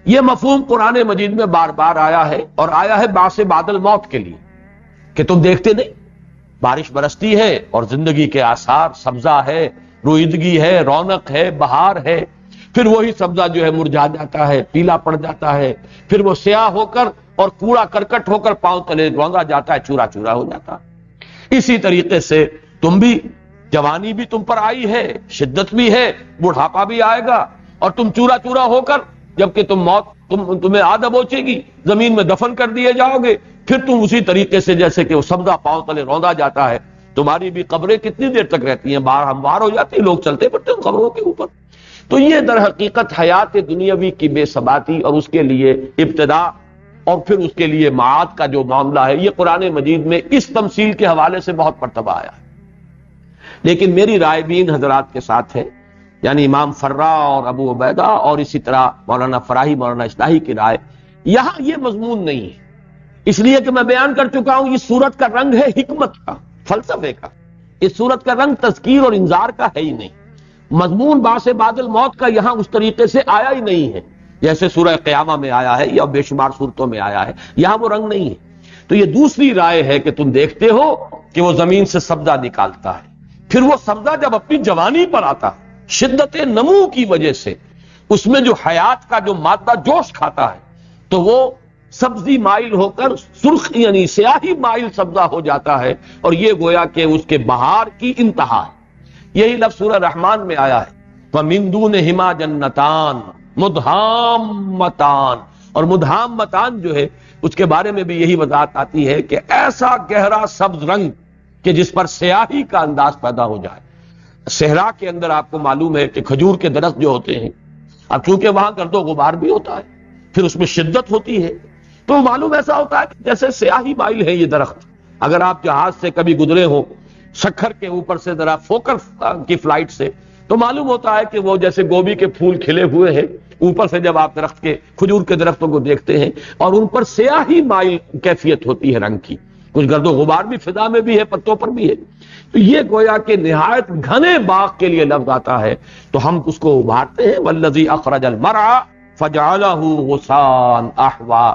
یہ مفہوم قرآن مجید میں بار بار آیا ہے، اور آیا ہے بعث بعد الموت کے لیے، کہ تم دیکھتے نہیں بارش برستی ہے اور زندگی کے آثار، سبزہ ہے، رویدگی ہے، رونق ہے، بہار ہے، پھر وہی سبزہ جو ہے مرجھا جاتا ہے، پیلا پڑ جاتا ہے، پھر وہ سیاہ ہو کر اور کوڑا کرکٹ ہو کر پاؤں تلے روندا جاتا ہے، چورا چورا ہو جاتا ہے۔ اسی طریقے سے تم بھی، جوانی بھی تم پر آئی ہے، شدت بھی ہے، بڑھاپا بھی آئے گا، اور تم چورا چورا ہو کر جبکہ تمہیں آ دبوچے گی، زمین میں دفن کر دیے جاؤ گے، پھر تم اسی طریقے سے جیسے کہ وہ سبزہ پاؤں تلے روندا جاتا ہے، تمہاری بھی قبریں کتنی دیر تک رہتی ہیں، بار ہموار ہو جاتی ہیں، لوگ چلتے پھرتے ہیں قبروں کے اوپر۔ تو یہ در حقیقت حیات دنیاوی کی بے ثباتی اور اس کے لیے ابتدا اور پھر اس کے لیے معاد کا جو معاملہ ہے، یہ قرآن مجید میں اس تمثیل کے حوالے سے بہت مرتبہ آیا ہے۔ لیکن میری رائے بھی ان حضرات کے ساتھ ہے، یعنی امام فرا اور ابو عبیدہ اور اسی طرح مولانا فراہی، مولانا اصلاحی کی رائے، یہاں یہ مضمون نہیں ہے، اس لیے کہ میں بیان کر چکا ہوں اس سورت کا رنگ ہے حکمت کا، فلسفے کا۔ اس سورت کا رنگ تذکیر اور انذار کا ہے ہی نہیں، مضمون باعث بعد الموت کا یہاں اس طریقے سے آیا ہی نہیں ہے جیسے سورہ قیامہ میں آیا ہے یا بے شمار صورتوں میں آیا ہے، یہاں وہ رنگ نہیں ہے۔ تو یہ دوسری رائے ہے کہ تم دیکھتے ہو کہ وہ زمین سے سبزہ نکالتا ہے، پھر وہ سبزہ جب اپنی جوانی پر آتا ہے، شدت نمو کی وجہ سے اس میں جو حیات کا جو مادہ جوش کھاتا ہے تو وہ سبزی مائل ہو کر سرخ یعنی سیاہی مائل سبزہ ہو جاتا ہے، اور یہ گویا کہ اس کے بہار کی انتہا ہے۔ یہی لفظ سورہ رحمان میں آیا ہے، وَمِن دُونِهِمَا جَنَّتَانِ مُدْهَامَّتَانِ، اور مدھامتان جو ہے اس کے بارے میں بھی یہی وضاحت آتی ہے کہ ایسا گہرا سبز رنگ کہ جس پر سیاہی کا انداز پیدا ہو جائے۔ صحرا کے اندر آپ کو معلوم ہے کہ کھجور کے درخت جو ہوتے ہیں، اب چونکہ وہاں گرد و غبار بھی ہوتا ہے، پھر اس میں شدت ہوتی ہے، تو معلوم ایسا ہوتا ہے کہ جیسے سیاہی مائل ہے یہ درخت۔ اگر آپ جہاز سے کبھی گزرے ہو شکھر کے اوپر سے ذرا فوکر کی فلائٹ سے، تو معلوم ہوتا ہے کہ وہ جیسے گوبھی کے پھول کھلے ہوئے ہیں، اوپر سے جب آپ درخت کے کھجور کے درختوں کو دیکھتے ہیں اور ان پر سیاہی مائل کیفیت ہوتی ہے رنگ کی، کچھ گرد و غبار بھی فضا میں بھی ہے، پتوں پر بھی ہے، تو یہ گویا کہ نہایت گھنے باغ کے لیے لفظ آتا ہے، تو ہم اس کو ابھارتے ہیں والذی اخرج المرعى فجعلہ غثاء احوا،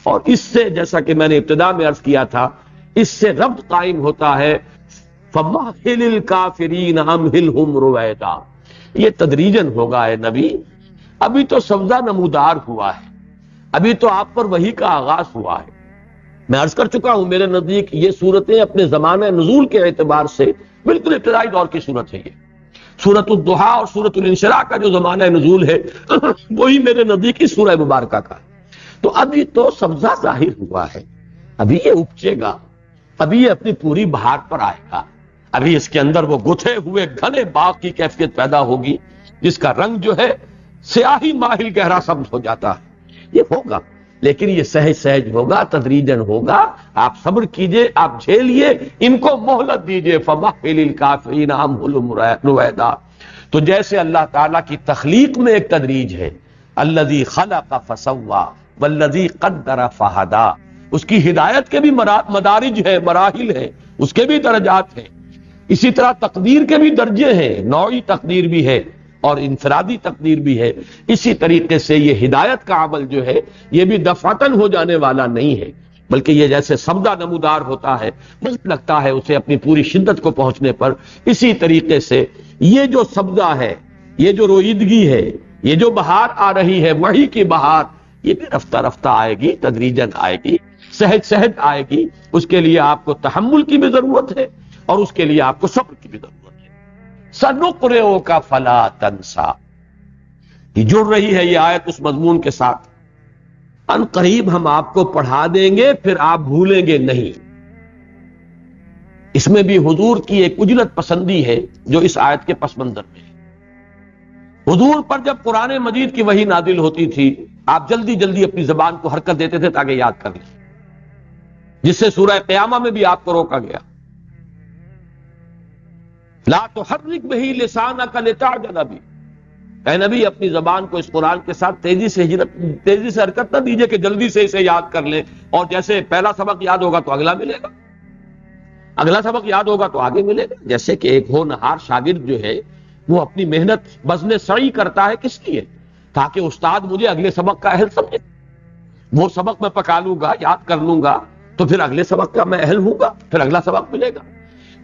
اور اس سے جیسا کہ میں نے ابتدا میں عرض کیا تھا، اس سے ربط قائم ہوتا ہے فَمَهِّلِ الْكَافِرِينَ أَمْهِلْهُمْ رُوَيْدًا، یہ تدریجاً ہوگا اے نبی، ابھی تو سبزہ نمودار ہوا ہے، ابھی تو آپ پر وحی کا آغاز ہوا ہے۔ میں عرض کر چکا ہوں میرے نزدیک یہ صورتیں اپنے زمانہ نزول کے اعتبار سے بالکل ابتدائی دور کی صورت ہے، یہ سورۃ الضحیٰ اور سورۃ الانشراح کا جو زمانہ نزول ہے وہی میرے نزدیک اس سورہ مبارکہ کا ہے۔ تو ابھی تو سبزہ ظاہر ہوا ہے، ابھی یہ اپجے گا، ابھی یہ اپنی پوری بہار پر آئے گا، ابھی اس کے اندر وہ گتھے ہوئے گھنے باغ کی کیفیت پیدا ہوگی جس کا رنگ جو ہے سیاہی ماہل گہرا سبز ہو جاتا ہے۔ یہ ہوگا، لیکن یہ سہج سہج ہوگا، تدریجاً ہوگا، آپ صبر کیجئے، آپ جھیلیے، ان کو مہلت دیجئے فَمَهِّلِ الْكَافِرِينَ أَمْهِلْهُمْ رُوَيْدًا۔ تو جیسے اللہ تعالیٰ کی تخلیق میں ایک تدریج ہے، الَّذِي خَلَقَ فَسَوَّى وَالَّذِي قَدَّرَ فَهَدَى، اس کی ہدایت کے بھی مدارج ہے، مراحل ہیں، اس کے بھی درجات ہیں، اسی طرح تقدیر کے بھی درجے ہیں، نوعی تقدیر بھی ہے اور انفرادی تقدیر بھی ہے۔ اسی طریقے سے یہ ہدایت کا عمل جو ہے یہ بھی دفعتاً ہو جانے والا نہیں ہے، بلکہ یہ جیسے سبزہ نمودار ہوتا ہے، وقت لگتا ہے اسے اپنی پوری شدت کو پہنچنے پر، اسی طریقے سے یہ جو سبزہ ہے، یہ جو رویدگی ہے، یہ جو بہار آ رہی ہے، وحی کی بہار، یہ بھی رفتہ رفتہ آئے گی، تدریجاً آئے گی، سہج سہج آئے گی۔ اس کے لیے آپ کو تحمل کی بھی ضرورت ہے اور اس کے لیے آپ کو صبر کی بھی ضرورت ہے۔ سَنُقْرِئُكَ فَلَا تَنْسَىٰ، یہ جڑ رہی ہے یہ آیت اس مضمون کے ساتھ، ان قریب ہم آپ کو پڑھا دیں گے پھر آپ بھولیں گے نہیں۔ اس میں بھی حضور کی ایک اجلت پسندی ہے جو اس آیت کے پس منظر میں ہے۔ حضور پر جب قرآن مجید کی وحی نازل ہوتی تھی، آپ جلدی جلدی اپنی زبان کو حرکت دیتے تھے تاکہ یاد کر لیں، جس سے سورہ قیامہ میں بھی آپ کو روکا گیا، لا تحرک بہ لسانک لتعجل بہ، اے نبی اپنی زبان کو اس قرآن کے ساتھ تیزی سے حرکت نہ دیجئے کہ جلدی سے اسے یاد کر لیں، اور جیسے پہلا سبق یاد ہوگا تو اگلا ملے گا، اگلا سبق یاد ہوگا تو آگے ملے گا۔ جیسے کہ ایک ہونہار شاگرد جو ہے وہ اپنی محنت بذل سعی کرتا ہے، کس لیے؟ تاکہ استاد مجھے اگلے سبق کا اہل سمجھے، وہ سبق میں پکا لوں گا، یاد کر لوں گا تو پھر اگلے سبق کا میں اہل ہوں گا، پھر اگلا سبق ملے گا۔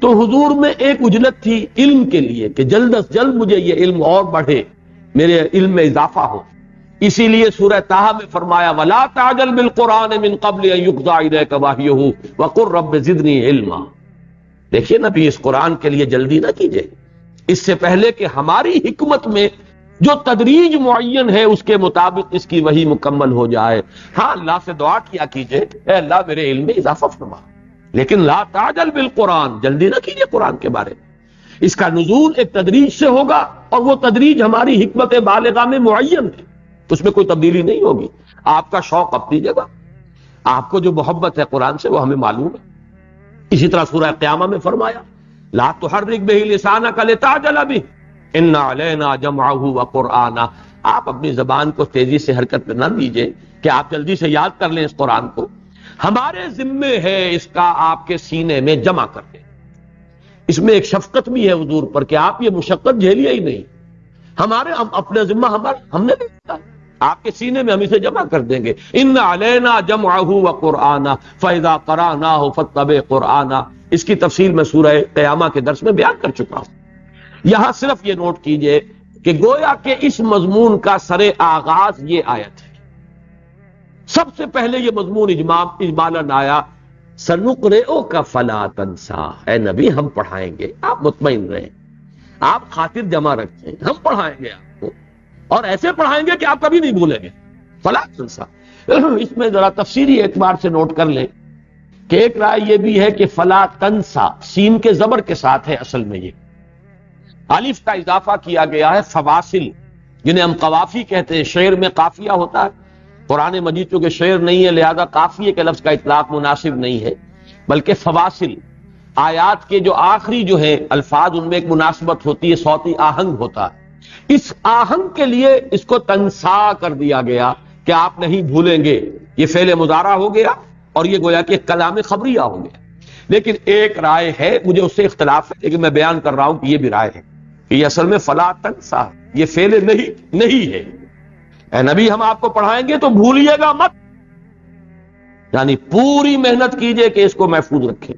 تو حضور میں ایک اجلت تھی علم کے لیے کہ جلد از جلد مجھے یہ علم اور بڑھے، میرے علم میں اضافہ ہو. اسی لیے سورہ طٰہٰ میں فرمایا وَلَا تَعْجَلْ بِالْقُرْآنِ مِن قَبْلِ أَن يُقْضَىٰ إِلَيْكَ وَحْيُهُ وَقُل رَّبِّ زِدْنِی عِلْمًا. دیکھیے نبی اس قرآن کے لیے جلدی نہ کیجیے اس سے پہلے کہ ہماری حکمت میں جو تدریج معین ہے اس کے مطابق اس کی وحی مکمل ہو جائے. ہاں اللہ سے دعا کیا کیجیے اے اللہ میرے علم میں اضافہ فرما، لیکن لا تعجل بالقرآن، جلدی نہ کیجیے قرآن کے بارے میں. اس کا نزول ایک تدریج سے ہوگا اور وہ تدریج ہماری حکمت بالغہ میں معین ہے، اس میں کوئی تبدیلی نہیں ہوگی. آپ کا شوق اپنی جگہ، آپ کو جو محبت ہے قرآن سے وہ ہمیں معلوم ہے. اسی طرح سورہ قیامہ میں فرمایا لا تحرک بہ لسانک لتعجل بہ ان علینا جمعہ وقرآنہ. آپ اپنی زبان کو تیزی سے حرکت نہ دیجیے کہ آپ جلدی سے یاد کر لیں اس قرآن کو. ہمارے ذمے ہے اس کا آپ کے سینے میں جمع کر دیں. اس میں ایک شفقت بھی ہے حضور پر کہ آپ یہ مشقت جھیلیے ہی نہیں، ہمارے اپنے ذمہ ہم نے نہیں دیا، آپ کے سینے میں ہم اسے جمع کر دیں گے. ان علینا جمعہ وقرآنہ فاذا قرأناہ فاتبع قرآنہ. اس کی تفصیل میں سورہ قیامہ کے درس میں بیان کر چکا ہوں. یہاں صرف یہ نوٹ کیجئے کہ گویا کہ اس مضمون کا سر آغاز یہ آیت ہے. سب سے پہلے یہ مضمون اجمالاً آیا سنقرئک فلا تنسیٰ. اے نبی ہم پڑھائیں گے، آپ مطمئن رہیں، آپ خاطر جمع رکھیں، ہم پڑھائیں گے آپ کو اور ایسے پڑھائیں گے کہ آپ کبھی نہیں بھولیں گے. فلا تنسیٰ اس میں ذرا تفسیری اعتبار سے نوٹ کر لیں کہ ایک رائے یہ بھی ہے کہ فلا تنسیٰ سین کے زبر کے ساتھ ہے، اصل میں یہ الف کا اضافہ کیا گیا ہے فواصل جنہیں ہم قوافی کہتے ہیں. شعر میں قافیہ ہوتا ہے، قرآن مجید چونکہ شعر نہیں ہے لہذا قافیے کے لفظ کا اطلاق مناسب نہیں ہے، بلکہ فواصل آیات کے جو آخری جو ہیں الفاظ ان میں ایک مناسبت ہوتی ہے، صوتی آہنگ ہوتا ہے. اس آہنگ کے لیے اس کو تنسا کر دیا گیا کہ آپ نہیں بھولیں گے. یہ فعل مضارع ہو گیا اور یہ گویا کہ کلام خبریہ ہو گیا. لیکن ایک رائے ہے، مجھے اس سے اختلاف ہے لیکن میں بیان کر رہا ہوں کہ یہ بھی رائے ہے کہ یہ اصل میں فلا تنسا یہ فعل نہیں ہے. اے نبی ہم آپ کو پڑھائیں گے تو بھولیے گا مت، یعنی پوری محنت کیجئے کہ اس کو محفوظ رکھیں.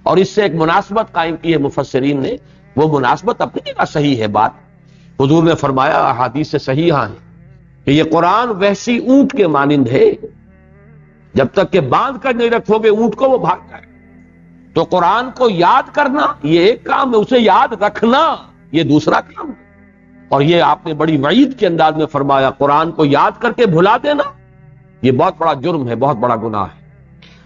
اور اس سے ایک مناسبت قائم کی ہے مفسرین نے، وہ مناسبت اپنی جگہ صحیح ہے. بات حضور نے فرمایا احادیث سے صحیحہ ہیں کہ یہ قرآن وحشی اونٹ کے مانند ہے، جب تک کہ باندھ کر نہیں رکھو گے اونٹ کو وہ بھاگ جائے. تو قرآن کو یاد کرنا یہ ایک کام ہے، اسے یاد رکھنا یہ دوسرا کام ہے. اور یہ آپ نے بڑی وعید کے انداز میں فرمایا قرآن کو یاد کر کے بھلا دینا یہ بہت بڑا جرم ہے، بہت بڑا گناہ ہے.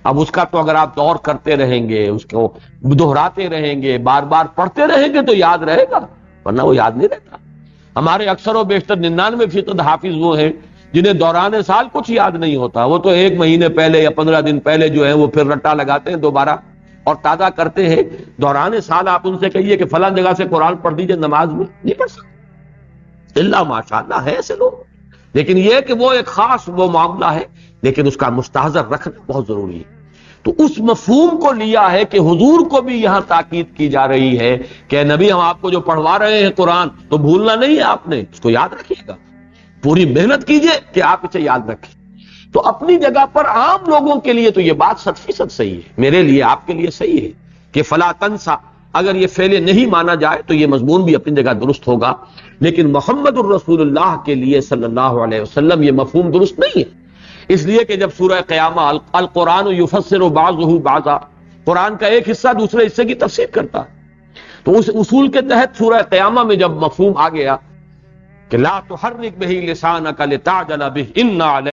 اب اس کا تو اگر آپ دور کرتے رہیں گے، اس کو دہراتے رہیں گے، بار بار پڑھتے رہیں گے تو یاد رہے گا، ورنہ وہ یاد نہیں رہتا. ہمارے اکثر و بیشتر 99% حافظ وہ ہیں جنہیں دوران سال کچھ یاد نہیں ہوتا. وہ تو 1 مہینے پہلے یا 15 دن پہلے جو ہے وہ پھر رٹا لگاتے ہیں دوبارہ اور تازہ کرتے ہیں. دوران سال آپ ان سے کہیے کہ فلاں جگہ سے قرآن پڑھ دیجئے نماز میں، نہیں پڑھ سکتے اللہ ماشاءاللہ ہے ایسے لوگ. لیکن یہ کہ وہ ایک خاص وہ معاملہ ہے، لیکن اس کا مستحضر رکھنا بہت ضروری ہے. تو اس مفہوم کو لیا ہے کہ حضور کو بھی یہاں تاکید کی جا رہی ہے کہ نبی ہم آپ کو جو پڑھوا رہے ہیں قرآن تو بھولنا نہیں ہے، آپ نے اس کو یاد رکھیے گا، پوری محنت کیجئے کہ آپ اسے یاد رکھیں. تو اپنی جگہ پر عام لوگوں کے لیے تو یہ بات 100% صحیح ہے، میرے لیے آپ کے لیے صحیح ہے کہ فلا تنسا اگر یہ فعل نہیں مانا جائے تو یہ مضمون بھی اپنی جگہ درست ہوگا. لیکن محمد الرسول اللہ کے لیے صلی اللہ علیہ وسلم یہ مفہوم درست نہیں ہے، اس لیے کہ جب سورہ قیامہ القرآن یفسر بعضہ بعضا، قرآن کا ایک حصہ دوسرے حصے کی تفسیر کرتا ہے، تو اس اصول کے تحت سورہ قیامہ میں جب مفہوم آ گیا کہ لا تحرک بہ لسانک لتعجل بہ ان